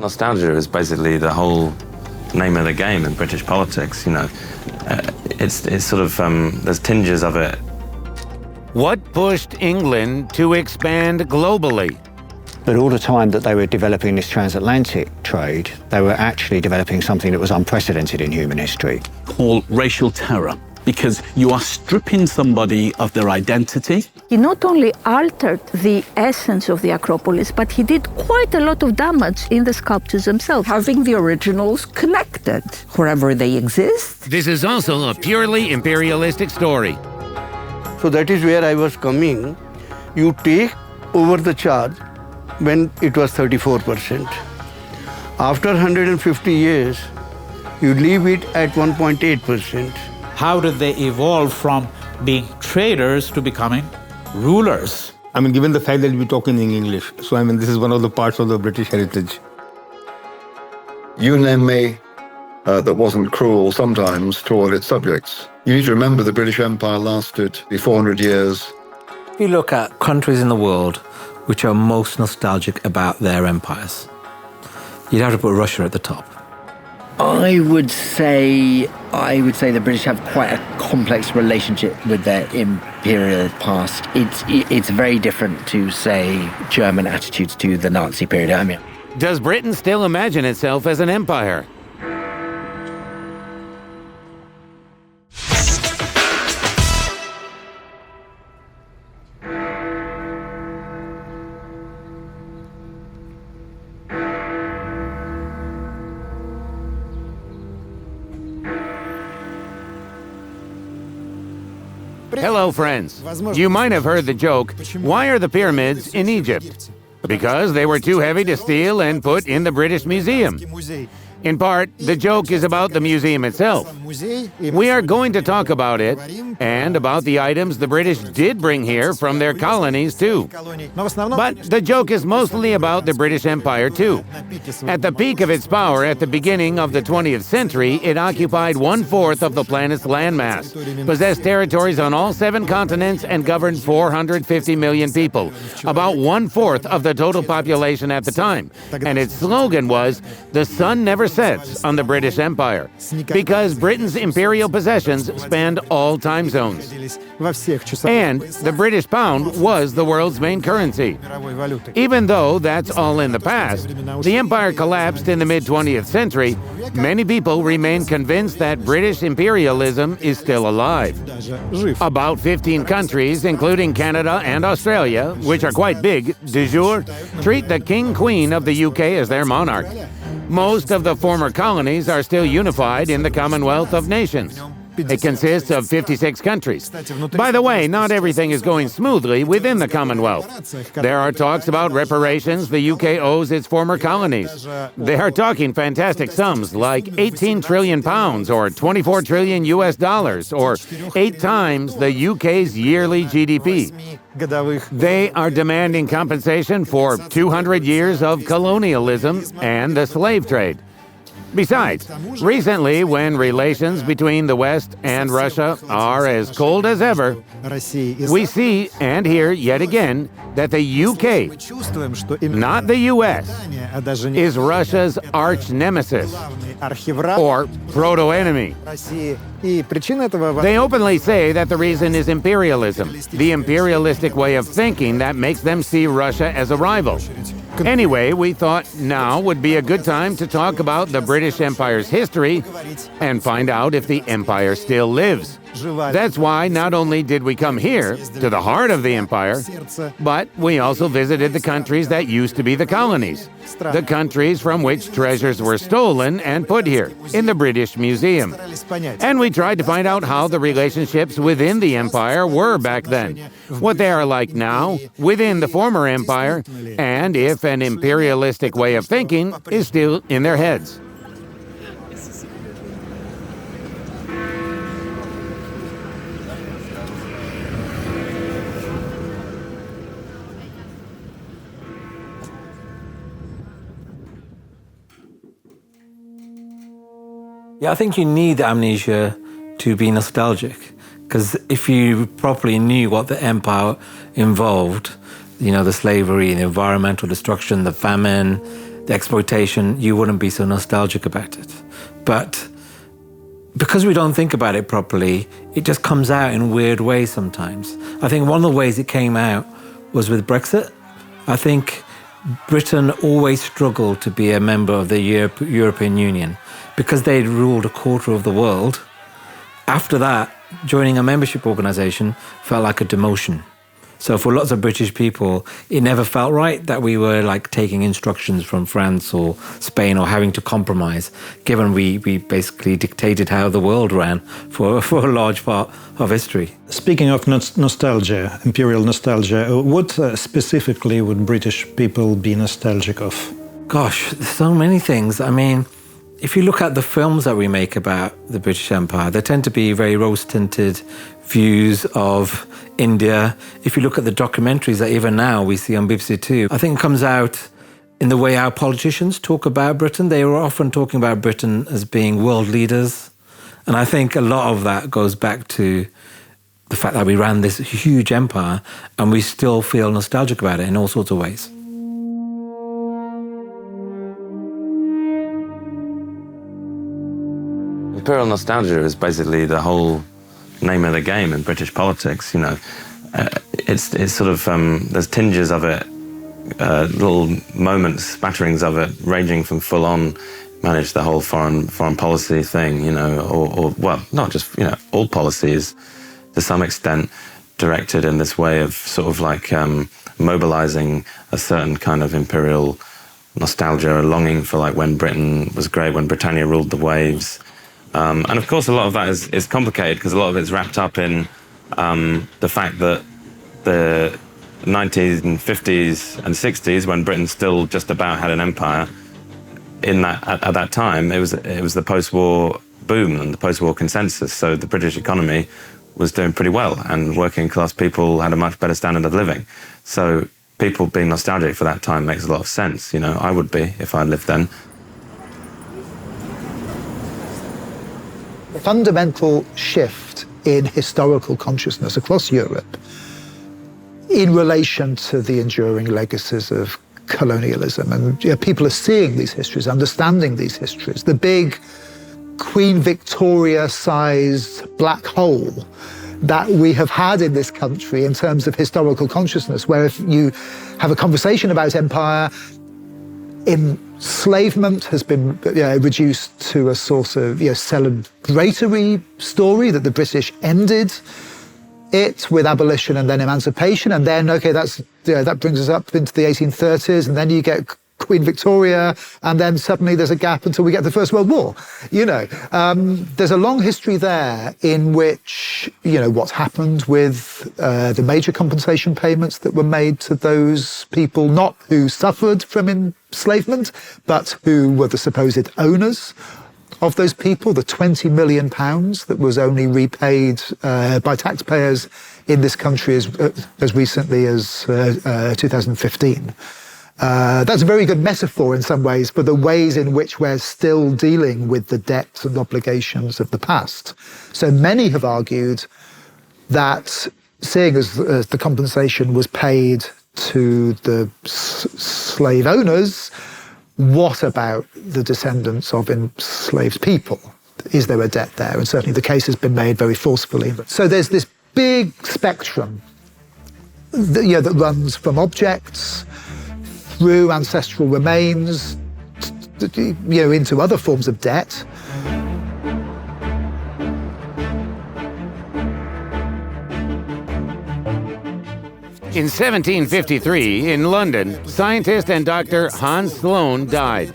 Nostalgia is basically the whole name of the game in British politics, you know. It's sort of, there's tinges of it. What pushed England to expand globally? But all the time that they were developing this transatlantic trade, they were actually developing something that was unprecedented in human history. Called racial terror, because you are stripping somebody of their identity. He not only altered the essence of the Acropolis, but he did quite a lot of damage in the sculptures themselves. Having the originals connected wherever they exist. This is also a purely imperialistic story. So that is where I was coming. You take over the charge when it was 34%. After 150 years, you leave it at 1.8%. How did they evolve from being traders to becoming rulers? I mean, given the fact that we talk in English, so I mean, this is one of the parts of the British heritage. You name me that wasn't cruel sometimes toward its subjects. You need to remember the British Empire lasted 400 years. If you look at countries in the world which are most nostalgic about their empires, you'd have to put Russia at the top. I would say the British have quite a complex relationship with their imperial past. It's very different to, say, German attitudes to the Nazi period. I mean, does Britain still imagine itself as an empire? Hello, friends. You might have heard the joke, why are the pyramids in Egypt? Because they were too heavy to steal and put in the British Museum. In part, the joke is about the museum itself. We are going to talk about it and about the items the British did bring here from their colonies too. But the joke is mostly about the British Empire too. At the peak of its power at the beginning of the 20th century, it occupied 1/4 of the planet's landmass, possessed territories on all 7 continents, and governed 450 million people, about 1/4 of the total population at the time. And its slogan was, "The sun never sets on the British Empire," because Britain's imperial possessions spanned all time zones. And the British pound was the world's main currency. Even though that's all in the past, the empire collapsed in the mid-20th century, many people remain convinced that British imperialism is still alive. About 15 countries, including Canada and Australia, which are quite big, de jure, treat the King-Queen of the UK as their monarch. Most of the former colonies are still unified in the Commonwealth of Nations. It consists of 56 countries. By the way, not everything is going smoothly within the Commonwealth. There are talks about reparations the UK owes its former colonies. They are talking fantastic sums like 18 trillion pounds or 24 trillion US dollars or 8 times the UK's yearly GDP. They are demanding compensation for 200 years of colonialism and the slave trade. Besides, recently, when relations between the West and Russia are as cold as ever, we see and hear yet again that the UK, not the US, is Russia's arch nemesis or proto-enemy. They openly say that the reason is imperialism, the imperialistic way of thinking that makes them see Russia as a rival. Anyway, we thought now would be a good time to talk about the British Empire's history and find out if the empire still lives. That's why not only did we come here, to the heart of the empire, but we also visited the countries that used to be the colonies, the countries from which treasures were stolen and put here, in the British Museum. And we tried to find out how the relationships within the empire were back then, what they are like now, within the former empire, and if an imperialistic way of thinking is still in their heads. Yeah, I think you need amnesia to be nostalgic, because if you properly knew what the empire involved, you know, the slavery, the environmental destruction, the famine, the exploitation, you wouldn't be so nostalgic about it. But because we don't think about it properly, it just comes out in weird ways sometimes. I think one of the ways it came out was with Brexit. I think Britain always struggled to be a member of the European Union because they'd ruled a quarter of the world. After that, joining a membership organisation felt like a demotion. So for lots of British people, it never felt right that we were like taking instructions from France or Spain or having to compromise, given we basically dictated how the world ran for a large part of history. Speaking of nostalgia, imperial nostalgia, what specifically would British people be nostalgic of? Gosh, so many things. I mean, if you look at the films that we make about the British Empire, they tend to be very rose-tinted views of India. If you look at the documentaries that even now we see on BBC Two, I think it comes out in the way our politicians talk about Britain. They were often talking about Britain as being world leaders. And I think a lot of that goes back to the fact that we ran this huge empire and we still feel nostalgic about it in all sorts of ways. Imperial nostalgia is basically the whole name of the game in British politics. You know, it's sort of there's tinges of it, little moments, spatterings of it, ranging from full-on manage the whole foreign policy thing. You know, or well, not just all policies to some extent directed in this way of sort of like mobilizing a certain kind of imperial nostalgia, a longing for like when Britain was great, when Britannia ruled the waves. And of course, a lot of that is complicated because a lot of it's wrapped up in the fact that the 1950s and 60s, when Britain still just about had an empire, at that time it was the post-war boom and the post-war consensus. So the British economy was doing pretty well, and working class people had a much better standard of living. So people being nostalgic for that time makes a lot of sense. You know, I would be if I lived then. Fundamental shift in historical consciousness across Europe in relation to the enduring legacies of colonialism. And people are seeing these histories, understanding these histories. The big Queen Victoria-sized black hole that we have had in this country in terms of historical consciousness, where if you have a conversation about empire, enslavement has been reduced to a sort of celebratory story that the British ended it with abolition and then emancipation, and then that brings us up into the 1830s, and then you get Queen Victoria, and then suddenly there's a gap until we get the First World War. There's a long history there in which what's happened with the major compensation payments that were made to those people not who suffered from enslavement, but who were the supposed owners of those people, the £20 million that was only repaid by taxpayers in this country as recently as 2015. That's a very good metaphor in some ways for the ways in which we're still dealing with the debts and obligations of the past. So many have argued that, seeing as the compensation was paid to the slave owners, what about the descendants of enslaved people? Is there a debt there? And certainly the case has been made very forcefully. So there's this big spectrum that runs from objects through ancestral remains, into other forms of debt. In 1753, in London, scientist and Dr. Hans Sloane died.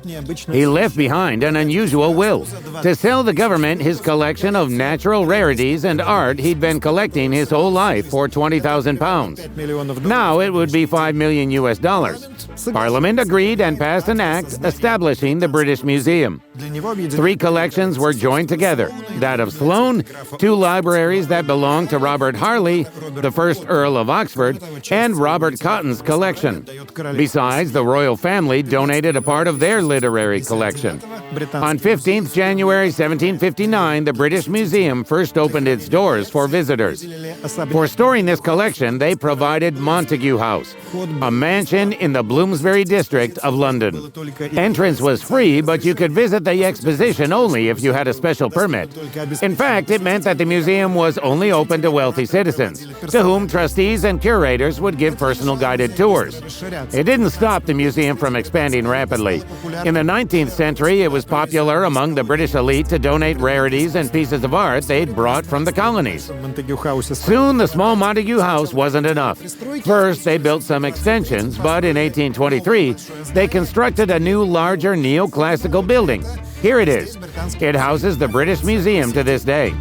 He left behind an unusual will to sell the government his collection of natural rarities and art he'd been collecting his whole life for £20,000. Now it would be $5 million US. Parliament agreed and passed an act establishing the British Museum. 3 collections were joined together, that of Sloane, 2 libraries that belonged to Robert Harley, the first Earl of Oxford, and Robert Cotton's collection. Besides, the royal family donated a part of their literary collection. On 15th January 1759, the British Museum first opened its doors for visitors. For storing this collection, they provided Montague House, a mansion in the Bloomsbury district of London. Entrance was free, but you could visit the exposition only if you had a special permit. In fact, it meant that the museum was only open to wealthy citizens, to whom trustees and curators would give personal guided tours. It didn't stop the museum from expanding rapidly. In the 19th century, it was popular among the British elite to donate rarities and pieces of art they'd brought from the colonies. Soon, the small Montague House wasn't enough. First, they built some extensions, but in 1823, they constructed a new, larger neoclassical building. Here it is. It houses the British Museum to this day.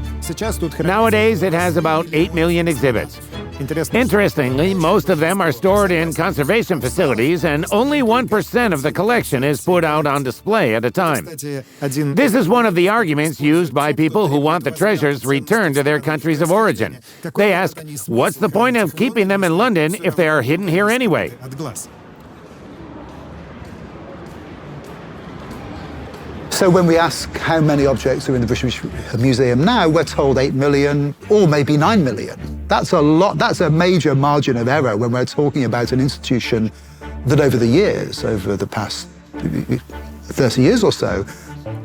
Nowadays, it has about 8 million exhibits. Interestingly, most of them are stored in conservation facilities, and only 1% of the collection is put out on display at a time. This is one of the arguments used by people who want the treasures returned to their countries of origin. They ask, what's the point of keeping them in London if they are hidden here anyway? So when we ask how many objects are in the British Museum now, we're told 8 million or maybe 9 million. That's a lot. That's a major margin of error when we're talking about an institution that over the years, over the past 30 years or so,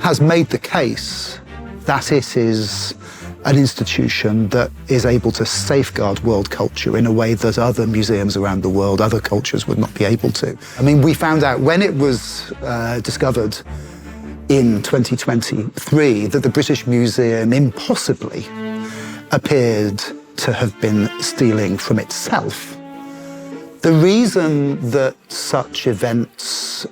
has made the case that it is an institution that is able to safeguard world culture in a way that other museums around the world, other cultures would not be able to. I mean, we found out when it was discovered in 2023 that the British Museum impossibly appeared to have been stealing from itself. The reason that such events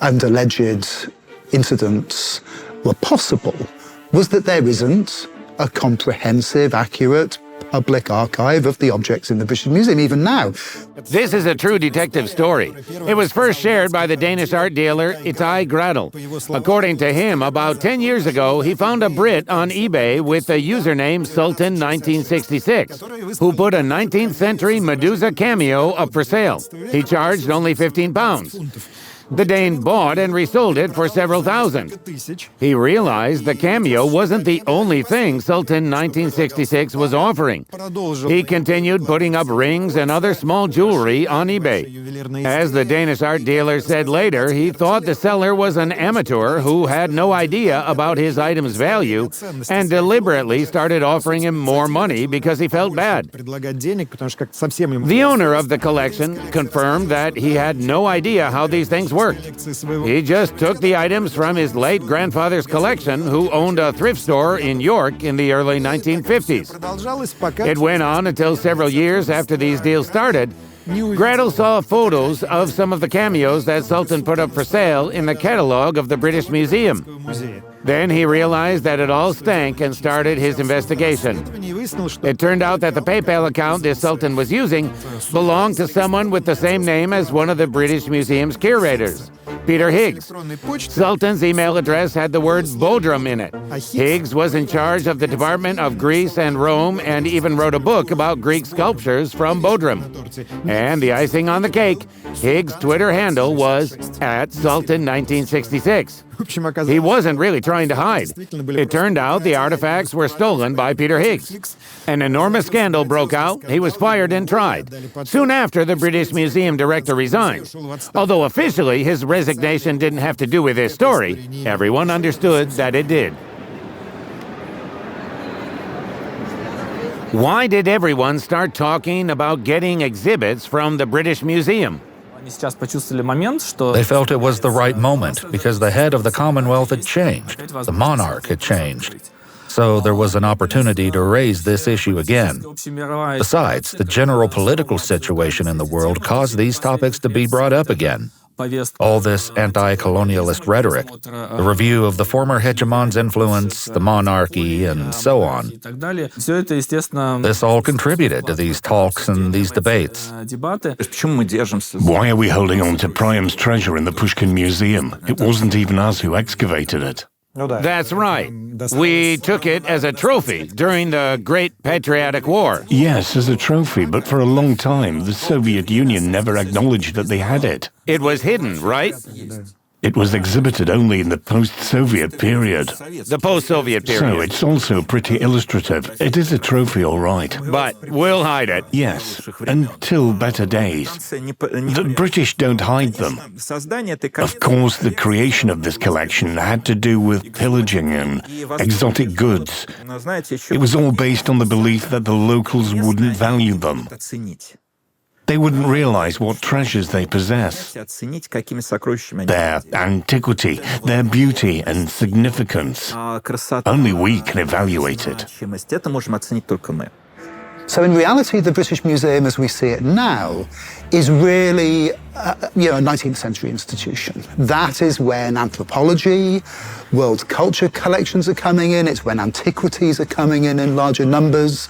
and alleged incidents were possible was that there isn't a comprehensive, accurate public archive of the objects in the British Museum, even now. This is a true detective story. It was first shared by the Danish art dealer Itai Gradel. According to him, about 10 years ago, he found a Brit on eBay with the username Sultan1966, who put a 19th century Medusa cameo up for sale. He charged only £15. The Dane bought and resold it for several thousand. He realized the cameo wasn't the only thing Sultan1966 was offering. He continued putting up rings and other small jewelry on eBay. As the Danish art dealer said later, he thought the seller was an amateur who had no idea about his item's value and deliberately started offering him more money because he felt bad. The owner of the collection confirmed that he had no idea how these things worked. He just took the items from his late grandfather's collection, who owned a thrift store in York in the early 1950s. It went on until several years after these deals started. Gradel saw photos of some of the cameos that Sultan put up for sale in the catalog of the British Museum. Then he realized that it all stank and started his investigation. It turned out that the PayPal account this Sultan was using belonged to someone with the same name as one of the British Museum's curators, Peter Higgs. Sultan's email address had the word Bodrum in it. Higgs was in charge of the Department of Greece and Rome and even wrote a book about Greek sculptures from Bodrum. And the icing on the cake, Higgs' Twitter handle was @Sultan1966. He wasn't really trying to hide. It turned out the artifacts were stolen by Peter Higgs. An enormous scandal broke out. He was fired and tried. Soon after, the British Museum director resigned. Although officially his resignation didn't have to do with this story, everyone understood that it did. Why did everyone start talking about getting exhibits from the British Museum? They felt it was the right moment because the head of the Commonwealth had changed, the monarch had changed. So there was an opportunity to raise this issue again. Besides, the general political situation in the world caused these topics to be brought up again. All this anti-colonialist rhetoric, the review of the former hegemon's influence, the monarchy, and so on. This all contributed to these talks and these debates. Why are we holding on to Priam's treasure in the Pushkin Museum? It wasn't even us who excavated it. That's right. We took it as a trophy during the Great Patriotic War. Yes, as a trophy, but for a long time, the Soviet Union never acknowledged that they had it. It was hidden, right? It was exhibited only in the post-Soviet period. The post-Soviet period. So it's also pretty illustrative. It is a trophy, all right. But we'll hide it. Yes, until better days. The British don't hide them. Of course, the creation of this collection had to do with pillaging and exotic goods. It was all based on the belief that the locals wouldn't value them. They wouldn't realize what treasures they possess, their antiquity, their beauty and significance. Only we can evaluate it. So in reality, the British Museum as we see it now is really a 19th century institution. That is when anthropology, world culture collections are coming in, it's when antiquities are coming in larger numbers.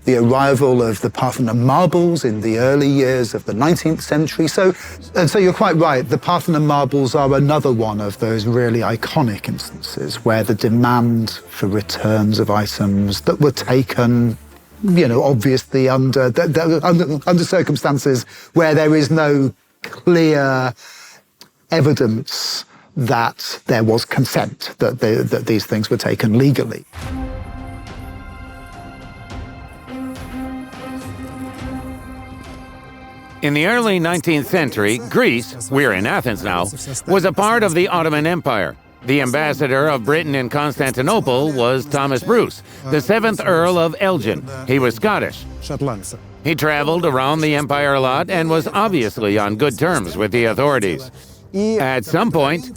The arrival of the Parthenon marbles in the early years of the 19th century. So you're quite right, the Parthenon marbles are another one of those really iconic instances where the demand for returns of items that were taken, obviously under circumstances where there is no clear evidence that there was consent, that these things were taken legally. In the early 19th century, Greece, we're in Athens now, was a part of the Ottoman Empire. The ambassador of Britain in Constantinople was Thomas Bruce, the 7th Earl of Elgin. He was Scottish. He traveled around the empire a lot and was obviously on good terms with the authorities. At some point,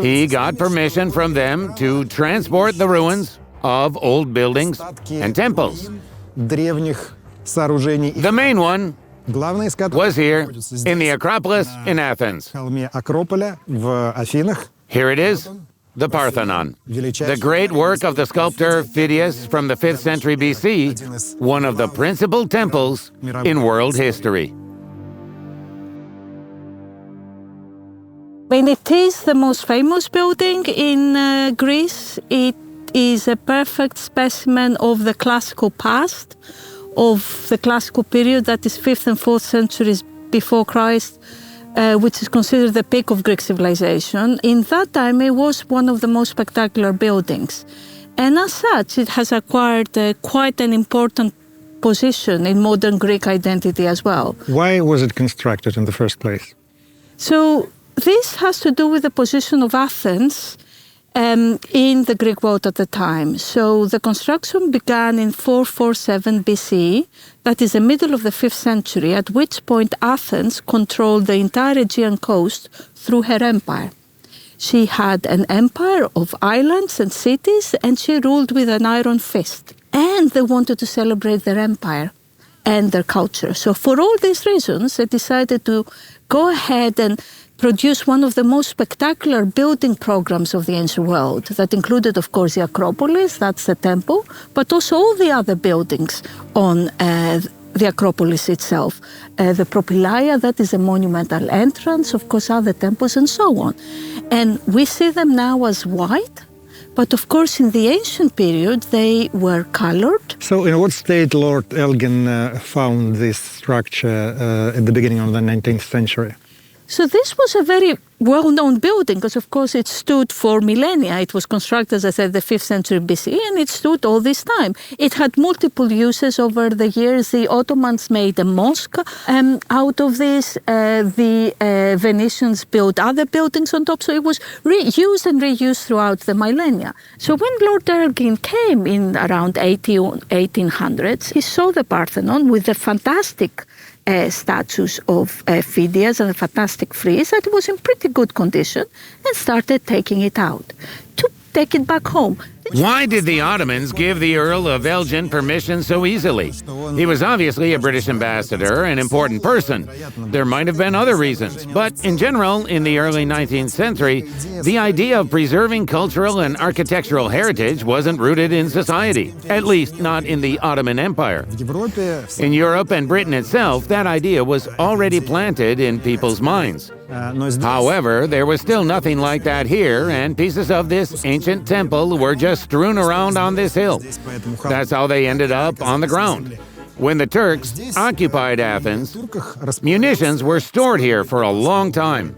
he got permission from them to transport the ruins of old buildings and temples. The main one was here, in the Acropolis in Athens. Here it is, the Parthenon, the great work of the sculptor Phidias from the 5th century BC, one of the principal temples in world history. When it is the most famous building in Greece, it is a perfect specimen of the classical past, of the classical period, that is 5th and 4th centuries before Christ, which is considered the peak of Greek civilization. In that time, it was one of the most spectacular buildings. And as such, it has acquired quite an important position in modern Greek identity as well. Why was it constructed in the first place? So this has to do with the position of Athens in the Greek world at the time. So the construction began in 447 BC, that is the middle of the 5th century, at which point Athens controlled the entire Aegean coast through her empire. She had an empire of islands and cities, and she ruled with an iron fist. And they wanted to celebrate their empire and their culture. So for all these reasons, they decided to go ahead and produce one of the most spectacular building programs of the ancient world. That included, of course, the Acropolis, that's the temple, but also all the other buildings on the Acropolis itself. The Propylaea, that is a monumental entrance, of course, other temples, and so on. And we see them now as white, but of course, in the ancient period, they were colored. So in what state Lord Elgin found this structure at the beginning of the 19th century? So this was a very well-known building because, of course, it stood for millennia. It was constructed, as I said, the 5th century BC, and it stood all this time. It had multiple uses over the years. The Ottomans made a mosque out of this. The Venetians built other buildings on top. So it was reused and reused throughout the millennia. So when Lord Elgin came in around 1800s, he saw the Parthenon with the fantastic statues of Phidias and a fantastic frieze that was in pretty good condition, and started taking it out to take it back home. Why did the Ottomans give the Earl of Elgin permission so easily? He was obviously a British ambassador, an important person. There might have been other reasons, but in general, in the early 19th century, the idea of preserving cultural and architectural heritage wasn't rooted in society, at least not in the Ottoman Empire. In Europe and Britain itself, that idea was already planted in people's minds. However, there was still nothing like that here, and pieces of this ancient temple were just strewn around on this hill. That's how they ended up on the ground. When the Turks occupied Athens, munitions were stored here for a long time.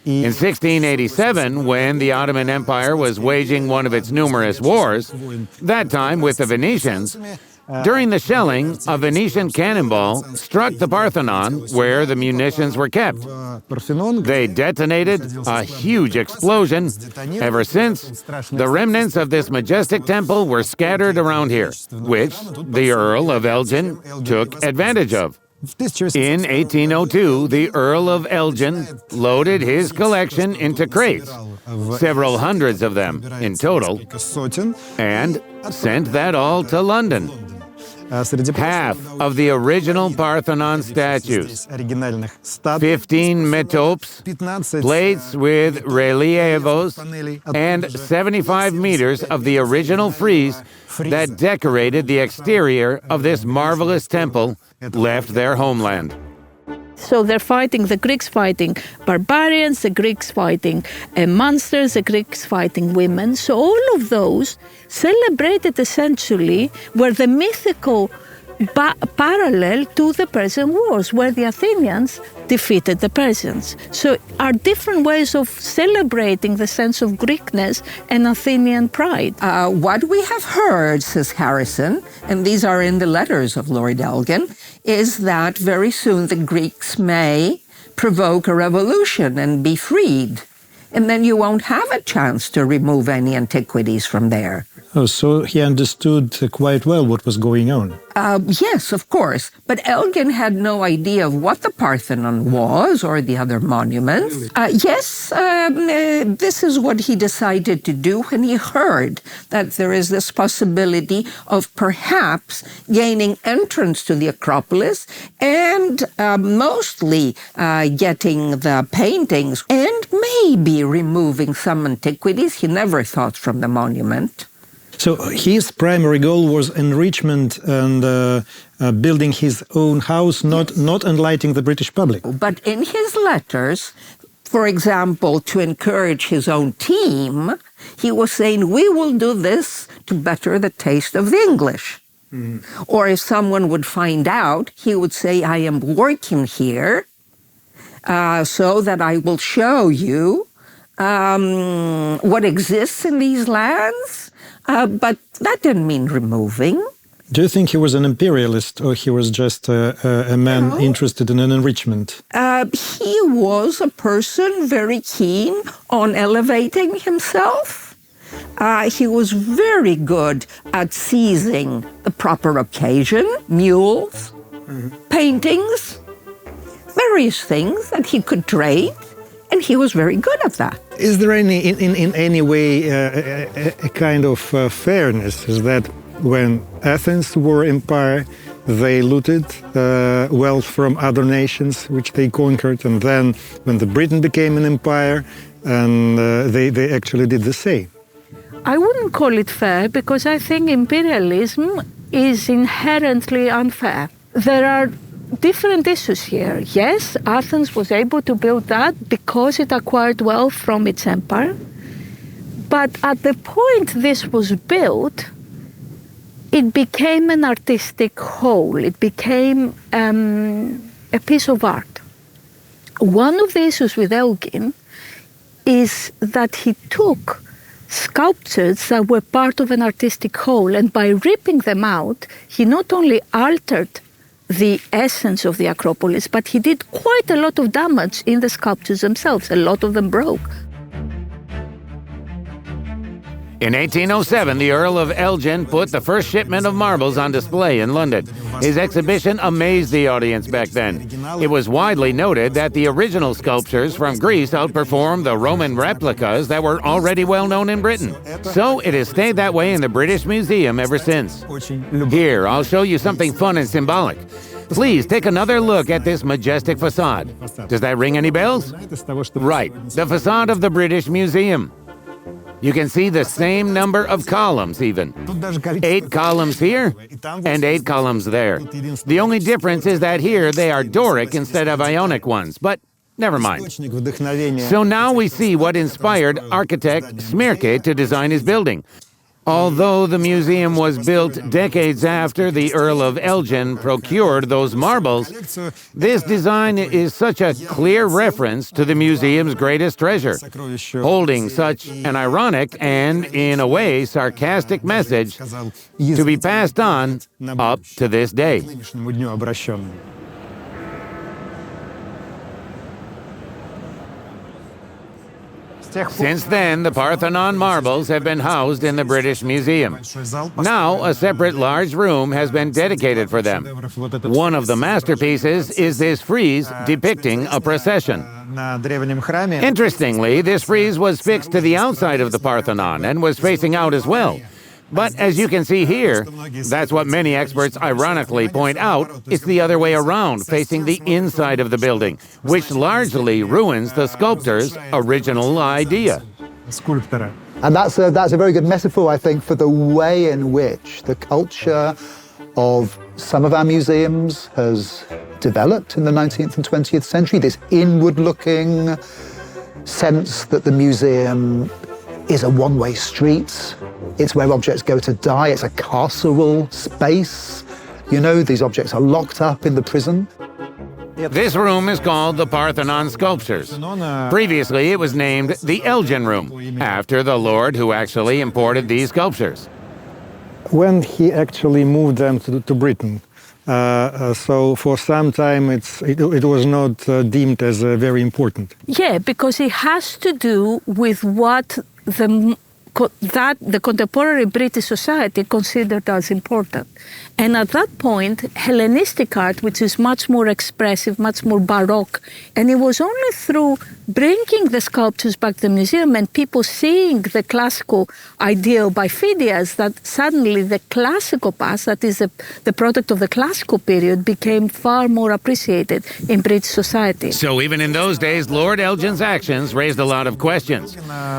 In 1687, when the Ottoman Empire was waging one of its numerous wars, that time with the Venetians, during the shelling, a Venetian cannonball struck the Parthenon where the munitions were kept. They detonated a huge explosion. Ever since, the remnants of this majestic temple were scattered around here, which the Earl of Elgin took advantage of. In 1802, the Earl of Elgin loaded his collection into crates, several hundreds of them in total, and sent that all to London. Half of the original Parthenon statues, 15 metopes, plates with relievos, and 75 meters of the original frieze that decorated the exterior of this marvelous temple left their homeland. So they're fighting, the Greeks fighting barbarians, the Greeks fighting monsters, the Greeks fighting women. So all of those celebrated essentially were the mythical parallel to the Persian Wars, where the Athenians defeated the Persians. So are different ways of celebrating the sense of Greekness and Athenian pride. What we have heard, says Harrison, and these are in the letters of Lord Elgin, is that very soon the Greeks may provoke a revolution and be freed. And then you won't have a chance to remove any antiquities from there. Oh, so he understood quite well what was going on. Yes, of course. But Elgin had no idea of what the Parthenon was or the other monuments. This is what he decided to do when he heard that there is this possibility of perhaps gaining entrance to the Acropolis and mostly getting the paintings and maybe removing some antiquities he never thought from the monument. So his primary goal was enrichment and building his own house, not enlightening the British public. But in his letters, for example, to encourage his own team, he was saying, we will do this to better the taste of the English. Or if someone would find out, he would say, I am working here so that I will show you what exists in these lands. But that didn't mean removing. Do you think he was an imperialist, or he was just a man interested in an enrichment? He was a person very keen on elevating himself. He was very good at seizing the proper occasion, mules, paintings, various things that he could trade. And he was very good at that. Is there in any way a kind of fairness? Is that when Athens were empire, they looted wealth from other nations which they conquered, and then when the Britain became an empire, and they actually did the same? I wouldn't call it fair, because I think imperialism is inherently unfair. There are different issues here. Yes, Athens was able to build that because it acquired wealth from its empire. But at the point this was built, it became an artistic whole. It became a piece of art. One of the issues with Elgin is that he took sculptures that were part of an artistic whole, and by ripping them out, he not only altered the essence of the Acropolis, but he did quite a lot of damage in the sculptures themselves. A lot of them broke. In 1807, the Earl of Elgin put the first shipment of marbles on display in London. His exhibition amazed the audience back then. It was widely noted that the original sculptures from Greece outperformed the Roman replicas that were already well known in Britain. So it has stayed that way in the British Museum ever since. Here, I'll show you something fun and symbolic. Please take another look at this majestic facade. Does that ring any bells? Right, the facade of the British Museum. You can see the same number of columns even. 8 columns here and 8 columns there. The only difference is that here they are Doric instead of Ionic ones, but Never mind. So now we see what inspired architect Smirke to design his building. Although the museum was built decades after the Earl of Elgin procured those marbles, this design is such a clear reference to the museum's greatest treasure, holding such an ironic and, in a way, sarcastic message to be passed on up to this day. Since then, the Parthenon marbles have been housed in the British Museum. Now, a separate large room has been dedicated for them. One of the masterpieces is this frieze depicting a procession. Interestingly, this frieze was fixed to the outside of the Parthenon and was facing out as well. But as you can see here, that's what many experts ironically point out, it's the other way around, facing the inside of the building, which largely ruins the sculptor's original idea. And that's a very good metaphor, I think, for the way in which the culture of some of our museums has developed in the 19th and 20th century, this inward-looking sense that the museum is a one-way street. It's where objects go to die. It's a carceral space. You know, these objects are locked up in the prison. This room is called the Parthenon Sculptures. Previously, it was named the Elgin Room, after the lord who actually imported these sculptures. When he actually moved them to Britain, so for some time it was not deemed as very important. Yeah, because it has to do with what the contemporary British society considered as important. And at that point, Hellenistic art, which is much more expressive, much more Baroque, and it was only through bringing the sculptures back to the museum and people seeing the classical ideal by Phidias that suddenly the classical past, that is the product of the classical period, became far more appreciated in British society. So even in those days, Lord Elgin's actions raised a lot of questions.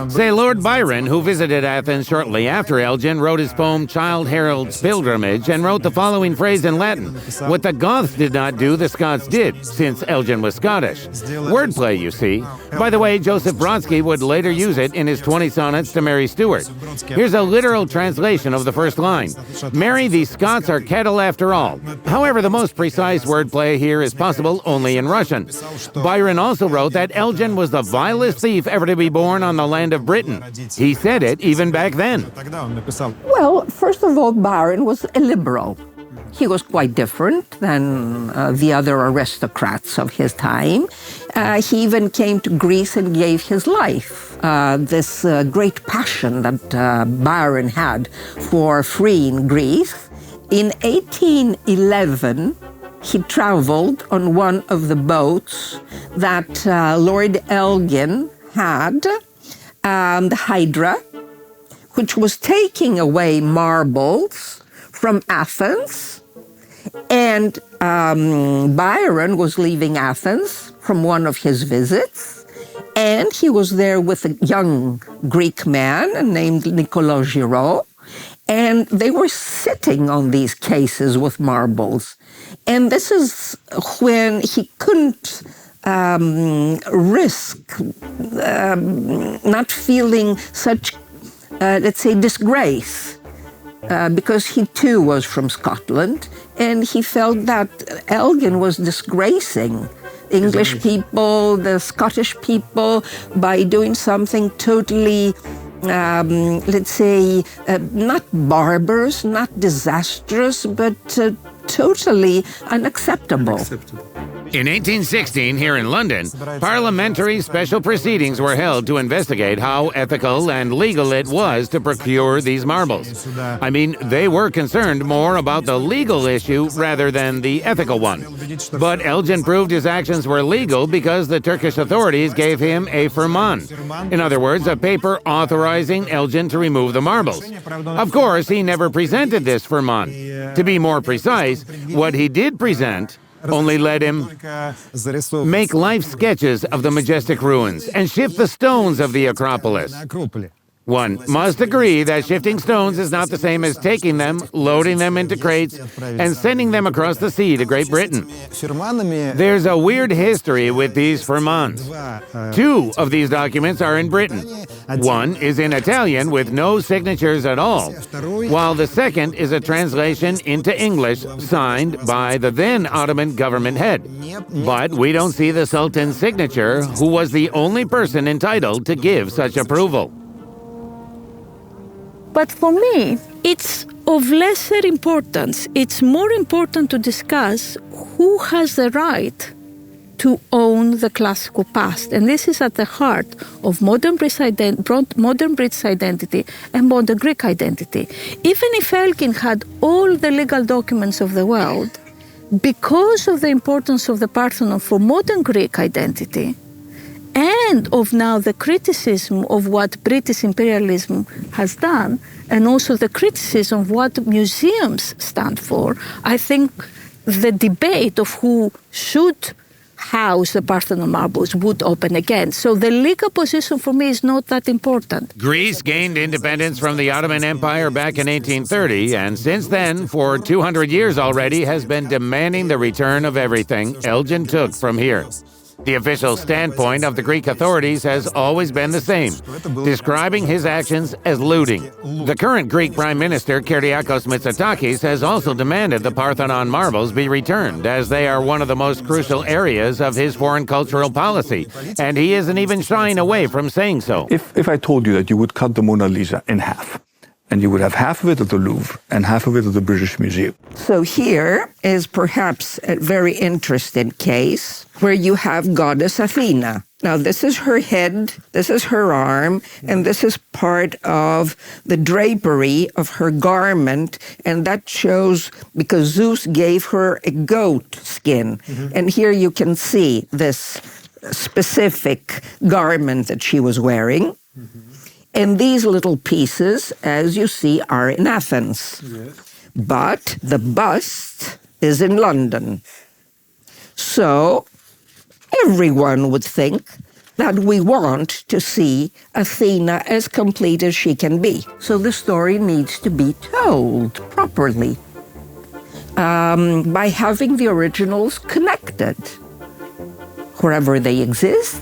Say Lord Byron, who visited Athens shortly after Elgin, wrote his poem Childe Harold's Pilgrimage and wrote the following phrase in Latin: "What the Goths did not do, the Scots did," since Elgin was Scottish. Wordplay, you see. By the way, Joseph Brodsky would later use it in his 20 sonnets to Mary Stuart. Here's a literal translation of the first line: "Mary, these Scots are cattle after all." However, the most precise wordplay here is possible only in Russian. Byron also wrote that Elgin was the vilest thief ever to be born on the land of Britain. He said it even back then. Well, first of all, Byron was a liberal. He was quite different than the other aristocrats of his time. He even came to Greece and gave his life. This great passion that Byron had for freeing Greece. In 1811, he traveled on one of the boats that Lord Elgin had, the Hydra, which was taking away marbles from Athens. And Byron was leaving Athens from one of his visits, and he was there with a young Greek man named Nicolas Giraud, and they were sitting on these cases with marbles. And this is when he couldn't risk not feeling such, let's say, disgrace, because he too was from Scotland, and he felt that Elgin was disgracing English people, the Scottish people, by doing something totally, let's say, not barbarous, not disastrous, but totally unacceptable. In 1816, here in London, parliamentary special proceedings were held to investigate how ethical and legal it was to procure these marbles. I mean, they were concerned more about the legal issue rather than the ethical one. But Elgin proved his actions were legal because the Turkish authorities gave him a firman. In other words, a paper authorizing Elgin to remove the marbles. Of course, he never presented this firman. To be more precise, what he did present only let him make life sketches of the majestic ruins and shift the stones of the Acropolis. One must agree that shifting stones is not the same as taking them, loading them into crates, and sending them across the sea to Great Britain. There's a weird history with these firmans. Two of these documents are in Britain. One is in Italian with no signatures at all, while the second is a translation into English signed by the then Ottoman government head. But we don't see the Sultan's signature, who was the only person entitled to give such approval. But for me, it's of lesser importance. It's more important to discuss who has the right to own the classical past. And this is at the heart of modern British identity and modern Greek identity. Even if Elgin had all the legal documents of the world, because of the importance of the Parthenon for modern Greek identity, and of now the criticism of what British imperialism has done, and also the criticism of what museums stand for, I think the debate of who should house the Parthenon marbles would open again. So the legal position for me is not that important. Greece gained independence from the Ottoman Empire back in 1830, and since then, for 200 years already, has been demanding the return of everything Elgin took from here. The official standpoint of the Greek authorities has always been the same, describing his actions as looting. The current Greek Prime Minister, Kyriakos Mitsotakis, has also demanded the Parthenon marbles be returned, as they are one of the most crucial areas of his foreign cultural policy, and he isn't even shying away from saying so. If I told you that you would cut the Mona Lisa in half, and you would have half of it at the Louvre and half of it at the British Museum. So here is perhaps a very interesting case where you have goddess Athena. Now this is her head, this is her arm, and this is part of the drapery of her garment, and that shows because Zeus gave her a goat skin. And here you can see this specific garment that she was wearing. And these little pieces, as you see, are in Athens. Yes. But the bust is in London. So everyone would think that we want to see Athena as complete as she can be. So the story needs to be told properly by having the originals connected wherever they exist.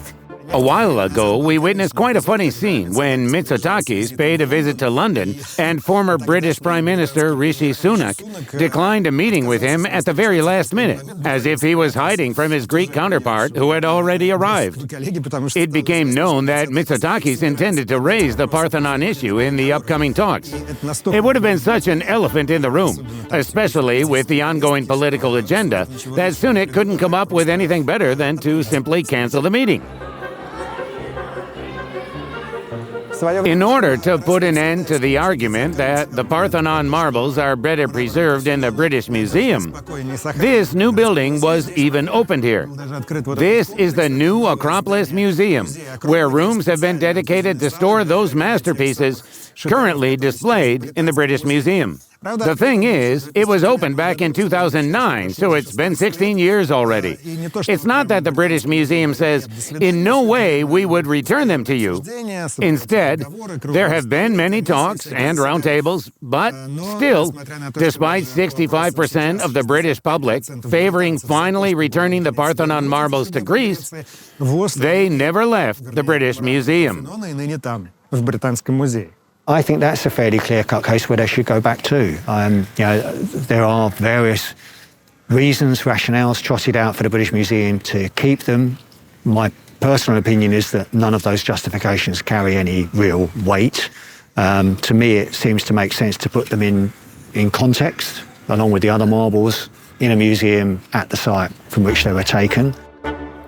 A while ago, we witnessed quite a funny scene when Mitsotakis paid a visit to London and former British Prime Minister Rishi Sunak declined a meeting with him at the very last minute, as if he was hiding from his Greek counterpart who had already arrived. It became known that Mitsotakis intended to raise the Parthenon issue in the upcoming talks. It would have been such an elephant in the room, especially with the ongoing political agenda, that Sunak couldn't come up with anything better than to simply cancel the meeting. In order to put an end to the argument that the Parthenon marbles are better preserved in the British Museum, this new building was even opened here. This is the new Acropolis Museum, where rooms have been dedicated to store those masterpieces currently displayed in the British Museum. The thing is, it was opened back in 2009, so it's been 16 years already. It's not that the British Museum says, in no way we would return them to you. Instead, there have been many talks and roundtables, but still, despite 65% of the British public favoring finally returning the Parthenon marbles to Greece, they never left the British Museum. I think that's a fairly clear-cut case where they should go back to. There are various reasons, rationales trotted out for the British Museum to keep them. My personal opinion is that none of those justifications carry any real weight. To me, it seems to make sense to put them in context, along with the other marbles, in a museum at the site from which they were taken.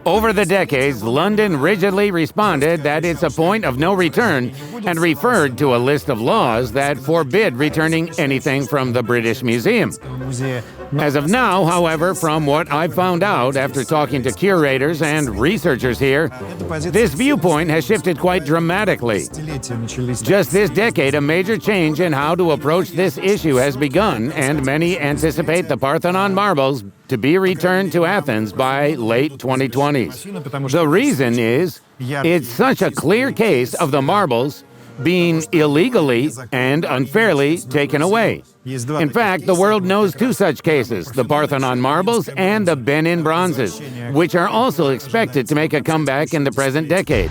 Over the decades, London rigidly responded that it's a point of no return and referred to a list of laws that forbid returning anything from the British Museum. As of now, however, from what I've found out after talking to curators and researchers here, this viewpoint has shifted quite dramatically. Just this decade, a major change in how to approach this issue has begun, and many anticipate the Parthenon marbles to be returned to Athens by late 2020s. The reason is, it's such a clear case of the marbles being illegally and unfairly taken away. In fact, the world knows two such cases, the Parthenon marbles and the Benin bronzes, which are also expected to make a comeback in the present decade.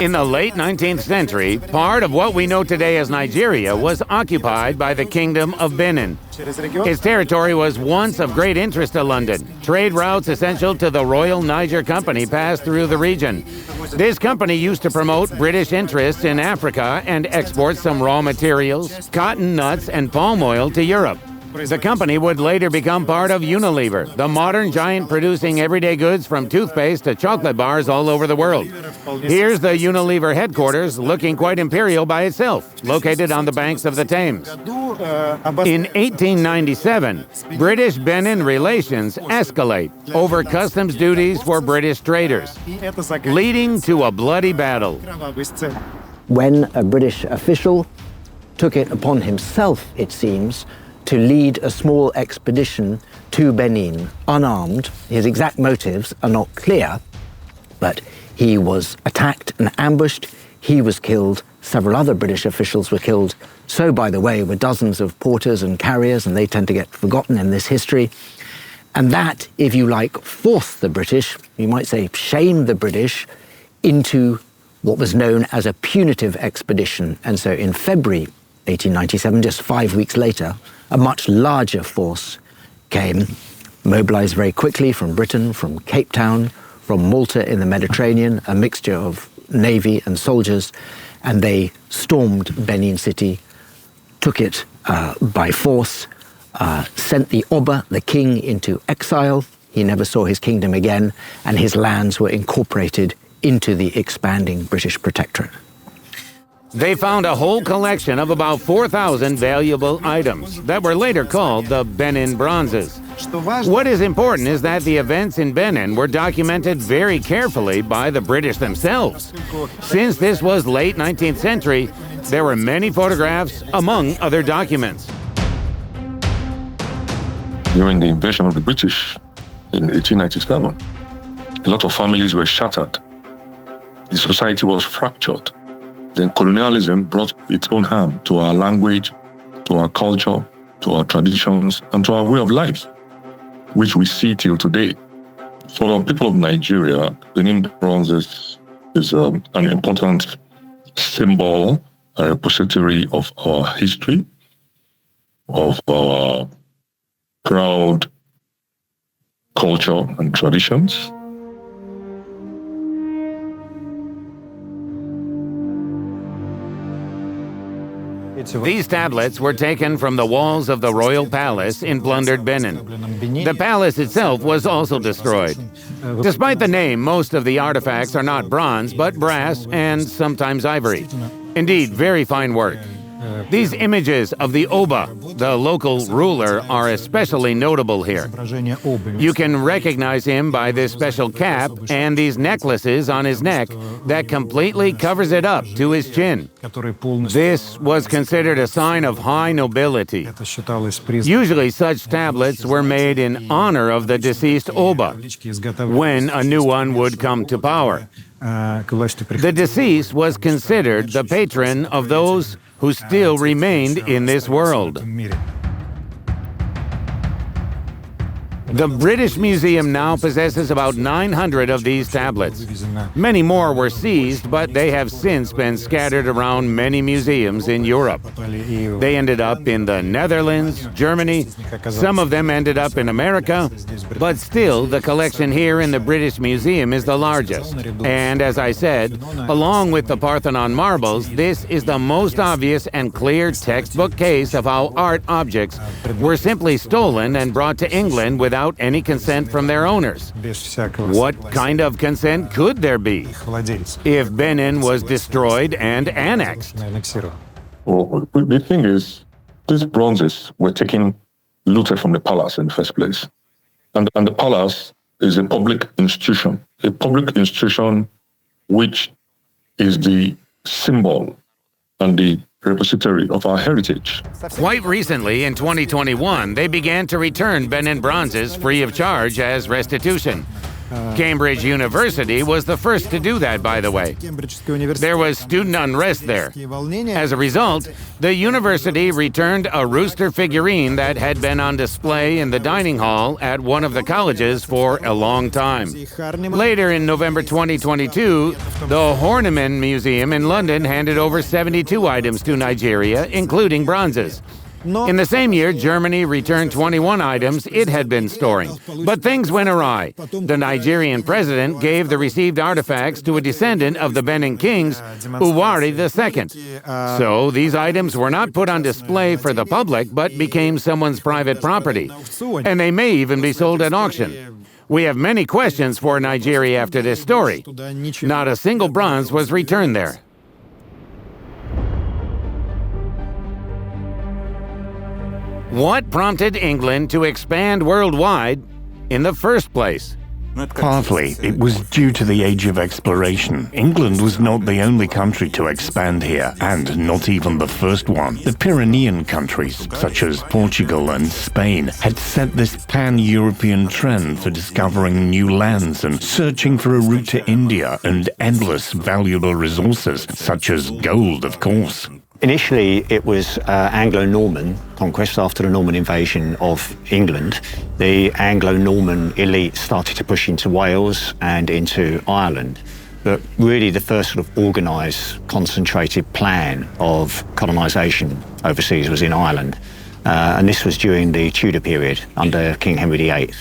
In the late 19th century, part of what we know today as Nigeria was occupied by the Kingdom of Benin. Its territory was once of great interest to London. Trade routes essential to the Royal Niger Company passed through the region. This company used to promote British interests in Africa and export some raw materials, cotton, nuts, and palm oil to Europe. The company would later become part of Unilever, the modern giant producing everyday goods from toothpaste to chocolate bars all over the world. Here's the Unilever headquarters, looking quite imperial by itself, located on the banks of the Thames. In 1897, British-Benin relations escalate over customs duties for British traders, leading to a bloody battle. When a British official took it upon himself, it seems, to lead a small expedition to Benin, unarmed. His exact motives are not clear, but he was attacked and ambushed. He was killed. Several other British officials were killed. So, by the way, were dozens of porters and carriers, and they tend to get forgotten in this history. And that, if you like, forced the British, you might say shamed the British, into what was known as a punitive expedition. And so in February 1897, just 5 weeks later, a much larger force came, mobilized very quickly from Britain, from Cape Town, from Malta in the Mediterranean, a mixture of navy and soldiers, and they stormed Benin City, took it by force, sent the Oba, the king, into exile. He never saw his kingdom again, and his lands were incorporated into the expanding British protectorate. They found a whole collection of about 4,000 valuable items that were later called the Benin bronzes. What is important is that the events in Benin were documented very carefully by the British themselves. Since this was late 19th century, there were many photographs among other documents. During the invasion of the British in 1897, a lot of families were shattered. The society was fractured. Then colonialism brought its own harm to our language, to our culture, to our traditions, and to our way of life, which we see till today. For the people of Nigeria, the name bronzes is an important symbol, a repository of our history, of our proud culture and traditions. These tablets were taken from the walls of the royal palace in plundered Benin. The palace itself was also destroyed. Despite the name, most of the artifacts are not bronze, but brass and sometimes ivory. Indeed, very fine work. These images of the Oba, the local ruler, are especially notable here. You can recognize him by this special cap and these necklaces on his neck that completely covers it up to his chin. This was considered a sign of high nobility. Usually such tablets were made in honor of the deceased Oba, when a new one would come to power. The deceased was considered the patron of those who still remained in this world. The British Museum now possesses about 900 of these tablets. Many more were seized, but they have since been scattered around many museums in Europe. They ended up in the Netherlands, Germany, some of them ended up in America, but still the collection here in the British Museum is the largest. And as I said, along with the Parthenon marbles, this is the most obvious and clear textbook case of how art objects were simply stolen and brought to England without any consent from their owners. What kind of consent could there be if Benin was destroyed and annexed? Well, the thing is, these bronzes were looted from the palace in the first place. And the palace is a public institution which is the symbol and the repository of our heritage. Quite recently, in 2021, they began to return Benin bronzes free of charge as restitution. Cambridge University was the first to do that, by the way. There was student unrest there. As a result, the university returned a rooster figurine that had been on display in the dining hall at one of the colleges for a long time. Later in November 2022, the Horniman Museum in London handed over 72 items to Nigeria, including bronzes. In the same year, Germany returned 21 items it had been storing. But things went awry. The Nigerian president gave the received artifacts to a descendant of the Benin kings, Uwari II. So these items were not put on display for the public, but became someone's private property. And they may even be sold at auction. We have many questions for Nigeria after this story. Not a single bronze was returned there. What prompted England to expand worldwide in the first place? Partly, it was due to the age of exploration. England was not the only country to expand here, and not even the first one. The Pyrenean countries, such as Portugal and Spain, had set this pan-European trend for discovering new lands and searching for a route to India and endless valuable resources, such as gold, of course. Initially, it was Anglo-Norman conquest after the Norman invasion of England. The Anglo-Norman elite started to push into Wales and into Ireland. But really the first sort of organised, concentrated plan of colonisation overseas was in Ireland. And this was during the Tudor period under King Henry VIII,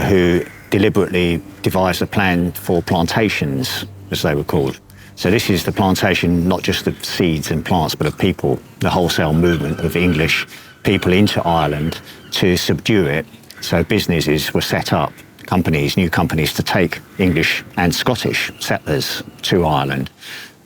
who deliberately devised a plan for plantations, as they were called. So this is the plantation, not just of seeds and plants, but of people, the wholesale movement of English people into Ireland to subdue it. So businesses were set up, companies, new companies, to take English and Scottish settlers to Ireland.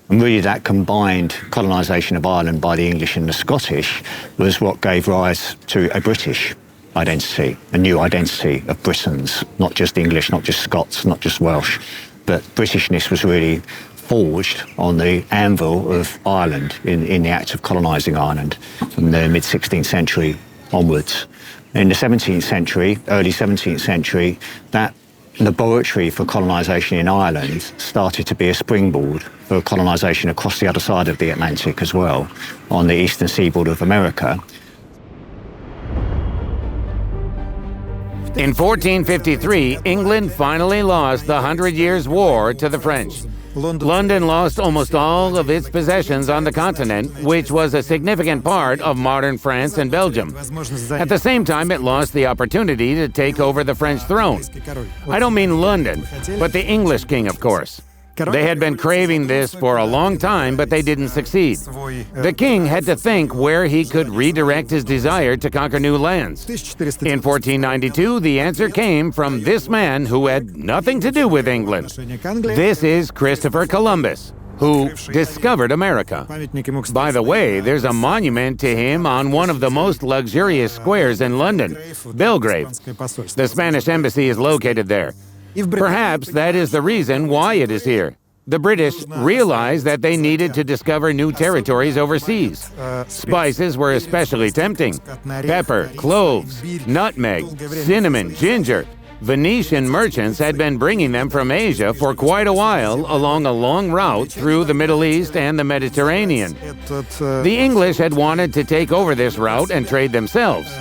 And really that combined colonisation of Ireland by the English and the Scottish was what gave rise to a British identity, a new identity of Britons, not just English, not just Scots, not just Welsh, but Britishness was really forged on the anvil of Ireland in the act of colonising Ireland from the mid-16th century onwards. In the 17th century, early 17th century, that laboratory for colonisation in Ireland started to be a springboard for colonisation across the other side of the Atlantic as well, on the eastern seaboard of America. In 1453, England finally lost the 100 Years' War to the French. London lost almost all of its possessions on the continent, which was a significant part of modern France and Belgium. At the same time, it lost the opportunity to take over the French throne. I don't mean London, but the English king, of course. They had been craving this for a long time, but they didn't succeed. The king had to think where he could redirect his desire to conquer new lands. In 1492, the answer came from this man who had nothing to do with England. This is Christopher Columbus, who discovered America. By the way, there's a monument to him on one of the most luxurious squares in London, Belgrave. The Spanish embassy is located there. Perhaps that is the reason why it is here. The British realized that they needed to discover new territories overseas. Spices were especially tempting. Pepper, cloves, nutmeg, cinnamon, ginger. Venetian merchants had been bringing them from Asia for quite a while along a long route through the Middle East and the Mediterranean. The English had wanted to take over this route and trade themselves.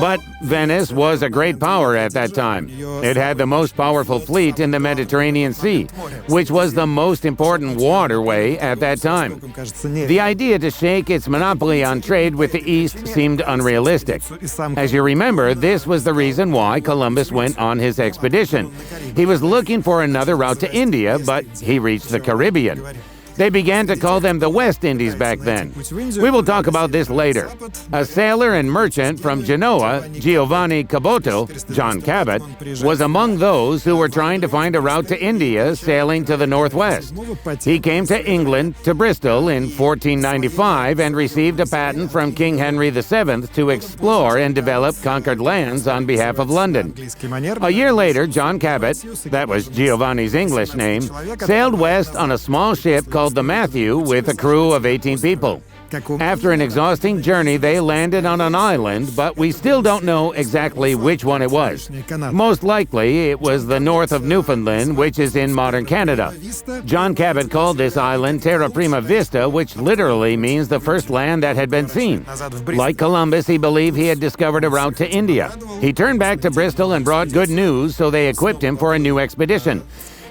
But Venice was a great power at that time. It had the most powerful fleet in the Mediterranean Sea, which was the most important waterway at that time. The idea to shake its monopoly on trade with the East seemed unrealistic. As you remember, this was the reason why Columbus went on his expedition. He was looking for another route to India, but he reached the Caribbean. They began to call them the West Indies back then. We will talk about this later. A sailor and merchant from Genoa, Giovanni Caboto, John Cabot, was among those who were trying to find a route to India sailing to the northwest. He came to England, to Bristol, in 1495 and received a patent from King Henry VII to explore and develop conquered lands on behalf of London. A year later, John Cabot, that was Giovanni's English name, sailed west on a small ship called the Matthew with a crew of 18 people. After an exhausting journey, they landed on an island, but we still don't know exactly which one it was. Most likely, it was the north of Newfoundland, which is in modern Canada. John Cabot called this island Terra Prima Vista, which literally means the first land that had been seen. Like Columbus, he believed he had discovered a route to India. He turned back to Bristol and brought good news, so they equipped him for a new expedition.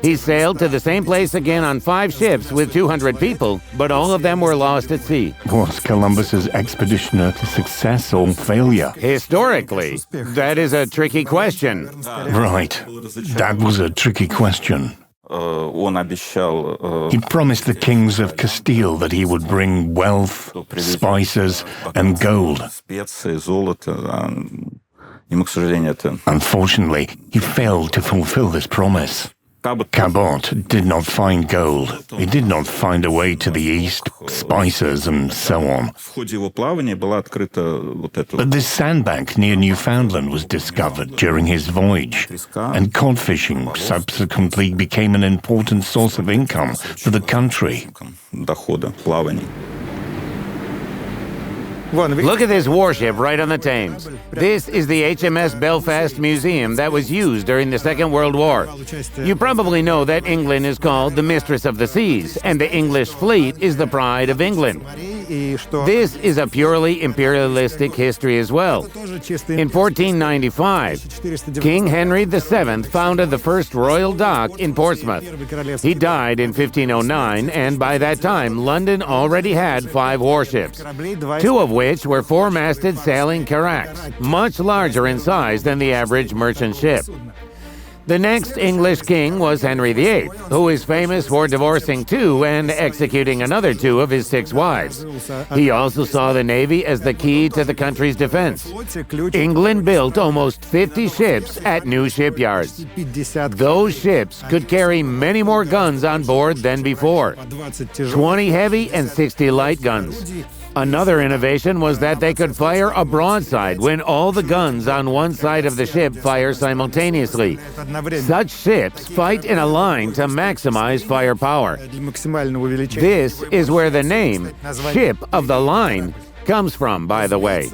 He sailed to the same place again on 5 ships with 200 people, but all of them were lost at sea. Was Columbus's expedition a success or failure? Historically, that is a tricky question. Right. That was a tricky question. He promised the kings of Castile that he would bring wealth, spices, and gold. Unfortunately, he failed to fulfill this promise. Cabot did not find gold. He did not find a way to the east, spices, and so on. But this sandbank near Newfoundland was discovered during his voyage, and cod fishing subsequently became an important source of income for the country. Look at this warship right on the Thames. This is the HMS Belfast Museum that was used during the Second World War. You probably know that England is called the Mistress of the Seas, and the English fleet is the pride of England. This is a purely imperialistic history as well. In 1495, King Henry VII founded the first royal dock in Portsmouth. He died in 1509, and by that time, London already had 5 warships, 2 of which were 4-masted sailing carracks, much larger in size than the average merchant ship. The next English king was Henry VIII, who is famous for divorcing 2 and executing another 2 of his 6 wives. He also saw the Navy as the key to the country's defense. England built almost 50 ships at new shipyards. Those ships could carry many more guns on board than before, 20 heavy and 60 light guns. Another innovation was that they could fire a broadside when all the guns on one side of the ship fire simultaneously. Such ships fight in a line to maximize firepower. This is where the name, Ship of the Line, comes from, by the way.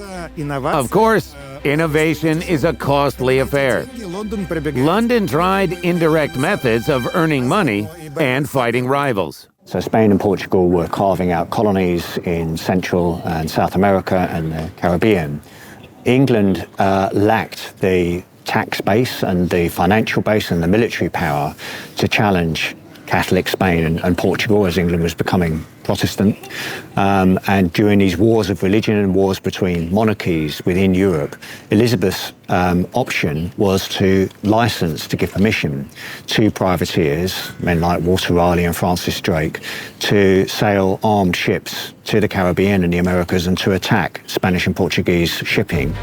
Of course, innovation is a costly affair. London tried indirect methods of earning money and fighting rivals. So Spain and Portugal were carving out colonies in Central and South America and the Caribbean. England lacked the tax base and the financial base and the military power to challenge Catholic Spain and Portugal as England was becoming Protestant. And during these wars of religion and wars between monarchies within Europe, Elizabeth's option was to license, to give permission to privateers, men like Walter Raleigh and Francis Drake, to sail armed ships to the Caribbean and the Americas and to attack Spanish and Portuguese shipping.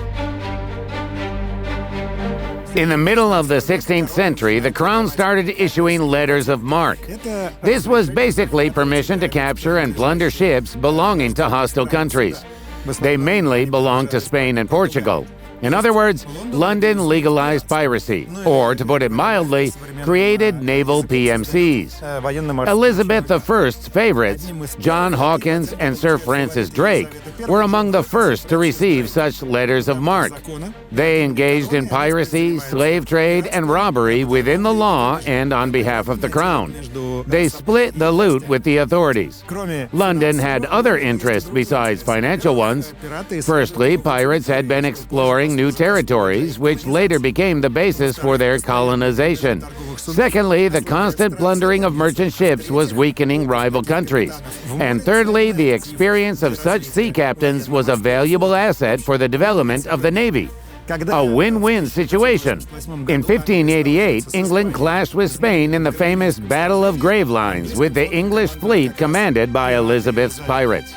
In the middle of the 16th century, the Crown started issuing letters of marque. This was basically permission to capture and plunder ships belonging to hostile countries. They mainly belonged to Spain and Portugal. In other words, London legalized piracy, or to put it mildly, created naval PMCs. Elizabeth I's favorites, John Hawkins and Sir Francis Drake, were among the first to receive such letters of marque. They engaged in piracy, slave trade, and robbery within the law and on behalf of the Crown. They split the loot with the authorities. London had other interests besides financial ones. Firstly, pirates had been exploring new territories, which later became the basis for their colonization. Secondly, the constant plundering of merchant ships was weakening rival countries. And thirdly, the experience of such sea captains was a valuable asset for the development of the Navy. A win-win situation. In 1588, England clashed with Spain in the famous Battle of Gravelines with the English fleet commanded by Elizabeth's pirates.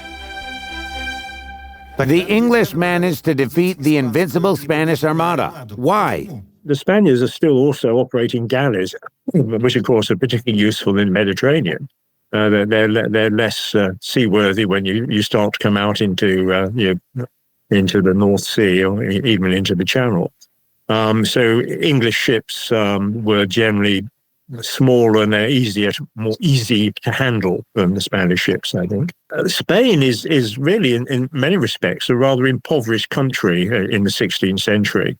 The English managed to defeat the invincible Spanish Armada. Why? The Spaniards are still also operating galleys, which of course are particularly useful in the Mediterranean. They're less seaworthy when you start to come out into the North Sea or even into the Channel. So English ships were generally smaller and they're more easy to handle than the Spanish ships, I think. Spain is really, in many respects, a rather impoverished country in the 16th century.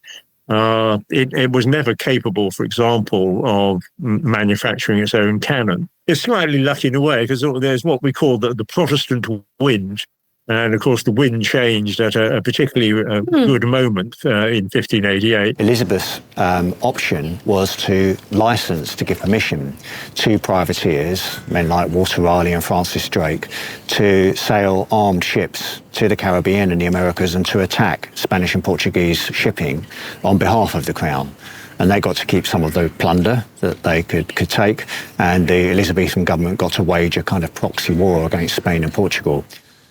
It was never capable, for example, of manufacturing its own cannon. It's slightly lucky in a way because there's what we call the Protestant wind. And of course, the wind changed at a particularly good moment in 1588. Elizabeth's option was to give permission to privateers, men like Walter Raleigh and Francis Drake, to sail armed ships to the Caribbean and the Americas and to attack Spanish and Portuguese shipping on behalf of the Crown. And they got to keep some of the plunder that they could take, and the Elizabethan government got to wage a kind of proxy war against Spain and Portugal.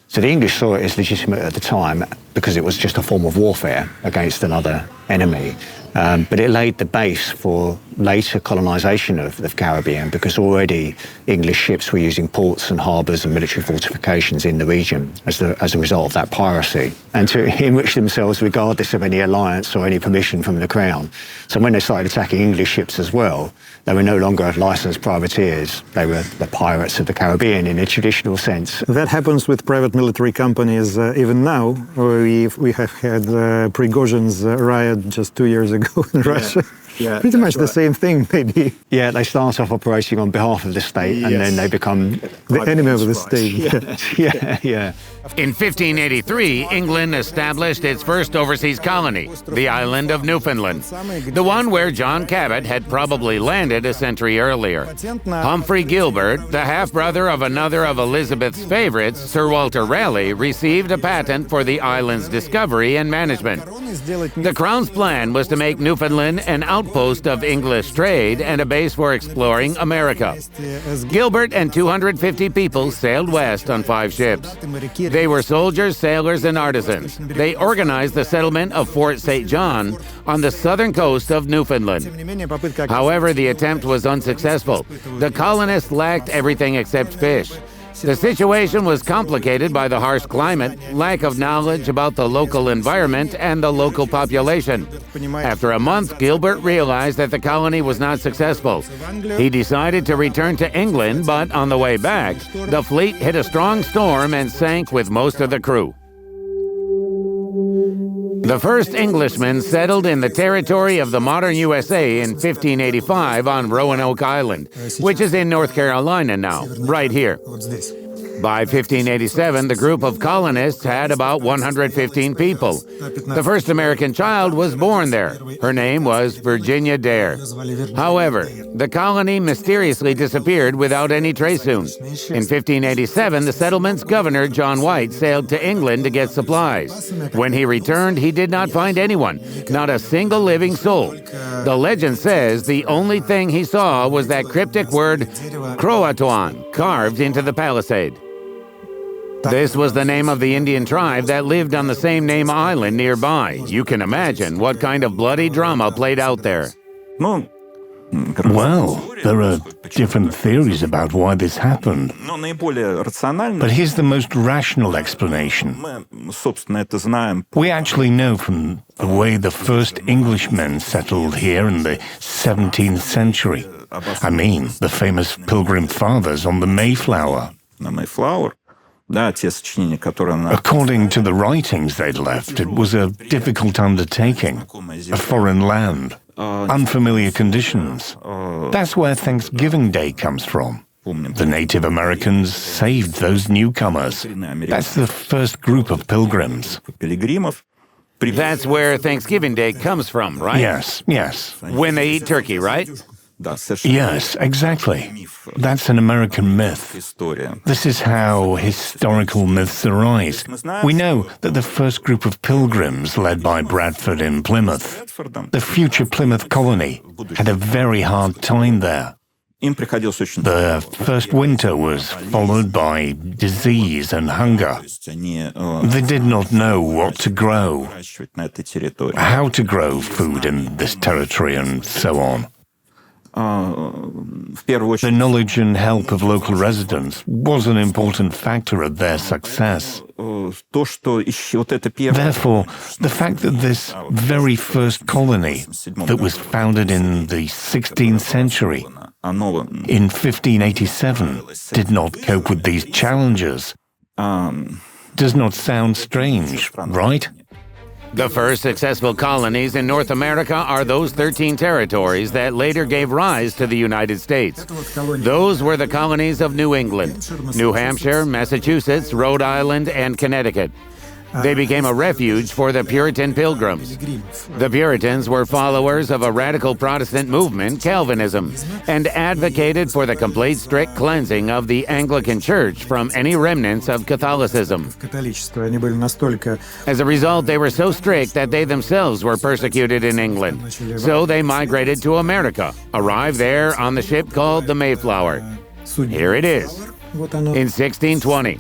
So the English saw it as legitimate at the time because it was just a form of warfare against another enemy. But it laid the base for later colonisation of the Caribbean because already English ships were using ports and harbours and military fortifications in the region as a result of that piracy, and to enrich themselves regardless of any alliance or any permission from the Crown. So when they started attacking English ships as well, they were no longer licensed privateers. They were the pirates of the Caribbean in a traditional sense. That happens with private military companies even now. We have had Prigozhin's riot just 2 years ago in Russia. Yeah, pretty much the same thing, maybe. Yeah, they start off operating on behalf of the state, and then they become the enemy of the state. Yeah. In 1583, England established its first overseas colony, the island of Newfoundland, the one where John Cabot had probably landed a century earlier. Humphrey Gilbert, the half-brother of another of Elizabeth's favorites, Sir Walter Raleigh, received a patent for the island's discovery and management. The Crown's plan was to make Newfoundland an outpost of English trade and a base for exploring America. Gilbert and 250 people sailed west on 5 ships. They were soldiers, sailors, and artisans. They organized the settlement of Fort St. John on the southern coast of Newfoundland. However, the attempt was unsuccessful. The colonists lacked everything except fish. The situation was complicated by the harsh climate, lack of knowledge about the local environment, and the local population. After a month, Gilbert realized that the colony was not successful. He decided to return to England, but on the way back, the fleet hit a strong storm and sank with most of the crew. The first Englishmen settled in the territory of the modern USA in 1585 on Roanoke Island, which is in North Carolina now, right here. By 1587, the group of colonists had about 115 people. The first American child was born there. Her name was Virginia Dare. However, the colony mysteriously disappeared without any trace soon. In 1587, the settlement's governor, John White, sailed to England to get supplies. When he returned, he did not find anyone, not a single living soul. The legend says the only thing he saw was that cryptic word Croatoan carved into the palisade. This was the name of the Indian tribe that lived on the same name island nearby. You can imagine what kind of bloody drama played out there. Well, there are different theories about why this happened. But here's the most rational explanation. We actually know from the way the first Englishmen settled here in the 17th century. I mean, the famous Pilgrim Fathers on the Mayflower. According to the writings they'd left, it was a difficult undertaking, a foreign land, unfamiliar conditions. That's where Thanksgiving Day comes from. The Native Americans saved those newcomers. That's the first group of pilgrims. That's where Thanksgiving Day comes from, right? Yes. When they eat turkey, right? Yes, exactly. That's an American myth. This is how historical myths arise. We know that the first group of pilgrims, led by Bradford in Plymouth, the future Plymouth colony, had a very hard time there. The first winter was followed by disease and hunger. They did not know what to grow, how to grow food in this territory, and so on. The knowledge and help of local residents was an important factor of their success. Therefore, the fact that this very first colony that was founded in the 16th century in 1587 did not cope with these challenges. Does not sound strange, right? The first successful colonies in North America are those 13 territories that later gave rise to the United States. Those were the colonies of New England, New Hampshire, Massachusetts, Rhode Island, and Connecticut. They became a refuge for the Puritan pilgrims. The Puritans were followers of a radical Protestant movement, Calvinism, and advocated for the complete strict cleansing of the Anglican Church from any remnants of Catholicism. As a result, they were so strict that they themselves were persecuted in England. So they migrated to America, arrived there on the ship called the Mayflower. Here it is. In 1620,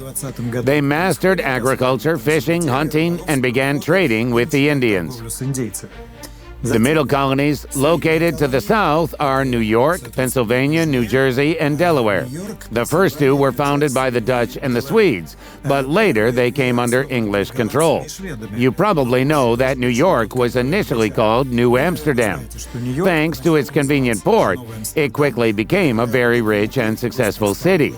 they mastered agriculture, fishing, hunting, and began trading with the Indians. The middle colonies located to the south are New York, Pennsylvania, New Jersey, and Delaware. The first two were founded by the Dutch and the Swedes, but later they came under English control. You probably know that New York was initially called New Amsterdam. Thanks to its convenient port, it quickly became a very rich and successful city.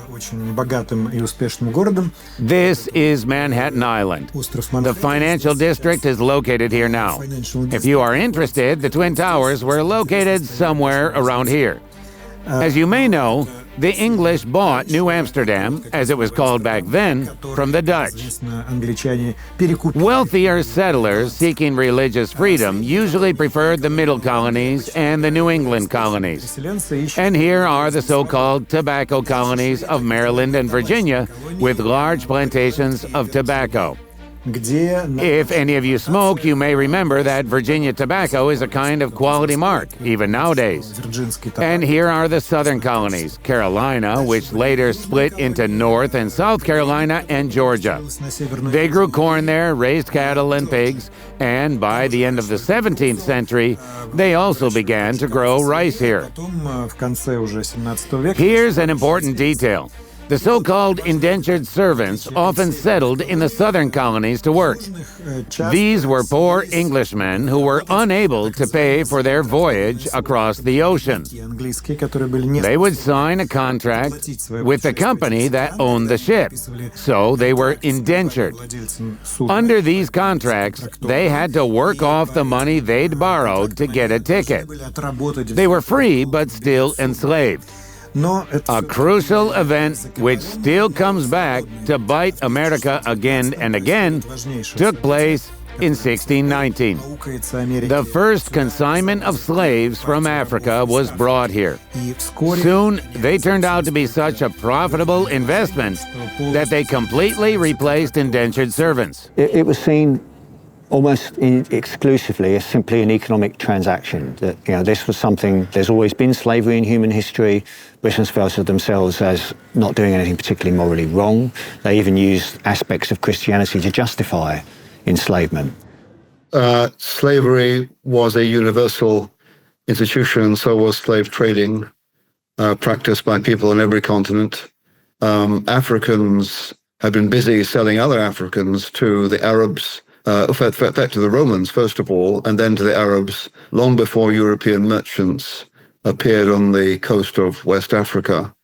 This is Manhattan Island. The financial district is located here now. If you are interested, the Twin Towers were located somewhere around here. As you may know, the English bought New Amsterdam, as it was called back then, from the Dutch. Wealthier settlers seeking religious freedom usually preferred the middle colonies and the New England colonies. And here are the so-called tobacco colonies of Maryland and Virginia, with large plantations of tobacco. If any of you smoke, you may remember that Virginia tobacco is a kind of quality mark, even nowadays. And here are the southern colonies, Carolina, which later split into North and South Carolina and Georgia. They grew corn there, raised cattle and pigs, and by the end of the 17th century, they also began to grow rice here. Here's an important detail. The so-called indentured servants often settled in the southern colonies to work. These were poor Englishmen who were unable to pay for their voyage across the ocean. They would sign a contract with the company that owned the ship, so they were indentured. Under these contracts, they had to work off the money they'd borrowed to get a ticket. They were free, but still enslaved. A crucial event which still comes back to bite America again and again took place in 1619. The first consignment of slaves from Africa was brought here. Soon, they turned out to be such a profitable investment that they completely replaced indentured servants. It was seen almost exclusively as simply an economic transaction. That, this was something, there's always been slavery in human history. Britons felt of themselves as not doing anything particularly morally wrong. They even used aspects of Christianity to justify enslavement. Slavery was a universal institution, so was slave trading, practiced by people on every continent. Africans had been busy selling other Africans to the Arabs, in fact, to the Romans, first of all, and then to the Arabs, long before European merchants appeared on the coast of West Africa.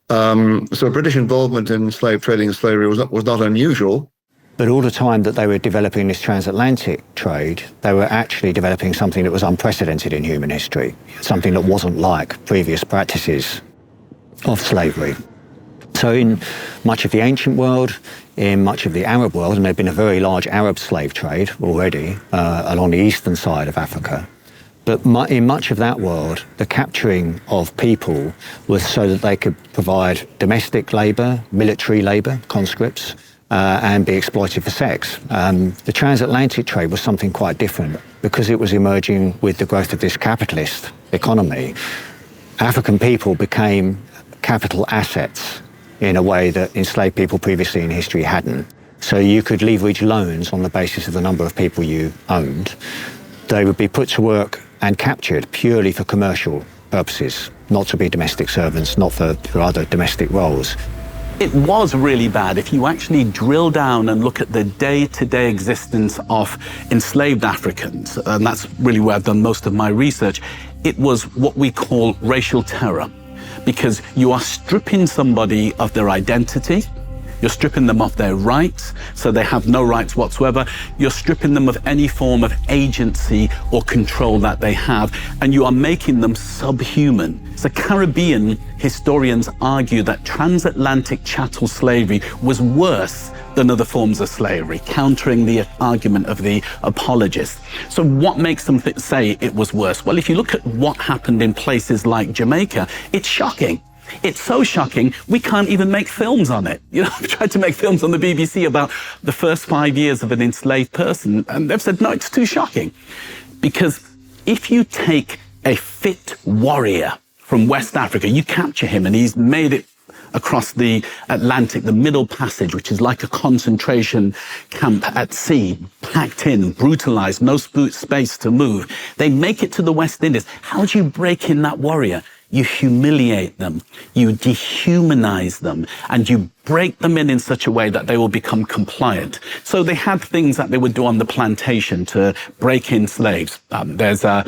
So British involvement in slave trading and slavery was not unusual. But all the time that they were developing this transatlantic trade, they were actually developing something that was unprecedented in human history, something that wasn't like previous practices of slavery. So in much of the ancient world, in much of the Arab world, and there had been a very large Arab slave trade already along the eastern side of Africa, but in much of that world, the capturing of people was so that they could provide domestic labour, military labour, conscripts, and be exploited for sex. The transatlantic trade was something quite different because it was emerging with the growth of this capitalist economy. African people became capital assets in a way that enslaved people previously in history hadn't. So you could leverage loans on the basis of the number of people you owned. They would be put to work and captured purely for commercial purposes, not to be domestic servants, not for other domestic roles. It was really bad. If you actually drill down and look at the day-to-day existence of enslaved Africans, and that's really where I've done most of my research, it was what we call racial terror. because you are stripping somebody of their identity. You're stripping them of their rights, so they have no rights whatsoever. You're stripping them of any form of agency or control that they have, and you are making them subhuman. So Caribbean historians argue that transatlantic chattel slavery was worse than other forms of slavery, countering the argument of the apologists. So what makes them say it was worse? Well, if you look at what happened in places like Jamaica, it's shocking. It's so shocking, we can't even make films on it. You know, I've tried to make films on the BBC about the first 5 years of an enslaved person, and they've said, no, it's too shocking. Because if you take a fit warrior from West Africa, you capture him, and he's made it across the Atlantic, the Middle Passage, which is like a concentration camp at sea, packed in, brutalized, no space to move. They make it to the West Indies. How do you break in that warrior? You humiliate them, you dehumanize them, and you break them in such a way that they will become compliant. So they had things that they would do on the plantation to break in slaves. There's a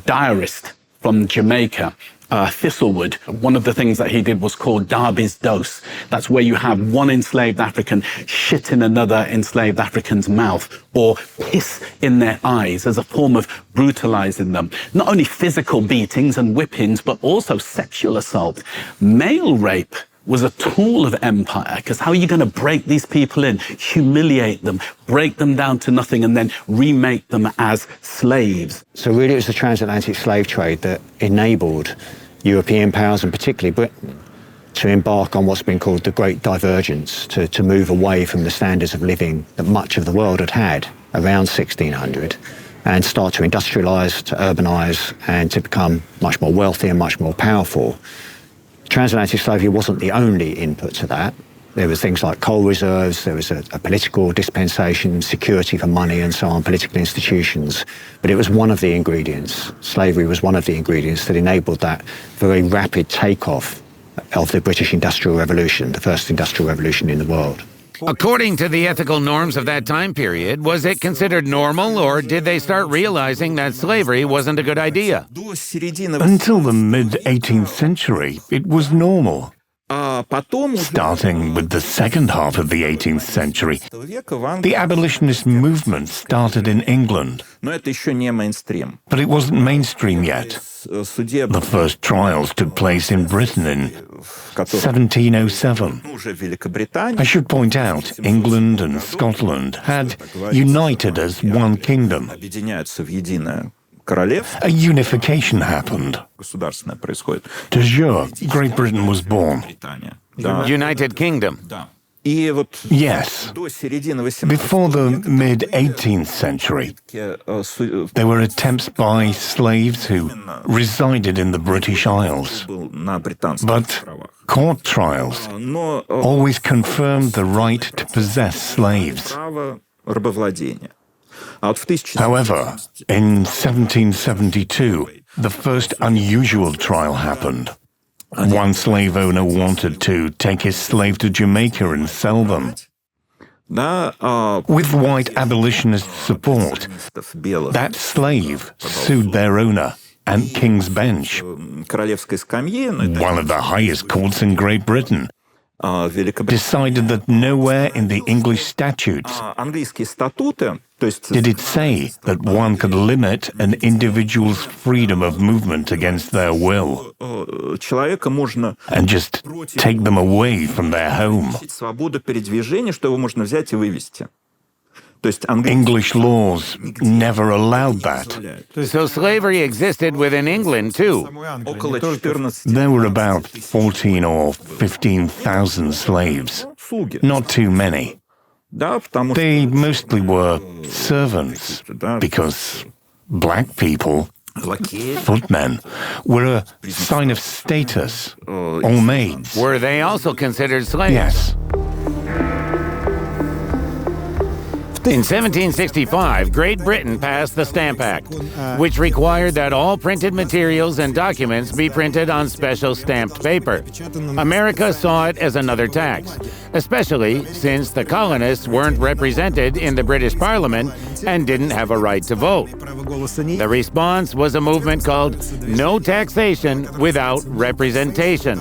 diarist from Jamaica, Thistlewood. One of the things that he did was called Darby's dose. That's where you have one enslaved African shit in another enslaved African's mouth or piss in their eyes as a form of brutalizing them. Not only physical beatings and whippings, but also sexual assault. Male rape was a tool of empire, because how are you going to break these people in, humiliate them, break them down to nothing, and then remake them as slaves? So really it was the transatlantic slave trade that enabled European powers, and particularly Britain, to embark on what's been called the Great Divergence, to move away from the standards of living that much of the world had had around 1600, and start to industrialise, to urbanise, and to become much more wealthy and much more powerful. Transatlantic slavery wasn't the only input to that. There was things like coal reserves, there was a political dispensation, security for money and so on, political institutions. But it was one of the ingredients. Slavery was one of the ingredients that enabled that very rapid takeoff of the British Industrial Revolution, the first industrial revolution in the world. According to the ethical norms of that time period, was it considered normal, or did they start realizing that slavery wasn't a good idea? Until the mid-18th century, it was normal. Starting with the second half of the 18th century, the abolitionist movement started in England. But it wasn't mainstream yet. The first trials took place in Britain in 1707. I should point out, England and Scotland had united as one kingdom. A unification happened. De jure, Great Britain was born. United Kingdom. Yes. Before the mid-18th century, there were attempts by slaves who resided in the British Isles. But court trials always confirmed the right to possess slaves. However, in 1772, the first unusual trial happened. One slave owner wanted to take his slave to Jamaica and sell them. With white abolitionist support, that slave sued their owner, and King's Bench, one of the highest courts in Great Britain, decided that nowhere in the English statutes did it say that one could limit an individual's freedom of movement against their will and just take them away from their home. English laws never allowed that. So slavery existed within England, too. There were about 14 or 15,000 slaves. Not too many. They mostly were servants, because black people, footmen, were a sign of status, or maids. Were they also considered slaves? Yes. In 1765, Great Britain passed the Stamp Act, which required that all printed materials and documents be printed on special stamped paper. America saw it as another tax, especially since the colonists weren't represented in the British Parliament and didn't have a right to vote. The response was a movement called No Taxation Without Representation.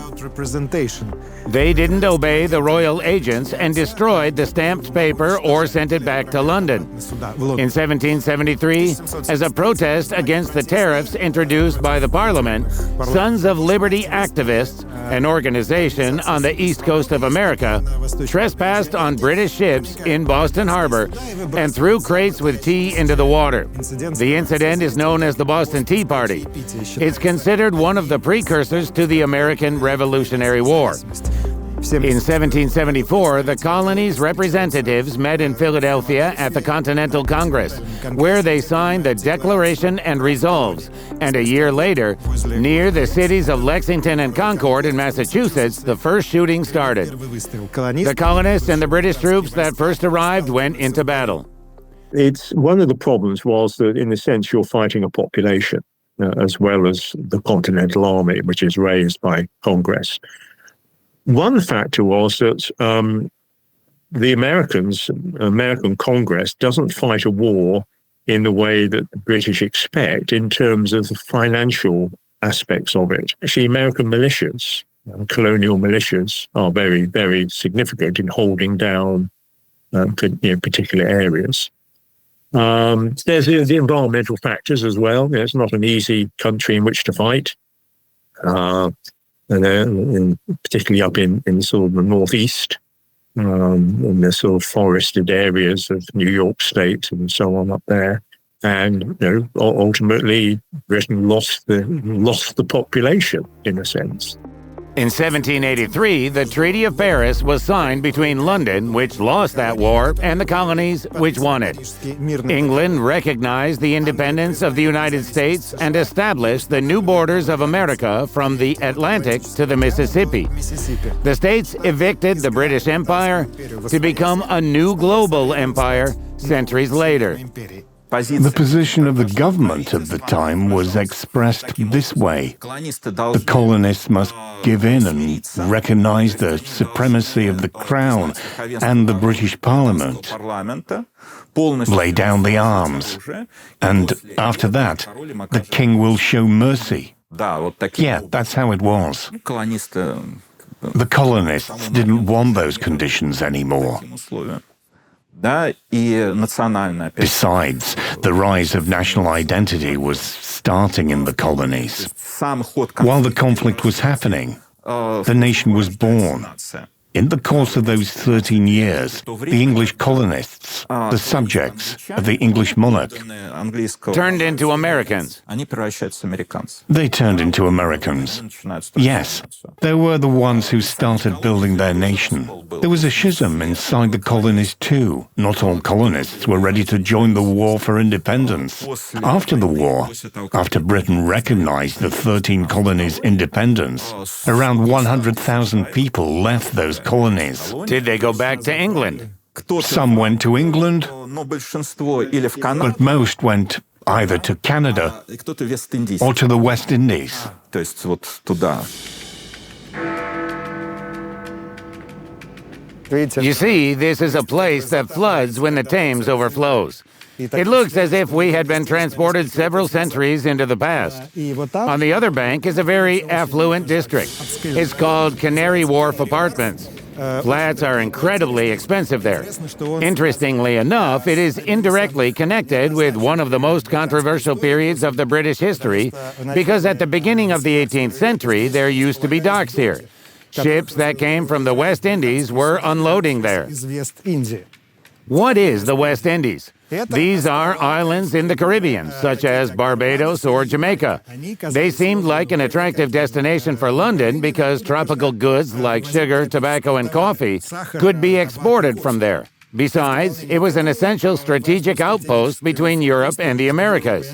They didn't obey the royal agents and destroyed the stamped paper or sent it back to London. In 1773, as a protest against the tariffs introduced by the Parliament, Sons of Liberty activists, an organization on the east coast of America, trespassed on British ships in Boston Harbor and threw crates with tea into the water. The incident is known as the Boston Tea Party. It's considered one of the precursors to the American Revolutionary War. In 1774, the colony's representatives met in Philadelphia at the Continental Congress, where they signed the Declaration and Resolves, and a year later, near the cities of Lexington and Concord in Massachusetts, the first shooting started. The colonists and the British troops that first arrived went into battle. It's one of the problems was that, in a sense, you're fighting a population, as well as the Continental Army, which is raised by Congress. One factor was that the American Congress doesn't fight a war in the way that the British expect in terms of the financial aspects of it. Actually, American militias, colonial militias, are very, very significant in holding down particular areas. There's the environmental factors as well. It's not an easy country in which to fight. And particularly up in sort of the northeast, in the sort of forested areas of New York State and so on up there. And ultimately, Britain lost the population in a sense. In 1783, the Treaty of Paris was signed between London, which lost that war, and the colonies, which won it. England recognized the independence of the United States and established the new borders of America from the Atlantic to the Mississippi. The states evicted the British Empire to become a new global empire centuries later. The position of the government of the time was expressed this way. The colonists must give in and recognize the supremacy of the Crown and the British Parliament, lay down the arms, and after that, the king will show mercy. Yeah, that's how it was. The colonists didn't want those conditions anymore. Besides, the rise of national identity was starting in the colonies. While the conflict was happening, the nation was born. In the course of those 13 years, the English colonists, the subjects of the English monarch, turned into Americans. They turned into Americans. Yes, they were the ones who started building their nation. There was a schism inside the colonies too. Not all colonists were ready to join the war for independence. After the war, after Britain recognized the 13 colonies' independence, around 100,000 people left those colonies. Did they go back to England? Some went to England, but most went either to Canada or to the West Indies. You see, this is a place that floods when the Thames overflows. It looks as if we had been transported several centuries into the past. On the other bank is a very affluent district. It's called Canary Wharf Apartments. Flats are incredibly expensive there. Interestingly enough, it is indirectly connected with one of the most controversial periods of the British history, because at the beginning of the 18th century, there used to be docks here. Ships that came from the West Indies were unloading there. What is the West Indies? These are islands in the Caribbean, such as Barbados or Jamaica. They seemed like an attractive destination for London because tropical goods like sugar, tobacco, and coffee could be exported from there. Besides, it was an essential strategic outpost between Europe and the Americas.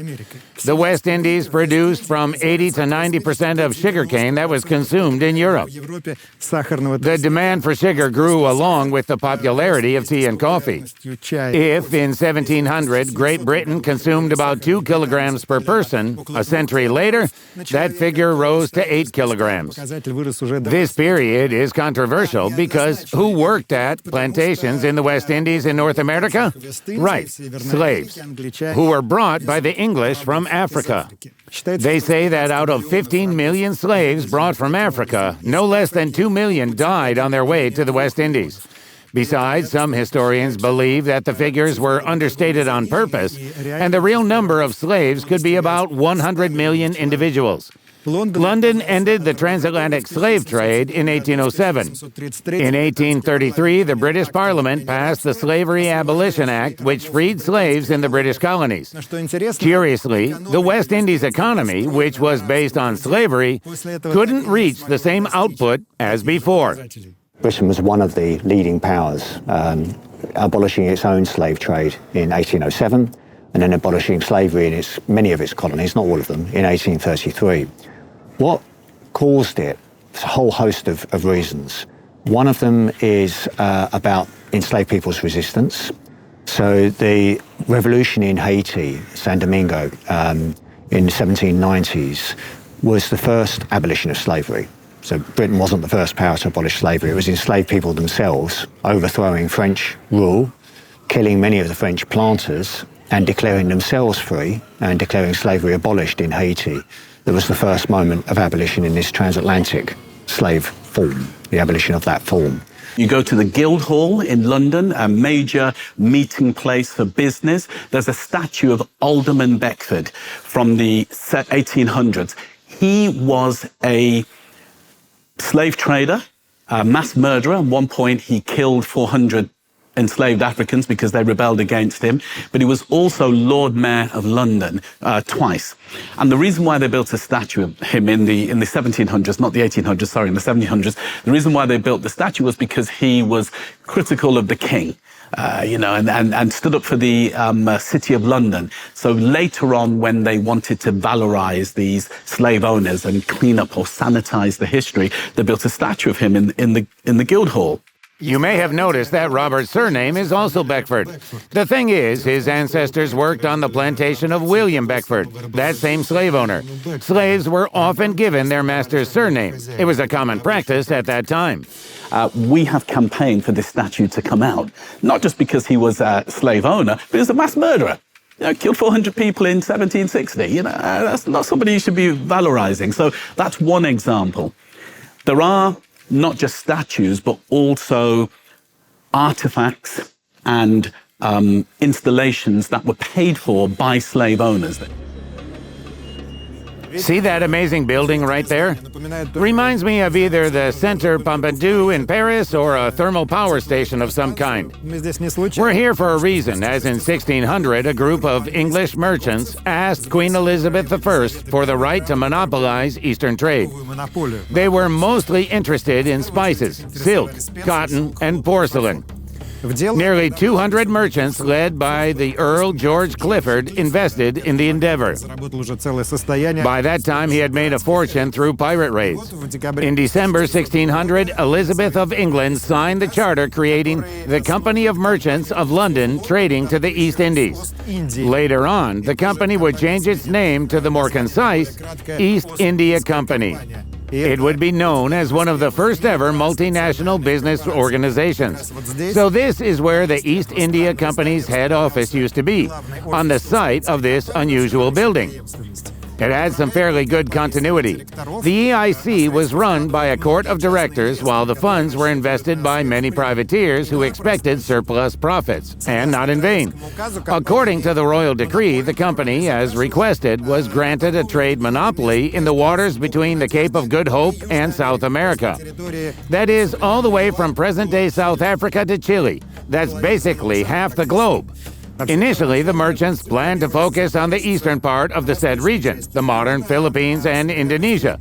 The West Indies produced from 80 to 90% of sugarcane that was consumed in Europe. The demand for sugar grew along with the popularity of tea and coffee. If, in 1700, Great Britain consumed about 2 kilograms per person, a century later, that figure rose to 8 kilograms. This period is controversial because who worked at plantations in the West Indies in North America? Right, slaves, who were brought by the English from Africa. They say that out of 15 million slaves brought from Africa, no less than 2 million died on their way to the West Indies. Besides, some historians believe that the figures were understated on purpose, and the real number of slaves could be about 100 million individuals. London ended the transatlantic slave trade in 1807. In 1833, the British Parliament passed the Slavery Abolition Act, which freed slaves in the British colonies. Curiously, the West Indies economy, which was based on slavery, couldn't reach the same output as before. Britain was one of the leading powers, abolishing its own slave trade in 1807, and then abolishing slavery in many of its colonies, not all of them, in 1833. What caused it? There's a whole host of reasons. One of them is about enslaved people's resistance. So the revolution in Haiti, San Domingo, in the 1790s, was the first abolition of slavery. So Britain wasn't the first power to abolish slavery. It was enslaved people themselves overthrowing French rule, killing many of the French planters, and declaring themselves free and declaring slavery abolished in Haiti. That was the first moment of abolition in this transatlantic slave form, the abolition of that form. You go to the Guildhall in London, a major meeting place for business. There's a statue of Alderman Beckford from the 1800s. He was a slave trader, a mass murderer. At one point, he killed 400 enslaved Africans because they rebelled against him, but he was also Lord Mayor of London twice. And the reason why they built a statue of him in the 1700s, not the 1800s, sorry, in the 1700s, the reason why they built the statue was because he was critical of the king. And stood up for the city of London. So later on, when they wanted to valorize these slave owners and clean up or sanitize the history, they built a statue of him in the Guildhall. You may have noticed that Robert's surname is also Beckford. The thing is, his ancestors worked on the plantation of William Beckford, that same slave owner. Slaves were often given their master's surname. It was a common practice at that time. We have campaigned for this statue to come out, not just because he was a slave owner, but he was a mass murderer. Killed 400 people in 1760. That's not somebody you should be valorizing. So that's one example. There are not just statues, but also artifacts and installations that were paid for by slave owners. See that amazing building right there? Reminds me of either the Centre Pompidou in Paris or a thermal power station of some kind. We're here for a reason, as in 1600, a group of English merchants asked Queen Elizabeth I for the right to monopolize Eastern trade. They were mostly interested in spices, silk, cotton, and porcelain. Nearly 200 merchants, led by the Earl George Clifford, invested in the endeavor. By that time, he had made a fortune through pirate raids. In December 1600, Elizabeth of England signed the charter creating the Company of Merchants of London trading to the East Indies. Later on, the company would change its name to the more concise East India Company. It would be known as one of the first ever multinational business organizations. So this is where the East India Company's head office used to be, on the site of this unusual building. It had some fairly good continuity. The EIC was run by a court of directors while the funds were invested by many privateers who expected surplus profits, and not in vain. According to the royal decree, the company, as requested, was granted a trade monopoly in the waters between the Cape of Good Hope and South America. That is, all the way from present-day South Africa to Chile. That's basically half the globe. Initially, the merchants planned to focus on the eastern part of the said region, the modern Philippines and Indonesia.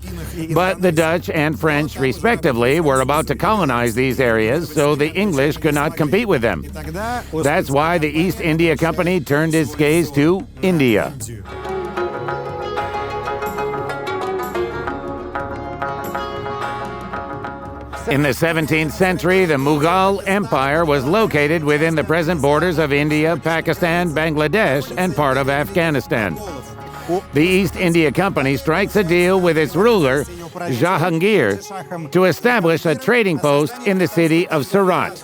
But the Dutch and French, respectively, were about to colonize these areas, so the English could not compete with them. That's why the East India Company turned its gaze to India. In the 17th century, the Mughal Empire was located within the present borders of India, Pakistan, Bangladesh, and part of Afghanistan. The East India Company strikes a deal with its ruler, Jahangir, to establish a trading post in the city of Surat.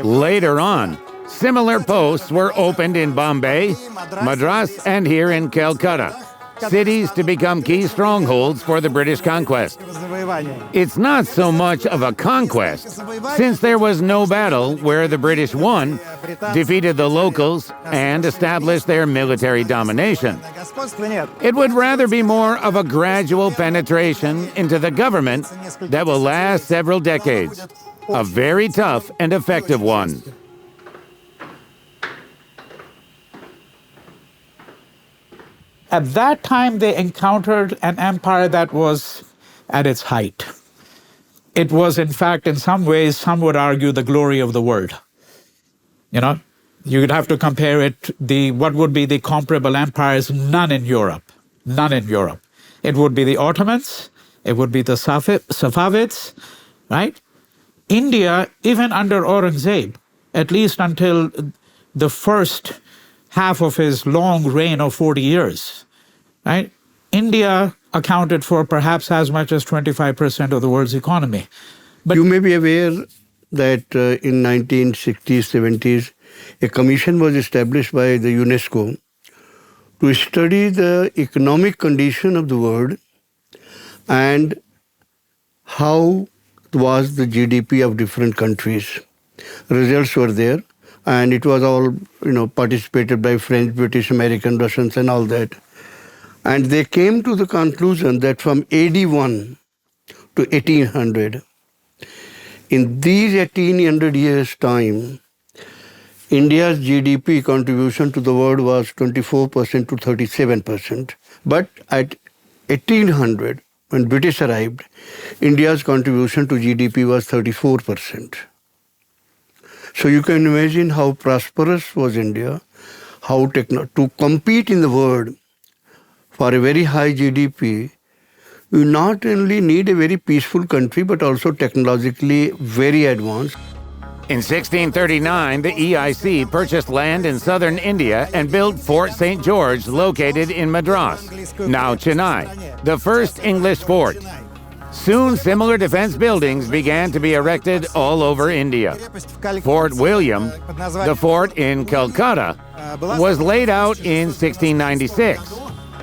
Later on, similar posts were opened in Bombay, Madras, and here in Calcutta, cities to become key strongholds for the British conquest. It's not so much of a conquest, since there was no battle where the British won, defeated the locals, and established their military domination. It would rather be more of a gradual penetration into the government that will last several decades, a very tough and effective one. At that time, they encountered an empire that was at its height. It was, in fact, in some ways, some would argue, the glory of the world. You know, you would have to compare it, what would be the comparable empires? None in Europe. None in Europe. It would be the Ottomans, it would be the Safavids, right? India, even under Aurangzeb, at least until the first half of his long reign of 40 years, right? India accounted for perhaps as much as 25% of the world's economy. But you may be aware that in 1960s, 70s, a commission was established by the UNESCO to study the economic condition of the world and how was the GDP of different countries. Results were there. And it was all, participated by French, British, American, Russians, and all that. And they came to the conclusion that from AD 1 to 1800, in these 1800 years' time, India's GDP contribution to the world was 24% to 37%. But at 1800, when British arrived, India's contribution to GDP was 34%. So you can imagine how prosperous was India, how to compete in the world for a very high GDP, you not only need a very peaceful country, but also technologically very advanced. In 1639, the EIC purchased land in southern India and built Fort St. George, located in Madras, now Chennai, the first English fort. Soon, similar defense buildings began to be erected all over India. Fort William, the fort in Calcutta, was laid out in 1696,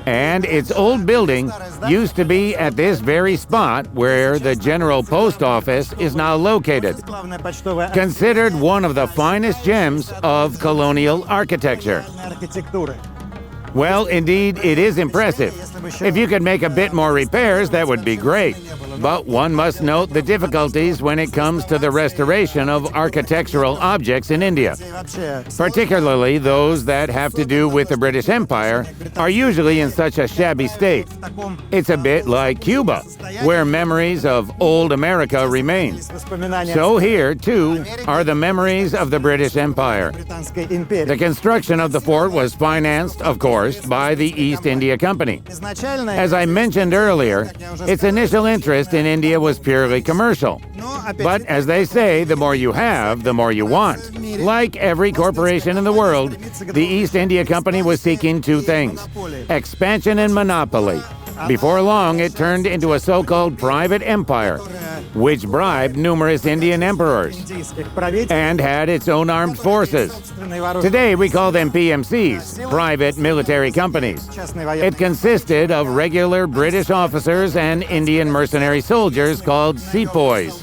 and its old building used to be at this very spot where the General Post Office is now located, considered one of the finest gems of colonial architecture. Well, indeed, it is impressive. If you could make a bit more repairs, that would be great. But one must note the difficulties when it comes to the restoration of architectural objects in India. Particularly those that have to do with the British Empire are usually in such a shabby state. It's a bit like Cuba, where memories of old America remain. So here, too, are the memories of the British Empire. The construction of the fort was financed, of course, by the East India Company. As I mentioned earlier, its initial interest in India was purely commercial. But as they say, the more you have, the more you want. Like every corporation in the world, the East India Company was seeking two things: expansion and monopoly. Before long, it turned into a so-called private empire, which bribed numerous Indian emperors and had its own armed forces. Today, we call them PMCs, private military companies. It consisted of regular British officers and Indian mercenary soldiers called sepoys.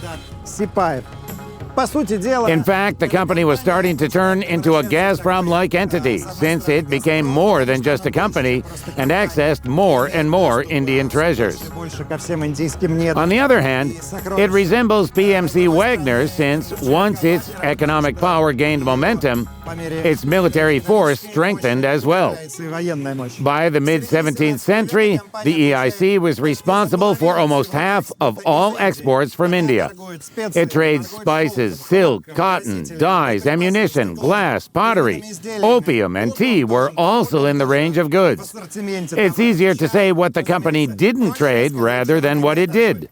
In fact, the company was starting to turn into a Gazprom-like entity, since it became more than just a company and accessed more and more Indian treasures. On the other hand, it resembles PMC Wagner, since once its economic power gained momentum, Its military force strengthened as well. By the mid-17th century, the EIC was responsible for almost half of all exports from India. It trades spices, silk, cotton, dyes, ammunition, glass, pottery, opium, and tea were also in the range of goods. It's easier to say what the company didn't trade rather than what it did.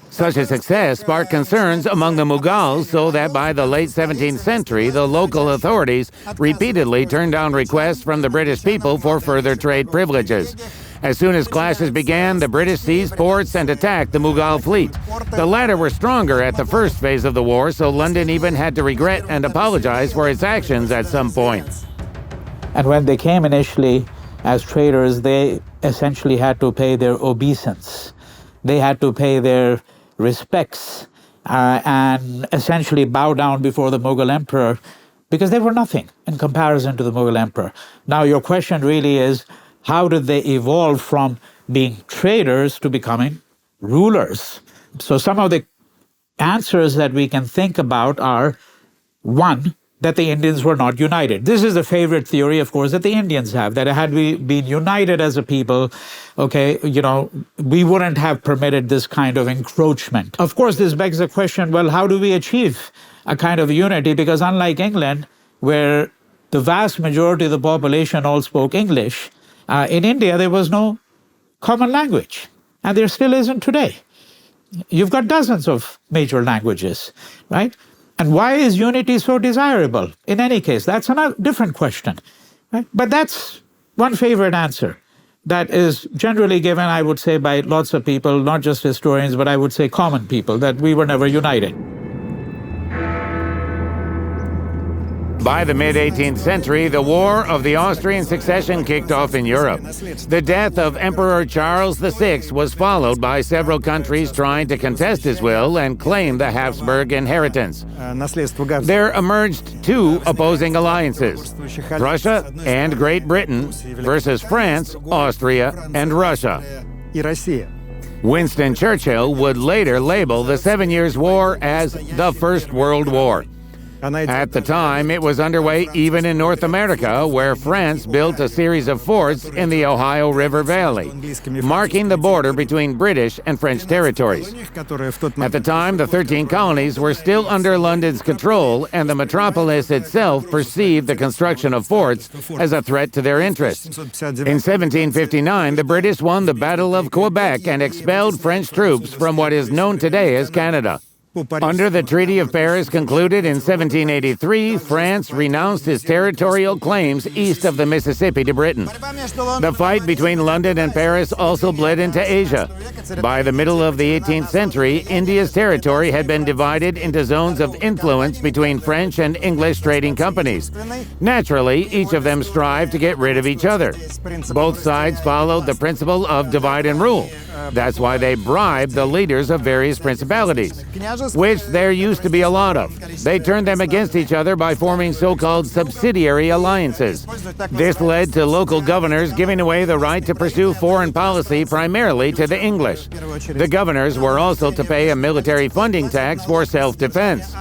Such a success sparked concerns among the Mughals, so that by the late 17th century, the local authorities repeatedly turned down requests from the British people for further trade privileges. As soon as clashes began, the British seized ports and attacked the Mughal fleet. The latter were stronger at the first phase of the war, so London even had to regret and apologize for its actions at some point. And when they came initially as traders, they essentially had to pay their obeisance. They had to pay their respects and essentially bow down before the Mughal emperor because they were nothing in comparison to the Mughal emperor. Now your question really is, how did they evolve from being traders to becoming rulers? So some of the answers that we can think about are, one, that the Indians were not united. This is the favorite theory, of course, that the Indians have, that had we been united as a people, okay, we wouldn't have permitted this kind of encroachment. Of course, this begs the question, well, how do we achieve a kind of unity? Because unlike England, where the vast majority of the population all spoke English, in India there was no common language, and there still isn't today. You've got dozens of major languages, right? And why is unity so desirable? In any case, that's a different question. Right? But that's one favorite answer that is generally given, I would say, by lots of people, not just historians, but I would say common people, that we were never united. By the mid-18th century, the War of the Austrian Succession kicked off in Europe. The death of Emperor Charles VI was followed by several countries trying to contest his will and claim the Habsburg inheritance. There emerged two opposing alliances, Russia and Great Britain versus France, Austria, and Russia. Winston Churchill would later label the 7 Years' War as the First World War. At the time, it was underway even in North America, where France built a series of forts in the Ohio River Valley, marking the border between British and French territories. At the time, the 13 colonies were still under London's control, and the metropolis itself perceived the construction of forts as a threat to their interests. In 1759, the British won the Battle of Quebec and expelled French troops from what is known today as Canada. Under the Treaty of Paris concluded in 1783, France renounced its territorial claims east of the Mississippi to Britain. The fight between London and Paris also bled into Asia. By the middle of the 18th century, India's territory had been divided into zones of influence between French and English trading companies. Naturally, each of them strived to get rid of each other. Both sides followed the principle of divide and rule. That's why they bribed the leaders of various principalities, which there used to be a lot of. They turned them against each other by forming so-called subsidiary alliances. This led to local governors giving away the right to pursue foreign policy primarily to the English. The governors were also to pay a military funding tax for self-defense.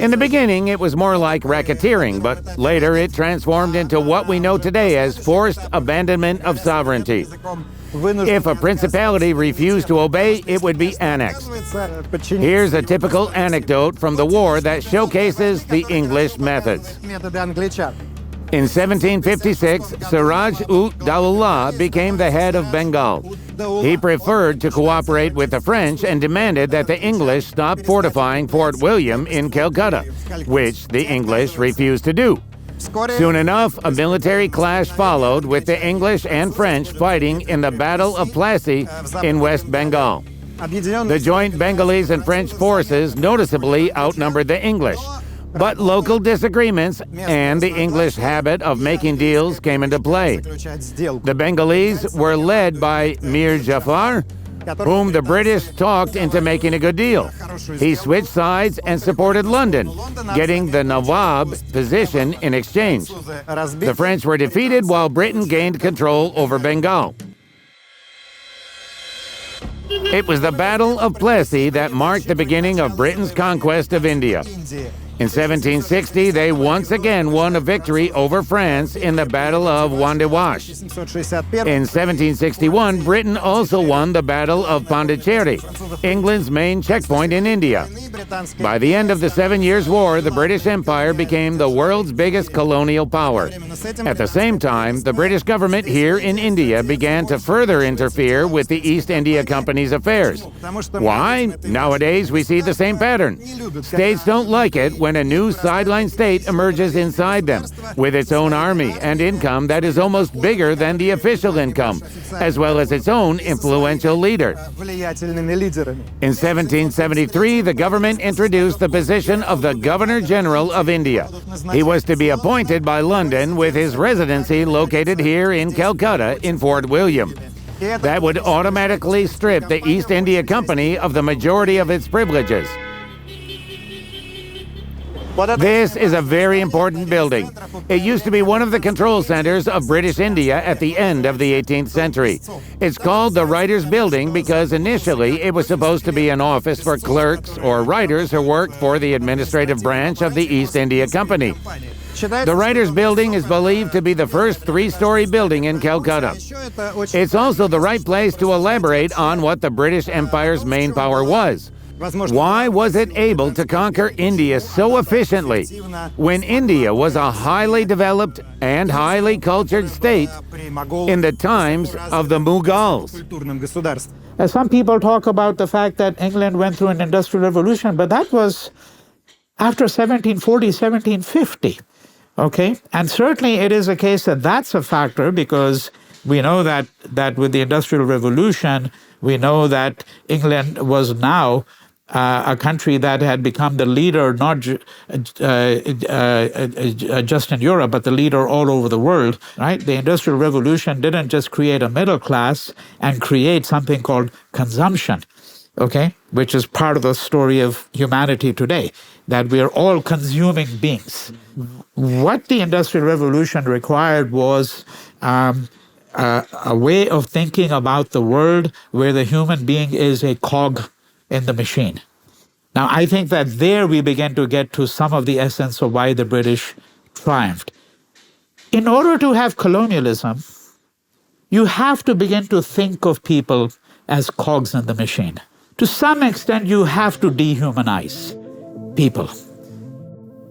In the beginning, it was more like racketeering, but later it transformed into what we know today as forced abandonment of sovereignty. If a principality refused to obey, it would be annexed. Here's a typical anecdote from the war that showcases the English methods. In 1756, Siraj-ud-Dawla became the head of Bengal. He preferred to cooperate with the French and demanded that the English stop fortifying Fort William in Calcutta, which the English refused to do. Soon enough, a military clash followed, with the English and French fighting in the Battle of Plassey in West Bengal. The joint Bengalese and French forces noticeably outnumbered the English, but local disagreements and the English habit of making deals came into play. The Bengalese were led by Mir Jafar, whom the British talked into making a good deal. He switched sides and supported London, getting the Nawab position in exchange. The French were defeated while Britain gained control over Bengal. It was the Battle of Plassey that marked the beginning of Britain's conquest of India. In 1760, they once again won a victory over France in the Battle of Juan de Wash. In 1761, Britain also won the Battle of Pondicherry, England's main checkpoint in India. By the end of the 7 Years' War, the British Empire became the world's biggest colonial power. At the same time, the British government here in India began to further interfere with the East India Company's affairs. Why? Nowadays, we see the same pattern. States don't like it when a new sideline state emerges inside them, with its own army and income that is almost bigger than the official income, as well as its own influential leader. In 1773, the government introduced the position of the Governor-General of India. He was to be appointed by London with his residency located here in Calcutta in Fort William. That would automatically strip the East India Company of the majority of its privileges. This is a very important building. It used to be one of the control centers of British India at the end of the 18th century. It's called the Writers' Building because initially it was supposed to be an office for clerks or writers who worked for the administrative branch of the East India Company. The Writers' Building is believed to be the first three-story building in Calcutta. It's also the right place to elaborate on what the British Empire's main power was. Why was it able to conquer India so efficiently when India was a highly developed and highly cultured state in the times of the Mughals? Some people talk about the fact that England went through an industrial revolution, but that was after 1740, 1750. Okay? And certainly it is a case that that's a factor because we know that with the Industrial Revolution, we know that England was now a country that had become the leader, not just in Europe, but the leader all over the world, right? The Industrial Revolution didn't just create a middle class and create something called consumption, okay, which is part of the story of humanity today, that we are all consuming beings. What the Industrial Revolution required was a way of thinking about the world where the human being is a cog in the machine. Now, I think that there we begin to get to some of the essence of why the British triumphed. In order to have colonialism, you have to begin to think of people as cogs in the machine. To some extent, you have to dehumanize people.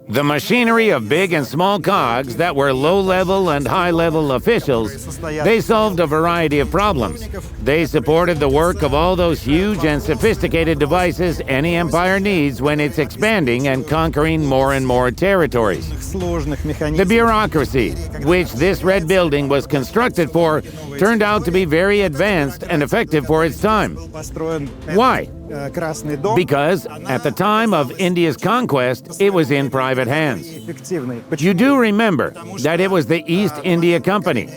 The machinery of big and small cogs that were low-level and high-level officials, they solved a variety of problems. They supported the work of all those huge and sophisticated devices any empire needs when it's expanding and conquering more and more territories. The bureaucracy, which this red building was constructed for, turned out to be very advanced and effective for its time. Why? Because at the time of India's conquest, it was in private hands. You do remember that it was the East India Company.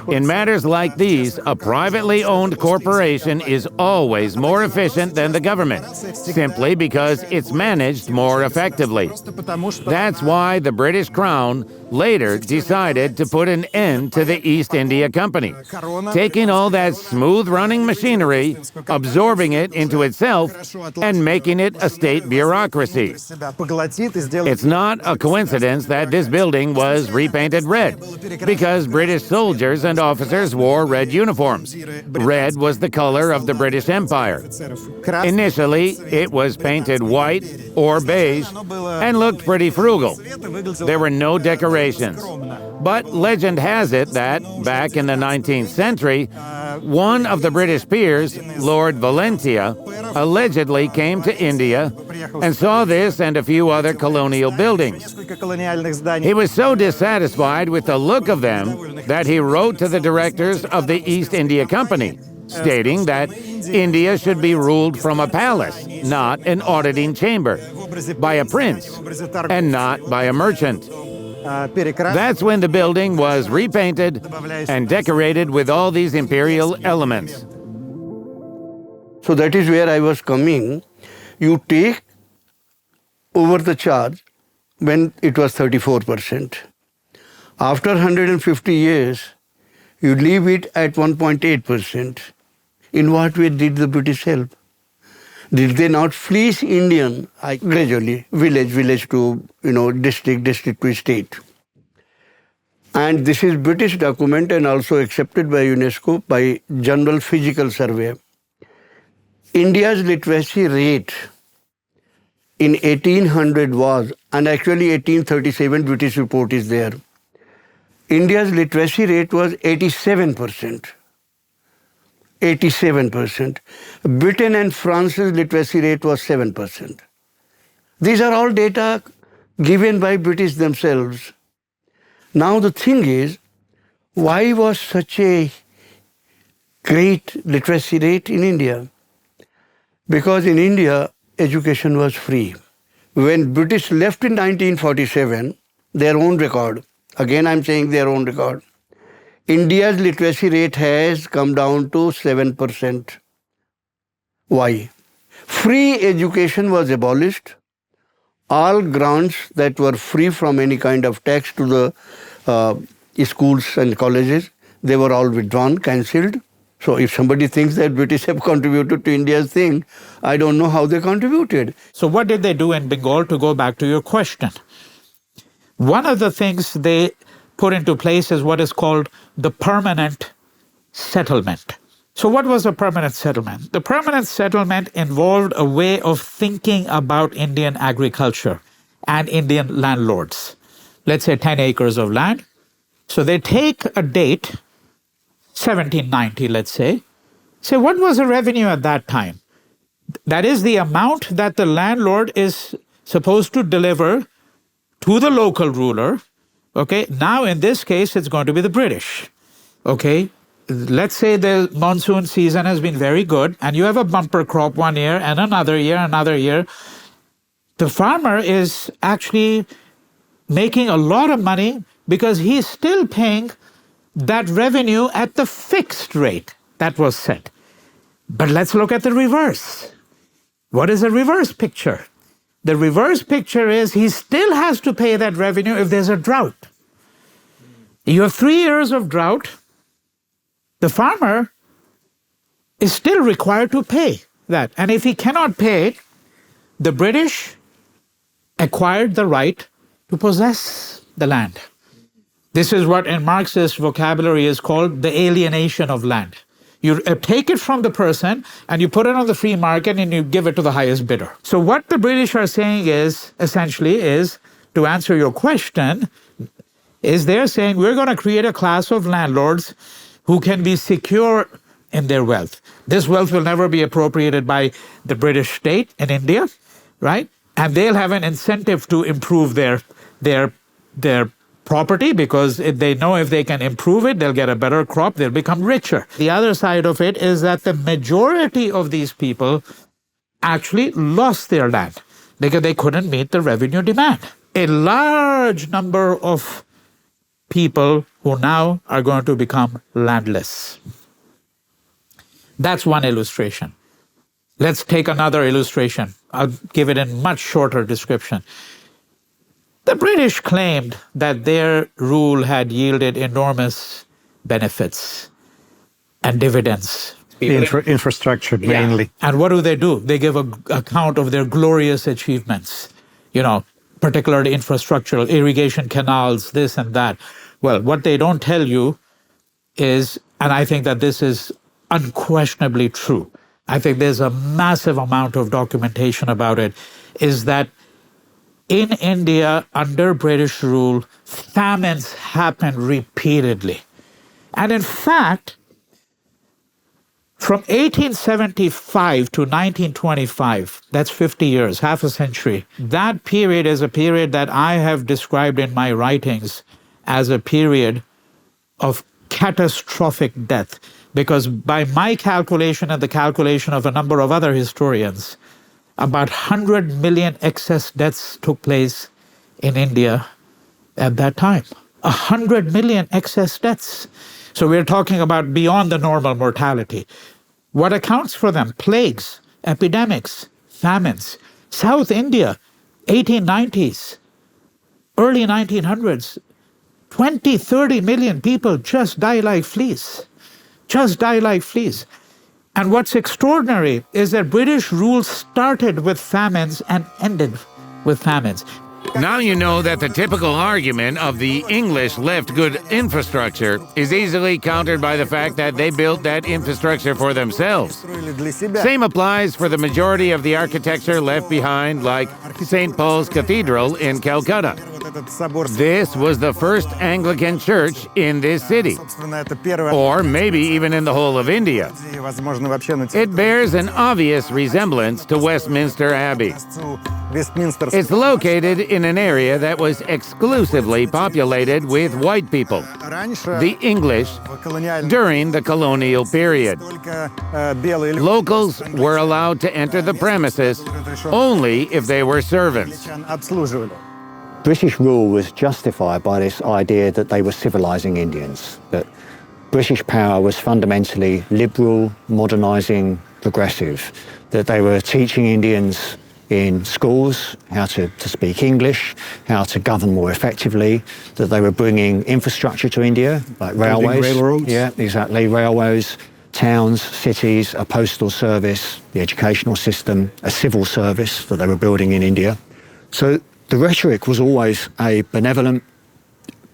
In matters like these, a privately owned corporation is always more efficient than the government, simply because it's managed more effectively. That's why the British Crown later decided to put an end to the East India Company, taking all that smooth-running machinery, absorbing it into itself, and making it a state bureaucracy. It's not a coincidence that this building was repainted red, because British soldiers and officers wore red uniforms. Red was the color of the British Empire. Initially, it was painted white or beige and looked pretty frugal. There were no decorations. But legend has it that, back in the 19th century, one of the British peers, Lord Valentia, allegedly came to India and saw this and a few other colonial buildings. He was so dissatisfied with the look of them that he wrote to the directors of the East India Company, stating that India should be ruled from a palace, not an auditing chamber, by a prince, and not by a merchant. That's when the building was repainted and decorated with all these imperial elements. So that is where I was coming. You take over the charge when it was 34%. After 150 years, you leave it at 1.8%. In what way did the British help? Did they not fleece Indian gradually, village to, district to state? And this is British document and also accepted by UNESCO by General Physical Survey. India's literacy rate in 1800 was, and actually 1837 British report is there, India's literacy rate was 87%. 87%. Britain and France's literacy rate was 7%. These are all data given by British themselves. Now the thing is, why was such a great literacy rate in India? Because in India, education was free. When British left in 1947, their own record, again I'm saying their own record, India's literacy rate has come down to 7%. Why? Free education was abolished. All grants that were free from any kind of tax to the schools and colleges, they were all withdrawn, cancelled. So if somebody thinks that British have contributed to India's thing, I don't know how they contributed. So what did they do in Bengal, to go back to your question? One of the things they put into place is what is called the permanent settlement. So what was a permanent settlement? The permanent settlement involved a way of thinking about Indian agriculture and Indian landlords. Let's say 10 acres of land. So they take a date, 1790, let's say what was the revenue at that time? That is the amount that the landlord is supposed to deliver to the local ruler. Okay, now in this case, it's going to be the British. Okay, let's say the monsoon season has been very good and you have a bumper crop one year and another year. The farmer is actually making a lot of money because he's still paying that revenue at the fixed rate that was set. But let's look at the reverse. What is the reverse picture? The reverse picture is he still has to pay that revenue if there's a drought. You have 3 years of drought, the farmer is still required to pay that. And if he cannot pay it, the British acquired the right to possess the land. This is what in Marxist vocabulary is called the alienation of land. You take it from the person and you put it on the free market and you give it to the highest bidder. So what the British are saying is, essentially, is, to answer your question, is they're saying we're going to create a class of landlords who can be secure in their wealth. This wealth will never be appropriated by the British state in India, right? And they'll have an incentive to improve their property, because if they know if they can improve it, they'll get a better crop, they'll become richer. The other side of it is that the majority of these people actually lost their land because they couldn't meet the revenue demand. A large number of people who now are going to become landless. That's one illustration. Let's take another illustration. I'll give it in much shorter description. The British claimed that their rule had yielded enormous benefits and dividends. Infrastructure, mainly. Yeah. And what do? They give an account of their glorious achievements, particularly infrastructural, irrigation canals, this and that. Well, what they don't tell you is, and I think that this is unquestionably true, I think there's a massive amount of documentation about it, is that in India, under British rule, famines happened repeatedly. And in fact, from 1875 to 1925, that's 50 years, half a century, that period is a period that I have described in my writings as a period of catastrophic death. Because by my calculation and the calculation of a number of other historians, about 100 million excess deaths took place in India at that time. 100 million excess deaths. So we're talking about beyond the normal mortality. What accounts for them? Plagues, epidemics, famines. South India, 1890s, early 1900s, 20-30 million people just die like fleas. Just die like fleas. And what's extraordinary is that British rule started with famines and ended with famines. Now you know that the typical argument of the English left good infrastructure is easily countered by the fact that they built that infrastructure for themselves. Same applies for the majority of the architecture left behind, like St. Paul's Cathedral in Calcutta. This was the first Anglican church in this city, or maybe even in the whole of India. It bears an obvious resemblance to Westminster Abbey. It's located in an area that was exclusively populated with white people, the English, during the colonial period. Locals were allowed to enter the premises only if they were servants. British rule was justified by this idea that they were civilizing Indians, that British power was fundamentally liberal, modernizing, progressive, that they were teaching Indians in schools how to speak English, how to govern more effectively, that they were bringing infrastructure to India, like railways. Railroads. Yeah, exactly. Railways, towns, cities, a postal service, the educational system, a civil service that they were building in India. So the rhetoric was always a benevolent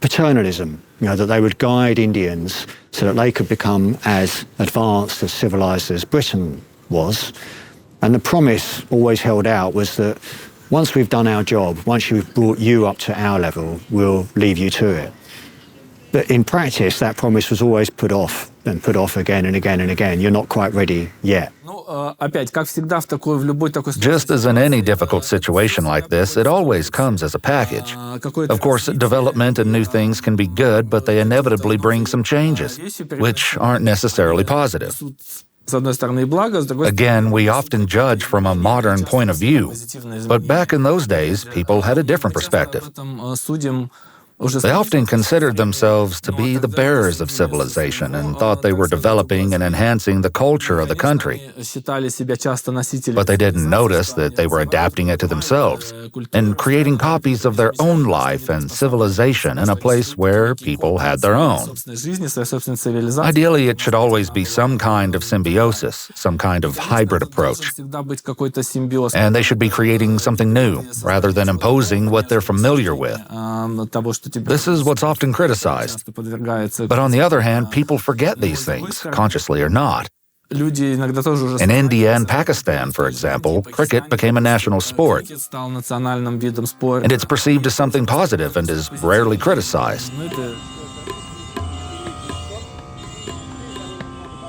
paternalism, that they would guide Indians so that they could become as advanced, as civilized as Britain was. And the promise always held out was that once we've done our job, once we've brought you up to our level, we'll leave you to it. But in practice, that promise was always put off and put off again and again and again. You're not quite ready yet. Just as in any difficult situation like this, it always comes as a package. Of course, development and new things can be good, but they inevitably bring some changes, which aren't necessarily positive. Again, we often judge from a modern point of view, but back in those days, people had a different perspective. They often considered themselves to be the bearers of civilization and thought they were developing and enhancing the culture of the country. But they didn't notice that they were adapting it to themselves and creating copies of their own life and civilization in a place where people had their own. Ideally, it should always be some kind of symbiosis, some kind of hybrid approach. And they should be creating something new rather than imposing what they're familiar with. This is what's often criticized. But on the other hand, people forget these things, consciously or not. In India and Pakistan, for example, cricket became a national sport. And it's perceived as something positive and is rarely criticized.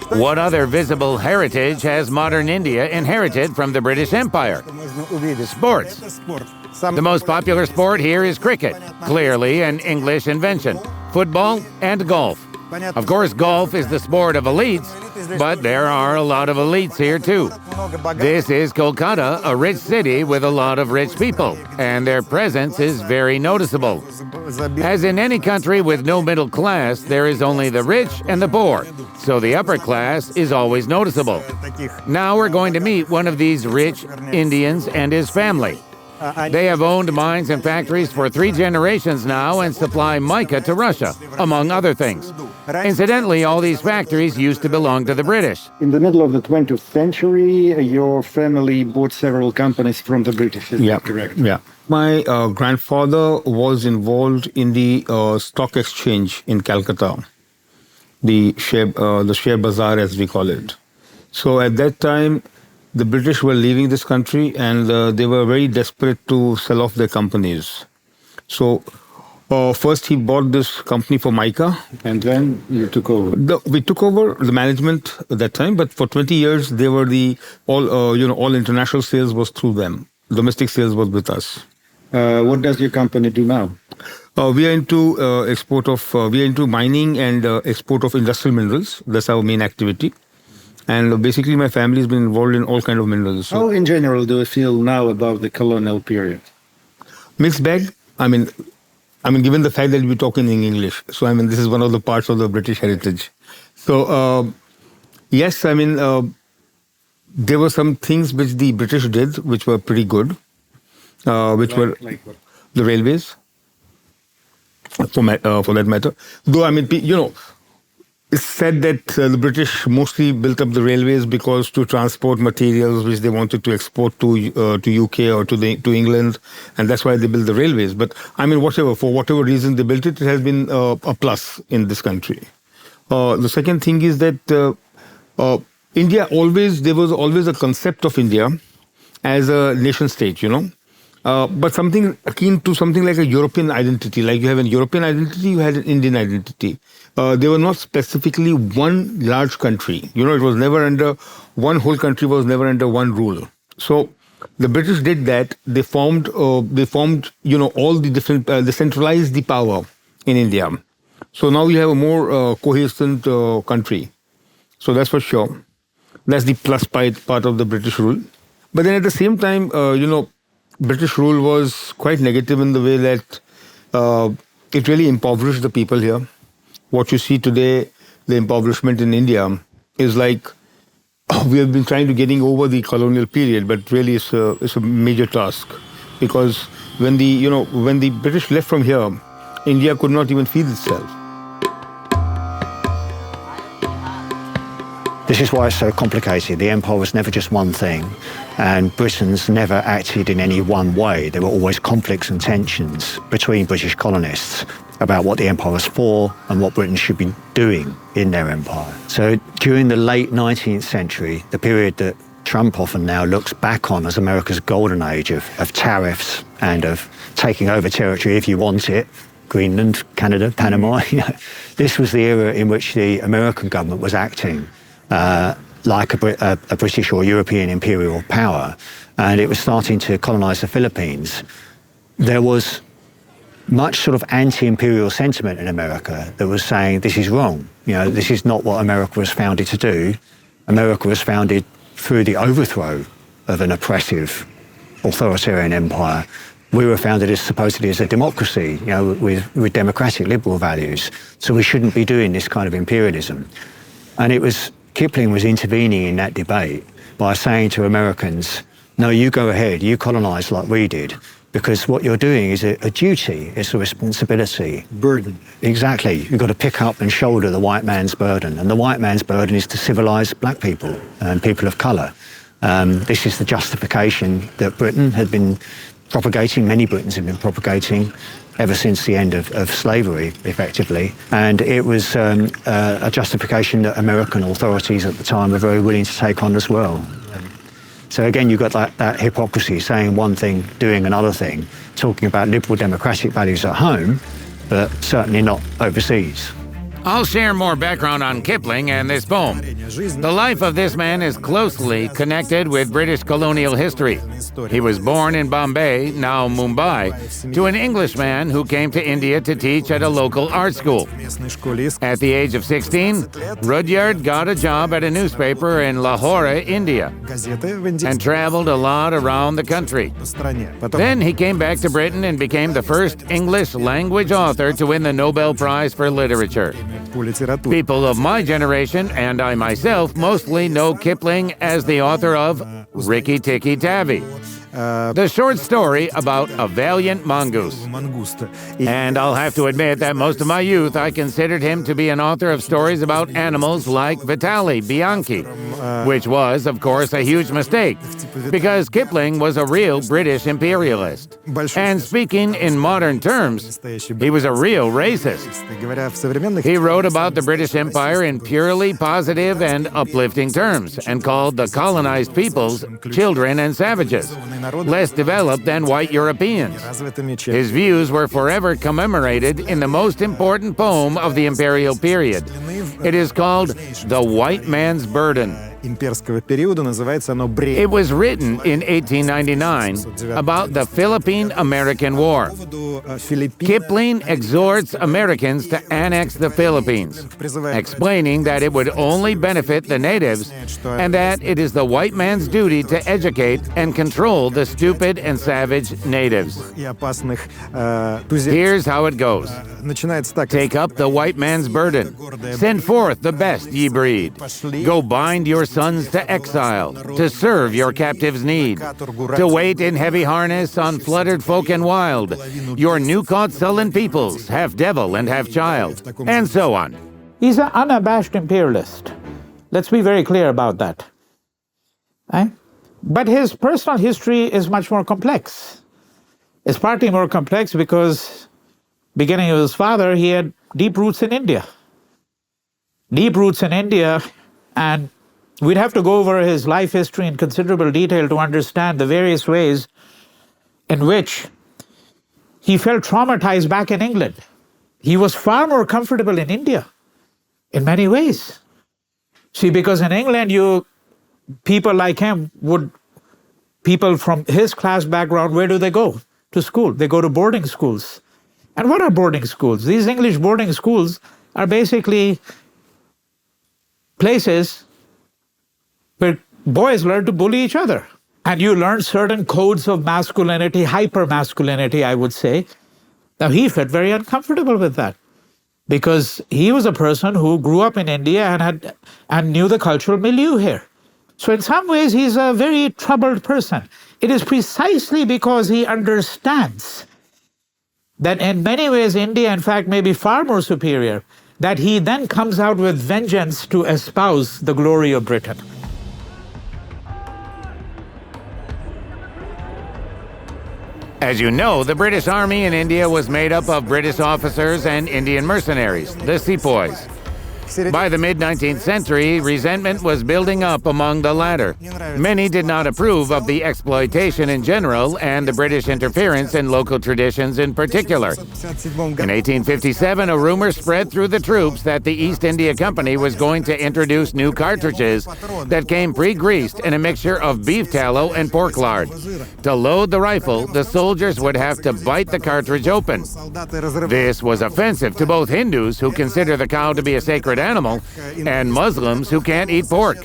What other visible heritage has modern India inherited from the British Empire? Sports. The most popular sport here is cricket, clearly an English invention, football and golf. Of course, golf is the sport of elites, but there are a lot of elites here too. This is Kolkata, a rich city with a lot of rich people, and their presence is very noticeable. As in any country with no middle class, there is only the rich and the poor, so the upper class is always noticeable. Now we're going to meet one of these rich Indians and his family. They have owned mines and factories for 3 generations now and supply mica to Russia, among other things. Incidentally, all these factories used to belong to the British. In the middle of the 20th century, your family bought several companies from the British, is that correct? Yeah. My grandfather was involved in the stock exchange in Calcutta, the share bazaar as we call it. So at that time, the British were leaving this country and they were very desperate to sell off their companies. So first he bought this company for mica. And then you took over? We took over the management at that time, but for 20 years they were all international sales was through them. Domestic sales was with us. What does your company do now? We are into we are into mining and export of industrial minerals. That's our main activity. And basically, my family has been involved in all kinds of minerals. How, in general, do you feel now about the colonial period? Mixed bag. I mean, given the fact that we talk in English, so this is one of the parts of the British heritage. So, yes, there were some things which the British did which were pretty good, which were the railways, for that matter. Though, It's said that the British mostly built up the railways because to transport materials which they wanted to export to UK or to England, and that's why they built the railways. But I mean, for whatever reason they built it, it has been a plus in this country. The second thing is that India there was always a concept of India as a nation state, but something akin to something like a European identity. Like you have a European identity, you had an Indian identity. They were not specifically one large country. It was never one whole country was never under one rule. So the British did that. They formed all the different, they centralized the power in India. So now you have a more cohesive country. So that's for sure. That's the plus part of the British rule. But then at the same time, British rule was quite negative in the way that it really impoverished the people here. What you see today, the impoverishment in India, is like we have been trying to getting over the colonial period, but really it's a major task, because when the British left from here, India could not even feed itself. This is why it's so complicated. The empire was never just one thing, and Britain's never acted in any one way. There were always conflicts and tensions between British colonists about what the empire was for and what Britain should be doing in their empire. So during the late 19th century, the period that Trump often now looks back on as America's golden age of tariffs and of taking over territory if you want it, Greenland, Canada, Panama, this was the era in which the American government was acting like a British or European imperial power, and it was starting to colonize the Philippines. There was much sort of anti-imperial sentiment in America that was saying this is wrong. This is not what America was founded to do. America was founded through the overthrow of an oppressive authoritarian empire. We were founded supposedly as a democracy, with democratic liberal values. So we shouldn't be doing this kind of imperialism. And Kipling was intervening in that debate by saying to Americans, no, you go ahead, you colonize like we did, because what you're doing is a duty, it's a responsibility. Burden. Exactly. You've got to pick up and shoulder the white man's burden. And the white man's burden is to civilize black people and people of colour. This is the justification that Britain had been propagating, many Britons have been propagating ever since the end of slavery, effectively. And it was a justification that American authorities at the time were very willing to take on as well. So again, you've got that hypocrisy, saying one thing, doing another thing, talking about liberal democratic values at home, but certainly not overseas. I'll share more background on Kipling and this poem. The life of this man is closely connected with British colonial history. He was born in Bombay, now Mumbai, to an Englishman who came to India to teach at a local art school. At the age of 16, Rudyard got a job at a newspaper in Lahore, India, and traveled a lot around the country. Then he came back to Britain and became the first English language author to win the Nobel Prize for Literature. People of my generation, and I myself, mostly know Kipling as the author of Rikki Tikki Tavi, the short story about a valiant mongoose. And I'll have to admit that most of my youth I considered him to be an author of stories about animals like Vitali, Bianchi, which was, of course, a huge mistake, because Kipling was a real British imperialist. And speaking in modern terms, he was a real racist. He wrote about the British Empire in purely positive and uplifting terms, and called the colonized peoples children and savages, less developed than white Europeans. His views were forever commemorated in the most important poem of the imperial period. It is called The White Man's Burden. It was written in 1899 about the Philippine-American War. Kipling exhorts Americans to annex the Philippines, explaining that it would only benefit the natives and that it is the white man's duty to educate and control the stupid and savage natives. Here's how it goes. Take up the white man's burden. Send forth the best ye breed. Go bind your sons to exile, to serve your captives' need, to wait in heavy harness on fluttered folk and wild, your new-caught sullen peoples, half devil and half child, and so on. He's an unabashed imperialist. Let's be very clear about that. Right? But his personal history is much more complex. It's partly more complex because, beginning with his father, he had deep roots in India. Deep roots in India, and we'd have to go over his life history in considerable detail to understand the various ways in which he felt traumatized back in England. He was far more comfortable in India in many ways. See, because in England, people like him people from his class background, where do they go? To school. They go to boarding schools. And what are boarding schools? These English boarding schools are basically places where boys learn to bully each other. And you learn certain codes of masculinity, hyper-masculinity, I would say. Now, he felt very uncomfortable with that because he was a person who grew up in India and knew the cultural milieu here. So in some ways, he's a very troubled person. It is precisely because he understands that in many ways, India, in fact, may be far more superior, that he then comes out with vengeance to espouse the glory of Britain. As you know, the British Army in India was made up of British officers and Indian mercenaries, the sepoys. By the mid-19th century, resentment was building up among the latter. Many did not approve of the exploitation in general and the British interference in local traditions in particular. In 1857, a rumor spread through the troops that the East India Company was going to introduce new cartridges that came pre-greased in a mixture of beef tallow and pork lard. To load the rifle, the soldiers would have to bite the cartridge open. This was offensive to both Hindus, who consider the cow to be a sacred animal, and Muslims who can't eat pork.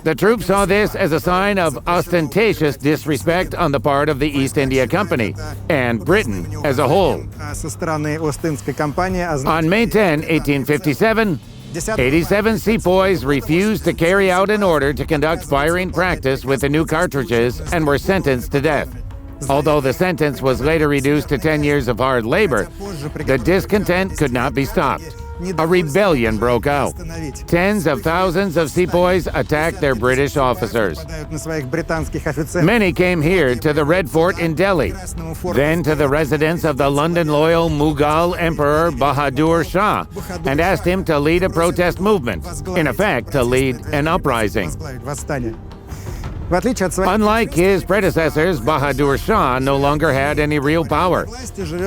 The troops saw this as a sign of ostentatious disrespect on the part of the East India Company and Britain as a whole. On May 10, 1857, 87 sepoys refused to carry out an order to conduct firing practice with the new cartridges and were sentenced to death. Although the sentence was later reduced to 10 years of hard labor, the discontent could not be stopped. A rebellion broke out. Tens of thousands of sepoys attacked their British officers. Many came here to the Red Fort in Delhi, then to the residence of the London loyal Mughal Emperor Bahadur Shah, and asked him to lead a protest movement, in effect, to lead an uprising. Unlike his predecessors, Bahadur Shah no longer had any real power.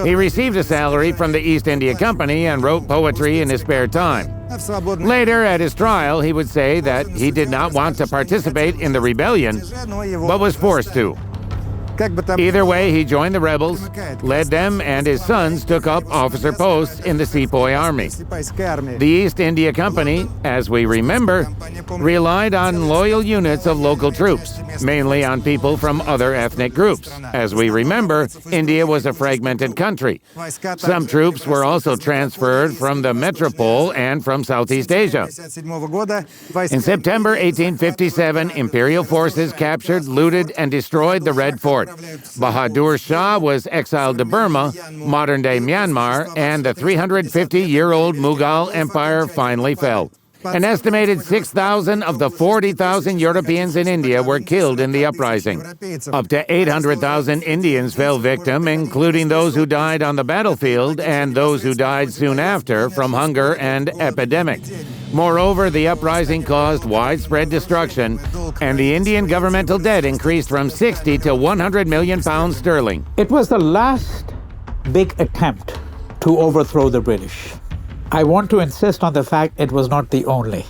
He received a salary from the East India Company and wrote poetry in his spare time. Later, at his trial, he would say that he did not want to participate in the rebellion, but was forced to. Either way, he joined the rebels, led them, and his sons took up officer posts in the Sepoy army. The East India Company, as we remember, relied on loyal units of local troops, mainly on people from other ethnic groups. As we remember, India was a fragmented country. Some troops were also transferred from the metropole and from Southeast Asia. In September 1857, imperial forces captured, looted, and destroyed the Red Fort. Bahadur Shah was exiled to Burma, modern-day Myanmar, and the 350-year-old Mughal Empire finally fell. An estimated 6,000 of the 40,000 Europeans in India were killed in the uprising. Up to 800,000 Indians fell victim, including those who died on the battlefield and those who died soon after from hunger and epidemic. Moreover, the uprising caused widespread destruction, and the Indian governmental debt increased from 60 to 100 million pounds sterling. It was the last big attempt to overthrow the British. I want to insist on the fact it was not the only.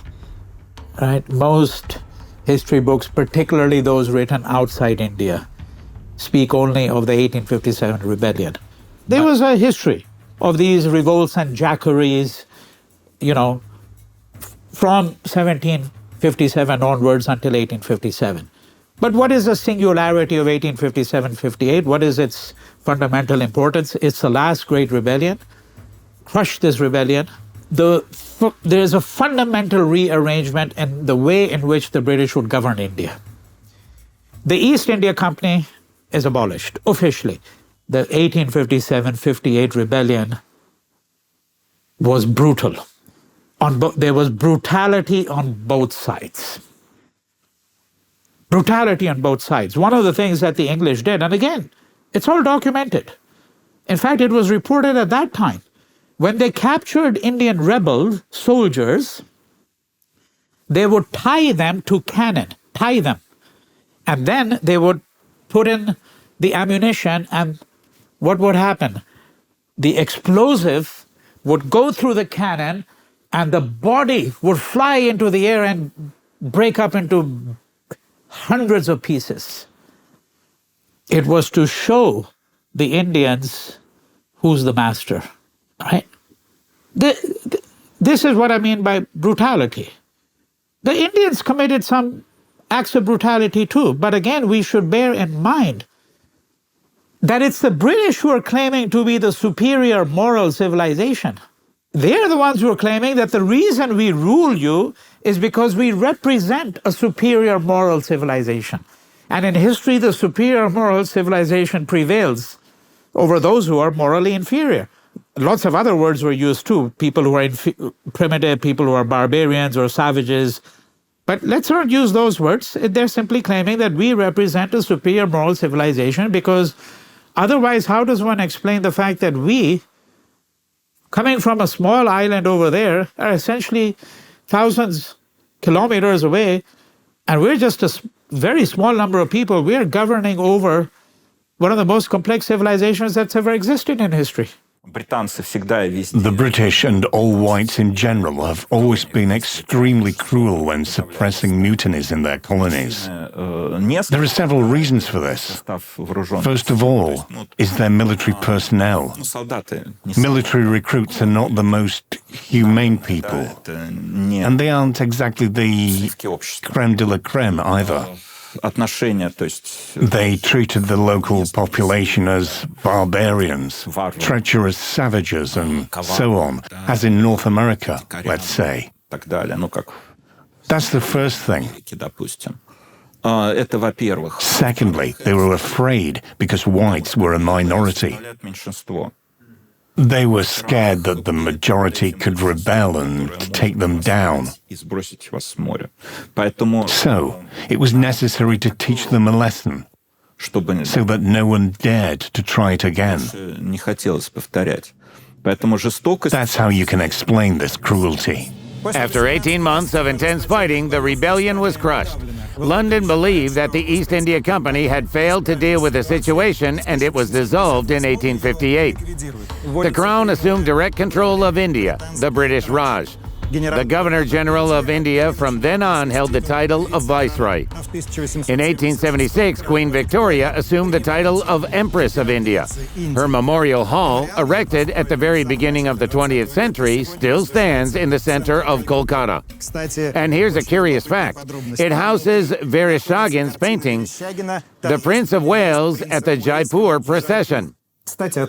Right? Most history books, particularly those written outside India, speak only of the 1857 rebellion. There was a history of these revolts and jacqueries, from 1757 onwards until 1857. But what is the singularity of 1857-58? What is its fundamental importance? It's the last great rebellion. Crushed this rebellion. There is a fundamental rearrangement in the way in which the British would govern India. The East India Company is abolished officially. The 1857-58 rebellion was brutal. there was brutality on both sides. Brutality on both sides. One of the things that the English did, and again, it's all documented. In fact, it was reported at that time. When they captured Indian rebel soldiers, they would tie them to cannon, tie them. And then they would put in the ammunition, and what would happen? The explosive would go through the cannon, and the body would fly into the air and break up into hundreds of pieces. It was to show the Indians who's the master, right? This is what I mean by brutality. The Indians committed some acts of brutality too, but again, we should bear in mind that it's the British who are claiming to be the superior moral civilization. They're the ones who are claiming that the reason we rule you is because we represent a superior moral civilization. And in history, the superior moral civilization prevails over those who are morally inferior. Lots of other words were used too, people who are primitive, people who are barbarians or savages. But let's not use those words. They're simply claiming that we represent a superior moral civilization, because otherwise, how does one explain the fact that we, coming from a small island over there, are essentially thousands kilometers away, and we're just a very small number of people. We're governing over one of the most complex civilizations that's ever existed in history. The British and all whites in general have always been extremely cruel when suppressing mutinies in their colonies. There are several reasons for this. First of all is their military personnel. Military recruits are not the most humane people, and they aren't exactly the creme de la creme either. They treated the local population as barbarians, treacherous savages, and so on, as in North America, let's say. That's the first thing. Secondly, they were afraid because whites were a minority. They were scared that the majority could rebel and take them down. So, it was necessary to teach them a lesson, so that no one dared to try it again. That's how you can explain this cruelty. After 18 months of intense fighting, the rebellion was crushed. London believed that the East India Company had failed to deal with the situation, and it was dissolved in 1858. The Crown assumed direct control of India, the British Raj. The Governor-General of India from then on held the title of Viceroy. In 1876, Queen Victoria assumed the title of Empress of India. Her memorial hall, erected at the very beginning of the 20th century, still stands in the center of Kolkata. And here's a curious fact. It houses Vereshchagin's painting, The Prince of Wales at the Jaipur Procession.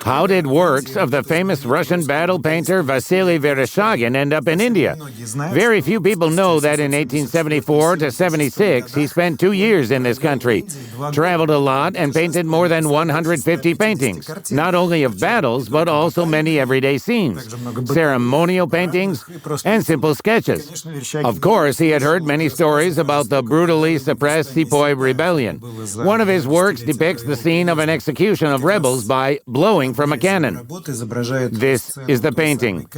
How did works of the famous Russian battle painter Vasily Vereshchagin end up in India? Very few people know that in 1874 to 76, he spent 2 years in this country, traveled a lot, and painted more than 150 paintings, not only of battles, but also many everyday scenes, ceremonial paintings, and simple sketches. Of course, he had heard many stories about the brutally suppressed Sepoy rebellion. One of his works depicts the scene of an execution of rebels by blowing from a cannon. This is the painting.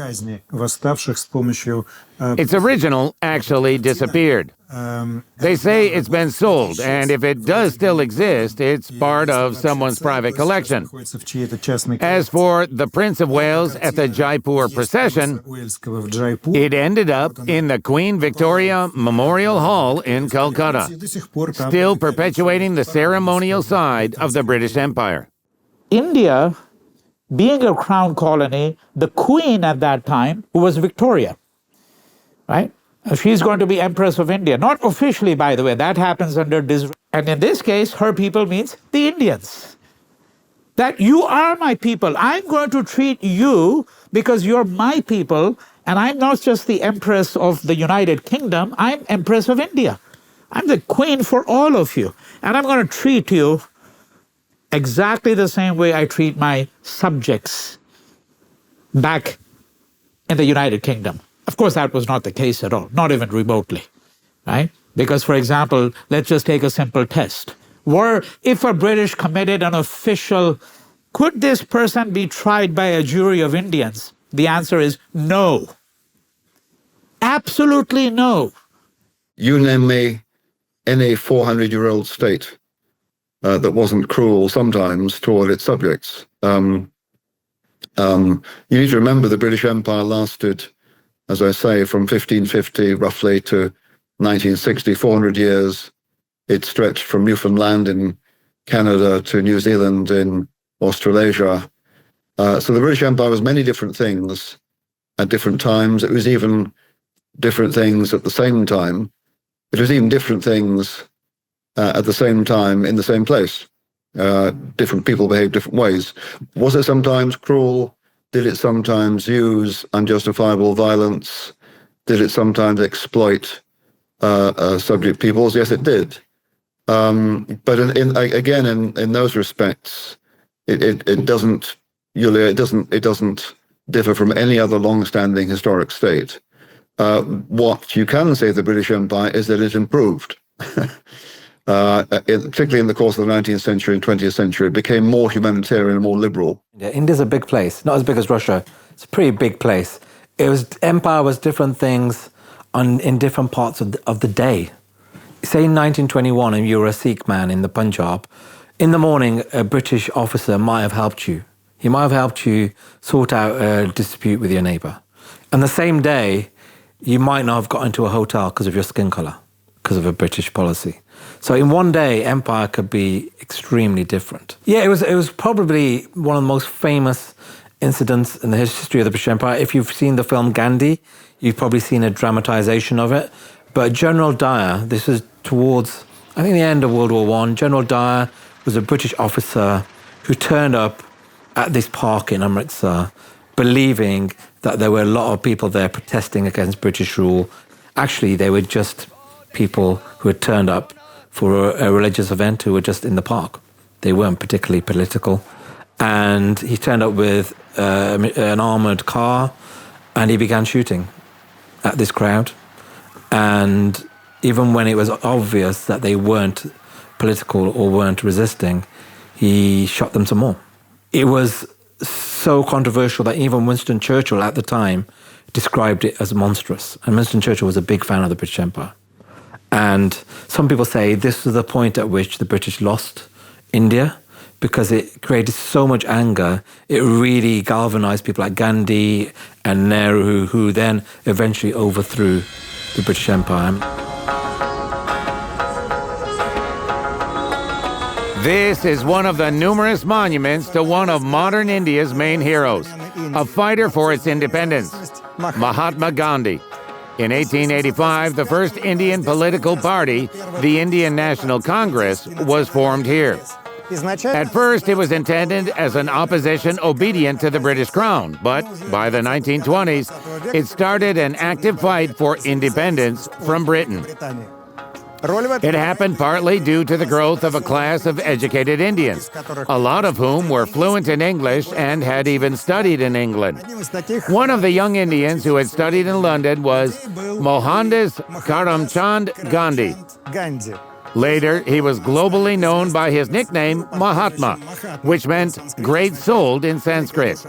Its original actually disappeared. They say it's been sold, and if it does still exist, it's part of someone's private collection. As for the Prince of Wales at the Jaipur Procession, it ended up in the Queen Victoria Memorial Hall in Calcutta, still perpetuating the ceremonial side of the British Empire. India, being a crown colony, the queen at that time, who was Victoria, right? She's going to be Empress of India. Not officially, by the way. That happens under Disraeli. And in this case, her people means the Indians. That you are my people. I'm going to treat you because you're my people, and I'm not just the Empress of the United Kingdom, I'm Empress of India. I'm the queen for all of you. And I'm going to treat you exactly the same way I treat my subjects back in the United Kingdom. Of course, that was not the case at all, not even remotely, right? Because, for example, let's just take a simple test. If a British committed an official, could this person be tried by a jury of Indians? The answer is no. Absolutely no. You name me any 400-year-old state that wasn't cruel sometimes toward its subjects. You need to remember the British Empire lasted, as I say, from 1550 roughly to 1960, 400 years. It stretched from Newfoundland in Canada to New Zealand in Australasia. So the British Empire was many different things at different times. It was even different things at the same time. It was even different things at the same time in the same place. Different people behaved different ways. Was it sometimes cruel? Did it sometimes use unjustifiable violence? Did it sometimes exploit subject peoples? Yes, it did. But in those respects, it doesn't, Yulia, it doesn't differ from any other long-standing historic state. What you can say of the British Empire is that it improved. Particularly in the course of the 19th century and 20th century, it became more humanitarian and more liberal. Yeah, India's a big place, not as big as Russia. It's a pretty big place. Empire was different things in different parts of the day. Say in 1921, and you were a Sikh man in the Punjab, in the morning, a British officer might have helped you. He might have helped you sort out a dispute with your neighbour. And the same day, you might not have got into a hotel because of your skin colour, because of a British policy. So in one day, empire could be extremely different. Yeah, it was probably one of the most famous incidents in the history of the British Empire. If you've seen the film Gandhi, you've probably seen a dramatisation of it. But General Dyer, this is towards, I think, the end of World War I. General Dyer was a British officer who turned up at this park in Amritsar, believing that there were a lot of people there protesting against British rule. Actually, they were just people who had turned up for a religious event who were just in the park. They weren't particularly political. And he turned up with an armoured car, and he began shooting at this crowd. And even when it was obvious that they weren't political or weren't resisting, he shot them some more. It was so controversial that even Winston Churchill at the time described it as monstrous. And Winston Churchill was a big fan of the British Empire. And some people say this was the point at which the British lost India, because it created so much anger. It really galvanized people like Gandhi and Nehru, who then eventually overthrew the British Empire. This is one of the numerous monuments to one of modern India's main heroes, a fighter for its independence, Mahatma Gandhi. In 1885, the first Indian political party, the Indian National Congress, was formed here. At first, it was intended as an opposition obedient to the British Crown, but by the 1920s, it started an active fight for independence from Britain. It happened partly due to the growth of a class of educated Indians, a lot of whom were fluent in English and had even studied in England. One of the young Indians who had studied in London was Mohandas Karamchand Gandhi. Later, he was globally known by his nickname Mahatma, which meant great-souled in Sanskrit.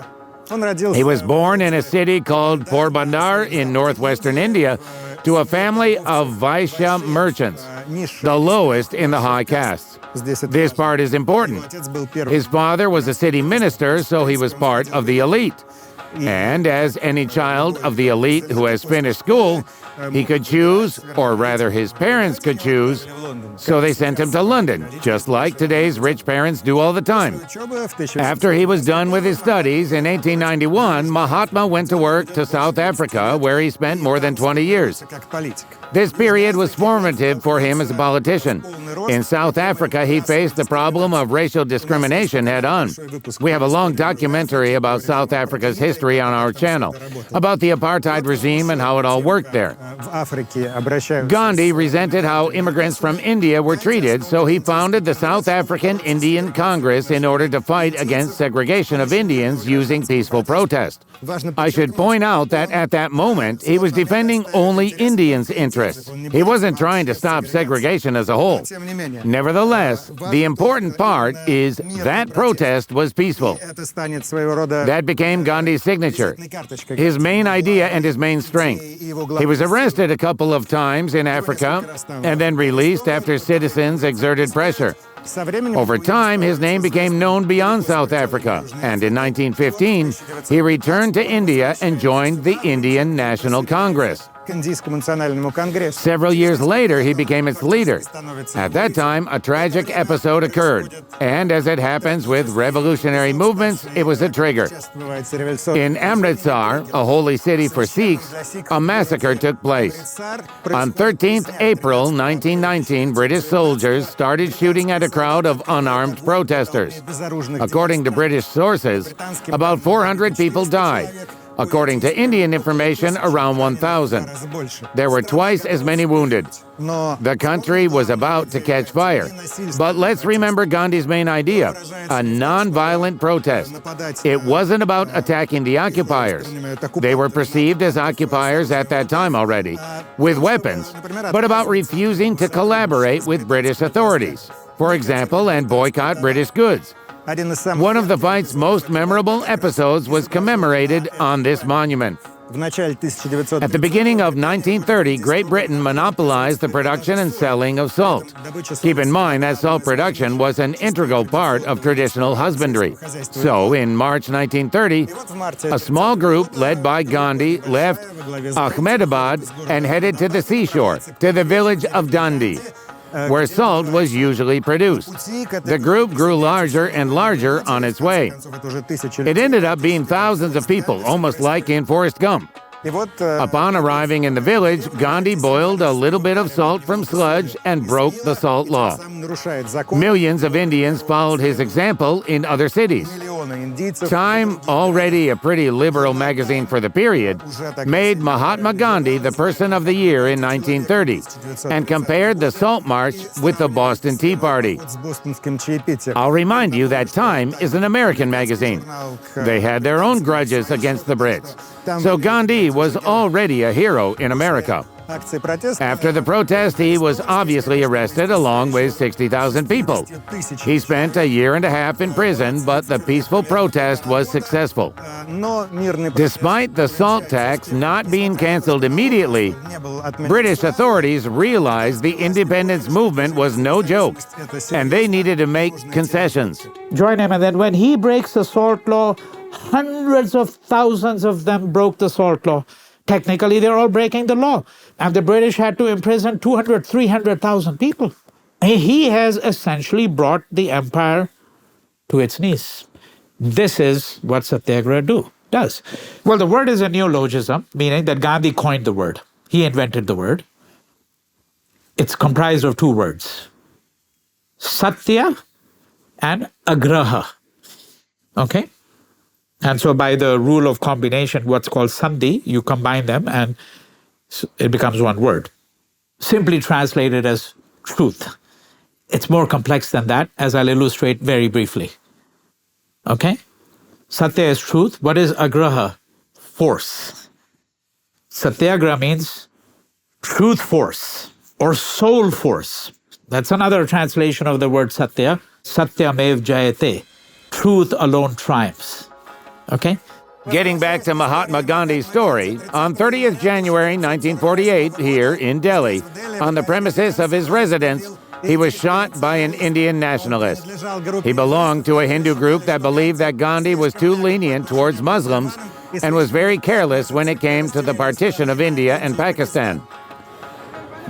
He was born in a city called Porbandar in northwestern India to a family of Vaishya merchants, the lowest in the high castes. This part is important. His father was a city minister, so he was part of the elite. And as any child of the elite who has finished school, he could choose, or rather his parents could choose, so they sent him to London, just like today's rich parents do all the time. After he was done with his studies in 1891, Mahatma went to work to South Africa, where he spent more than 20 years. This period was formative for him as a politician. In South Africa, he faced the problem of racial discrimination head-on. We have a long documentary about South Africa's history history on our channel about the apartheid regime and how it all worked there. Gandhi resented how immigrants from India were treated, so he founded the South African Indian Congress in order to fight against segregation of Indians using peaceful protest. I should point out that at that moment, he was defending only Indians' interests. He wasn't trying to stop segregation as a whole. Nevertheless, the important part is that protest was peaceful. That became Gandhi's signature, his main idea and his main strength. He was arrested a couple of times in Africa and then released after citizens exerted pressure. Over time, his name became known beyond South Africa, and in 1915, he returned to India and joined the Indian National Congress. Several years later, he became its leader. At that time, a tragic episode occurred, and as it happens with revolutionary movements, it was a trigger. In Amritsar, a holy city for Sikhs, a massacre took place. On 13th April 1919, British soldiers started shooting at a crowd of unarmed protesters. According to British sources, about 400 people died. According to Indian information, around 1,000. There were twice as many wounded. The country was about to catch fire. But let's remember Gandhi's main idea, a non-violent protest. It wasn't about attacking the occupiers. They were perceived as occupiers at that time already, with weapons, but about refusing to collaborate with British authorities, for example, and boycott British goods. One of the fight's most memorable episodes was commemorated on this monument. At the beginning of 1930, Great Britain monopolized the production and selling of salt. Keep in mind that salt production was an integral part of traditional husbandry. So, in March 1930, a small group led by Gandhi left Ahmedabad and headed to the seashore, to the village of Dundee, where salt was usually produced. The group grew larger and larger on its way. It ended up being thousands of people, almost like in Forrest Gump. Upon arriving in the village, Gandhi boiled a little bit of salt from sludge and broke the salt law. Millions of Indians followed his example in other cities. Time, already a pretty liberal magazine for the period, made Mahatma Gandhi the Person of the Year in 1930 and compared the Salt March with the Boston Tea Party. I'll remind you that Time is an American magazine. They had their own grudges against the Brits. So Gandhi was already a hero in America. After the protest, he was obviously arrested along with 60,000 people. He spent a year and a half in prison, but the peaceful protest was successful. Despite the salt tax not being canceled immediately, British authorities realized the independence movement was no joke, and they needed to make concessions. Join him, and then when he breaks the salt law, hundreds of thousands of them broke the salt law. Technically, they're all breaking the law. And the British had to imprison 200,000, 300,000 people. He has essentially brought the empire to its knees. This is what Satyagraha does. Well, the word is a neologism, meaning that Gandhi coined the word. He invented the word. It's comprised of two words, Satya and Agraha. Okay? And so by the rule of combination, what's called sandhi, you combine them and it becomes one word. Simply translated as truth. It's more complex than that, as I'll illustrate very briefly. Okay? Satya is truth. What is agraha? Force. Satyagraha means truth force or soul force. That's another translation of the word satya. Satyamev jayate. Truth alone triumphs. Okay? Getting back to Mahatma Gandhi's story, on 30th January 1948, here in Delhi, on the premises of his residence, he was shot by an Indian nationalist. He belonged to a Hindu group that believed that Gandhi was too lenient towards Muslims and was very careless when it came to the partition of India and Pakistan.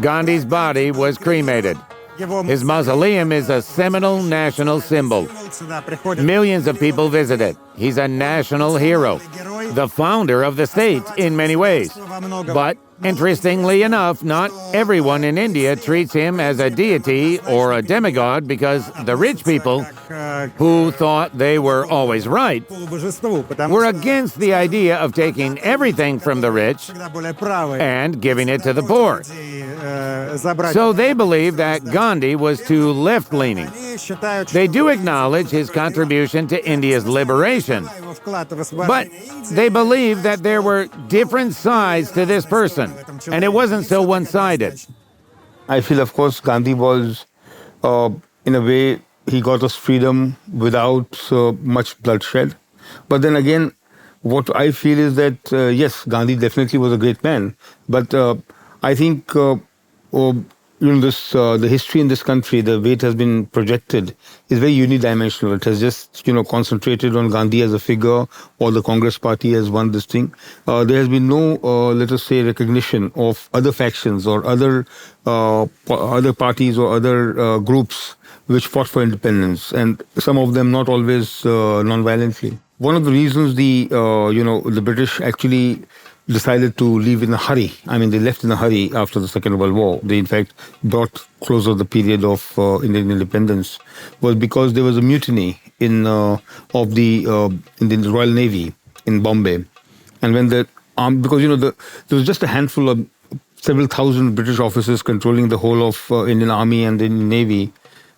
Gandhi's body was cremated. His mausoleum is a seminal national symbol. Millions of people visit it. He's a national hero, the founder of the state in many ways. But Interestingly enough, not everyone in India treats him as a deity or a demigod, because the rich people, who thought they were always right, were against the idea of taking everything from the rich and giving it to the poor. So they believe that Gandhi was too left-leaning. They do acknowledge his contribution to India's liberation, but they believe that there were different sides to this person, and it wasn't so one-sided. I feel, of course, Gandhi was, in a way, he got us freedom without much bloodshed. But then again, what I feel is that, yes, Gandhi definitely was a great man, but I think the history in this country, the way it has been projected, is very unidimensional. It has just, concentrated on Gandhi as a figure, or the Congress party as one this thing. There has been no, let us say, recognition of other factions or other parties or other groups which fought for independence, and some of them not always non-violently. One of the reasons the British actually decided to leave in a hurry. I mean, they left in a hurry after the Second World War. They, in fact, brought closer the period of Indian independence, was because there was a mutiny in the Royal Navy in Bombay, and when because there was just a handful of several thousand British officers controlling the whole of Indian Army and the Indian Navy,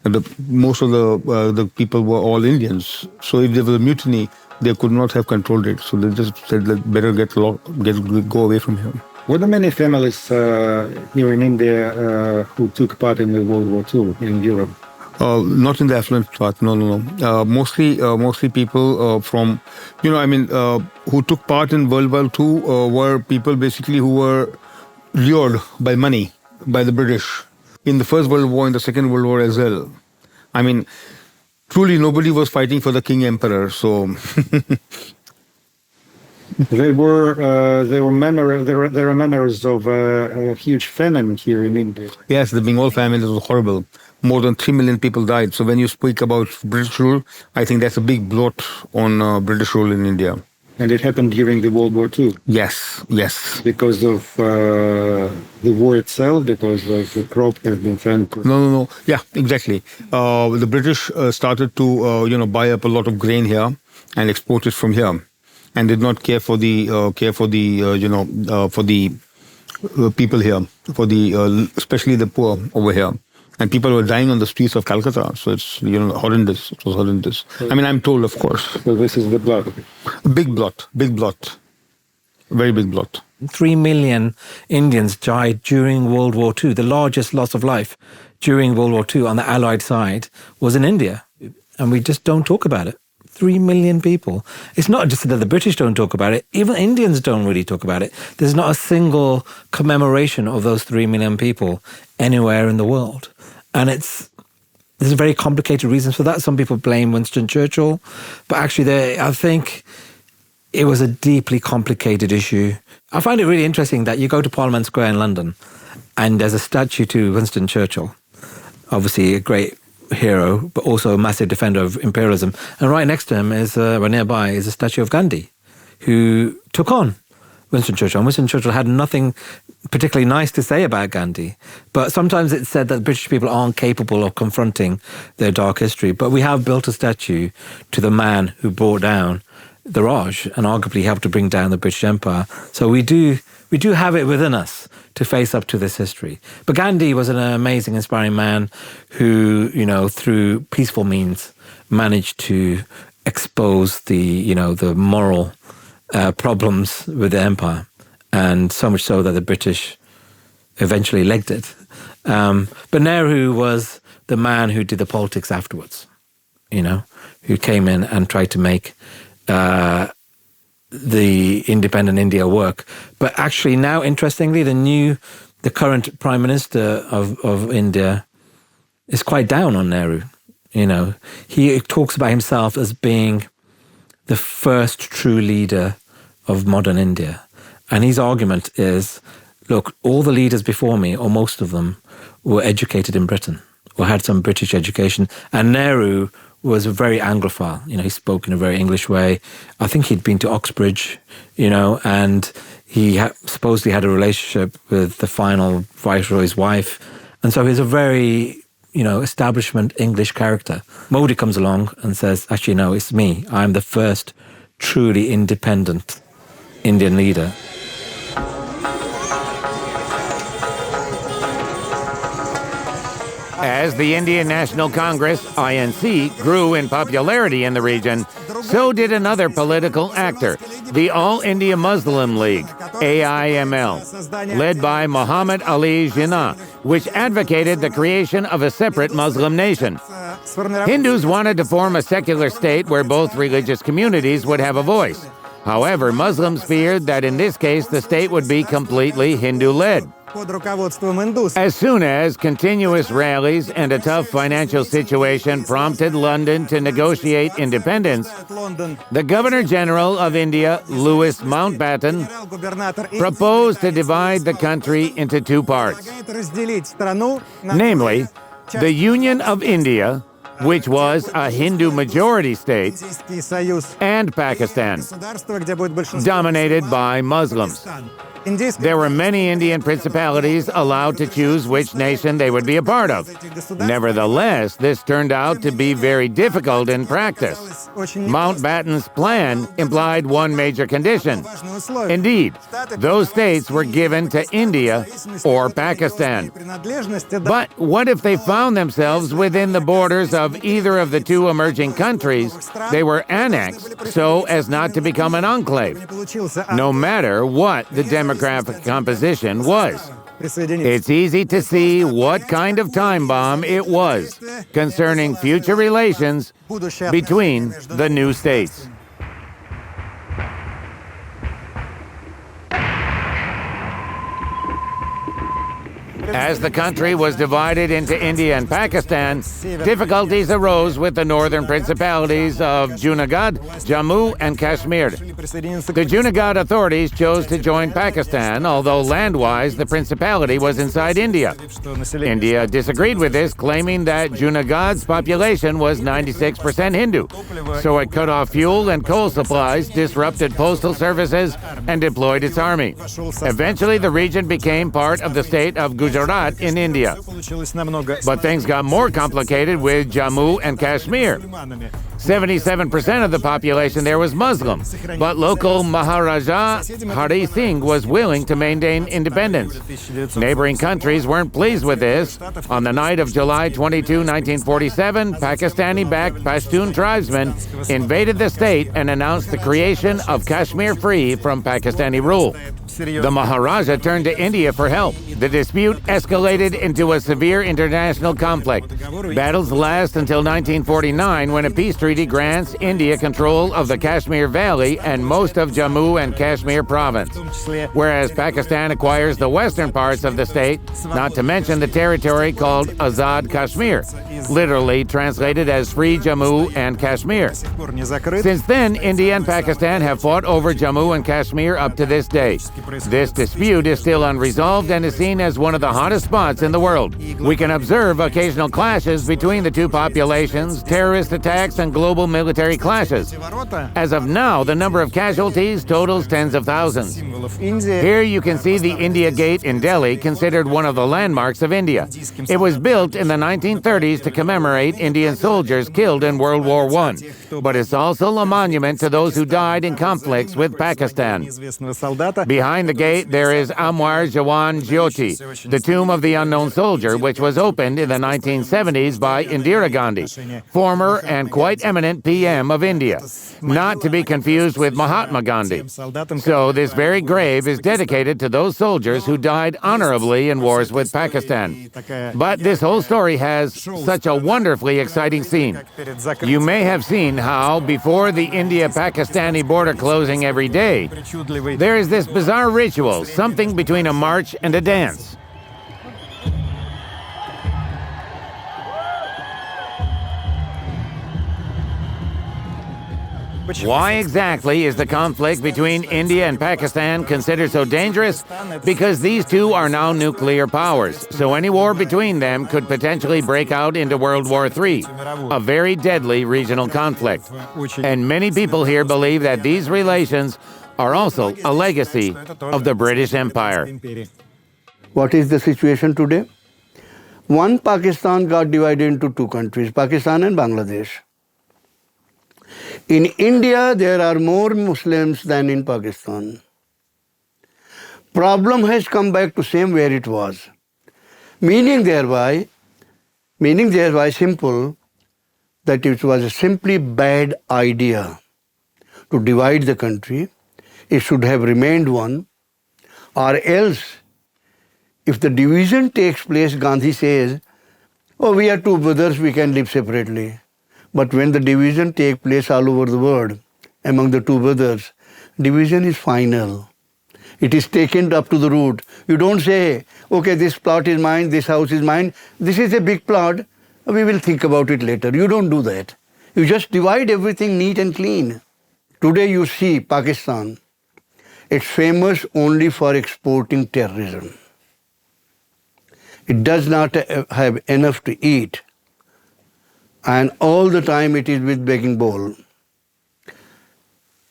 and most of the people were all Indians. So if there was a mutiny, they could not have controlled it. So they just said, better go away from here. Were there many families here in India who took part in the World War II in Europe? Not in the affluent part, no. Mostly people from, who took part in World War II were people basically who were lured by money by the British. In the First World War, in the Second World War as well. I mean, truly nobody was fighting for the King Emperor, so... There are memories of a huge famine here in India. Yes, the Bengal famine was horrible. More than 3 million people died. So when you speak about British rule, I think that's a big blot on British rule in India. And it happened during the World War II? Yes. Because of the war itself, because of the crop has been found? No. Yeah, exactly. The British started to, buy up a lot of grain here and export it from here, and did not care for the people here, especially the poor over here. And people were dying on the streets of Calcutta. So it's, horrendous. It was horrendous. I mean, I'm told, of course. So this is the blot. Big blot. Very big blot. 3 million Indians died during World War II. The largest loss of life during World War II on the Allied side was in India. And we just don't talk about it. 3 million people. It's not just that the British don't talk about it. Even Indians don't really talk about it. There's not a single commemoration of those 3 million people anywhere in the world. And there's very complicated reasons for that. Some people blame Winston Churchill, but actually I think it was a deeply complicated issue. I find it really interesting that you go to Parliament Square in London and there's a statue to Winston Churchill, obviously a great hero, but also a massive defender of imperialism. And right next to him nearby is a statue of Gandhi, who took on Winston Churchill. And Winston Churchill had nothing particularly nice to say about Gandhi. But sometimes it's said that British people aren't capable of confronting their dark history. But we have built a statue to the man who brought down the Raj and arguably helped to bring down the British Empire. So we do have it within us to face up to this history. But Gandhi was an amazing, inspiring man who, through peaceful means managed to expose the moral problems with the empire, and so much so that the British eventually legged it. But Nehru was the man who did the politics afterwards, who came in and tried to make the independent India work. But actually now, interestingly, the current Prime Minister of India is quite down on Nehru. He talks about himself as being the first true leader of modern India. And his argument is, look, all the leaders before me, or most of them, were educated in Britain or had some British education. And Nehru was very Anglophile. He spoke in a very English way. I think he'd been to Oxbridge, and He supposedly had a relationship with the final viceroy's wife. And so he's a very, establishment English character. Modi comes along and says, actually, no, it's me. I'm the first truly independent Indian leader. As the Indian National Congress, INC, grew in popularity in the region, so did another political actor, the All India Muslim League, AIML, led by Muhammad Ali Jinnah, which advocated the creation of a separate Muslim nation. Hindus wanted to form a secular state where both religious communities would have a voice. However, Muslims feared that in this case the state would be completely Hindu-led. As soon as continuous rallies and a tough financial situation prompted London to negotiate independence, the Governor-General of India, Louis Mountbatten, proposed to divide the country into two parts, namely, the Union of India, which was a Hindu-majority state, and Pakistan, dominated by Muslims. There were many Indian principalities allowed to choose which nation they would be a part of. Nevertheless, this turned out to be very difficult in practice. Mountbatten's plan implied one major condition. Indeed, those states were given to India or Pakistan. But what if they found themselves within the borders of either of the two emerging countries? They were annexed so as not to become an enclave, no matter what the demographic composition was. It's easy to see what kind of time bomb it was concerning future relations between the new states. As the country was divided into India and Pakistan, difficulties arose with the northern principalities of Junagadh, Jammu, and Kashmir. The Junagadh authorities chose to join Pakistan, although land-wise the principality was inside India. India disagreed with this, claiming that Junagadh's population was 96% Hindu, so it cut off fuel and coal supplies, disrupted postal services, and deployed its army. Eventually, the region became part of the state of Gujarat in India. But things got more complicated with Jammu and Kashmir. 77% of the population there was Muslim, but local Maharaja Hari Singh was willing to maintain independence. Neighboring countries weren't pleased with this. On the night of July 22, 1947, Pakistani-backed Pashtun tribesmen invaded the state and announced the creation of Kashmir free from Pakistani rule. The Maharaja turned to India for help. The dispute escalated into a severe international conflict. Battles last until 1949, when a peace treaty grants India control of the Kashmir Valley and most of Jammu and Kashmir province, whereas Pakistan acquires the western parts of the state, not to mention the territory called Azad Kashmir, literally translated as Free Jammu and Kashmir. Since then, India and Pakistan have fought over Jammu and Kashmir up to this day. This dispute is still unresolved and is seen as one of the hottest spots in the world. We can observe occasional clashes between the two populations, terrorist attacks, and global military clashes. As of now, the number of casualties totals tens of thousands. Here you can see the India Gate in Delhi, considered one of the landmarks of India. It was built in the 1930s to commemorate Indian soldiers killed in World War I, but it's also a monument to those who died in conflicts with Pakistan. Behind the gate, there is Amar Jawan Jyoti, the tomb of the unknown soldier, which was opened in the 1970s by Indira Gandhi, former and quite eminent PM of India, not to be confused with Mahatma Gandhi. So this very grave is dedicated to those soldiers who died honorably in wars with Pakistan. But this whole story has such a wonderfully exciting scene. You may have seen how, before the India-Pakistani border closing every day, there is this bizarre ritual, something between a march and a dance. Why exactly is the conflict between India and Pakistan considered so dangerous? Because these two are now nuclear powers, so any war between them could potentially break out into World War III, a very deadly regional conflict. And many people here believe that these relations are also a legacy of the British Empire. What is the situation today? One Pakistan got divided into two countries, Pakistan and Bangladesh. In India, there are more Muslims than in Pakistan. Problem has come back to same where it was. Meaning thereby simple, that it was a simply bad idea to divide the country. It should have remained one, or else, if the division takes place, Gandhi says, oh, we are two brothers, we can live separately. But when the division takes place all over the world, among the two brothers, division is final. It is taken up to the root. You don't say, okay, this plot is mine, this house is mine, this is a big plot, we will think about it later. You don't do that. You just divide everything neat and clean. Today you see Pakistan, it's famous only for exporting terrorism. It does not have enough to eat, and all the time it is with begging bowl.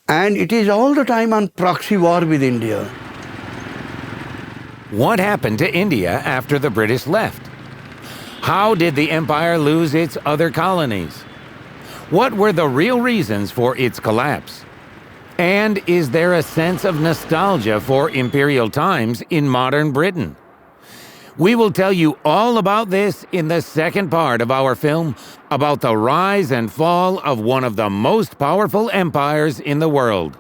And it is all the time on proxy war with India. What happened to India after the British left? How did the empire lose its other colonies? What were the real reasons for its collapse? And is there a sense of nostalgia for imperial times in modern Britain? We will tell you all about this in the second part of our film about the rise and fall of one of the most powerful empires in the world.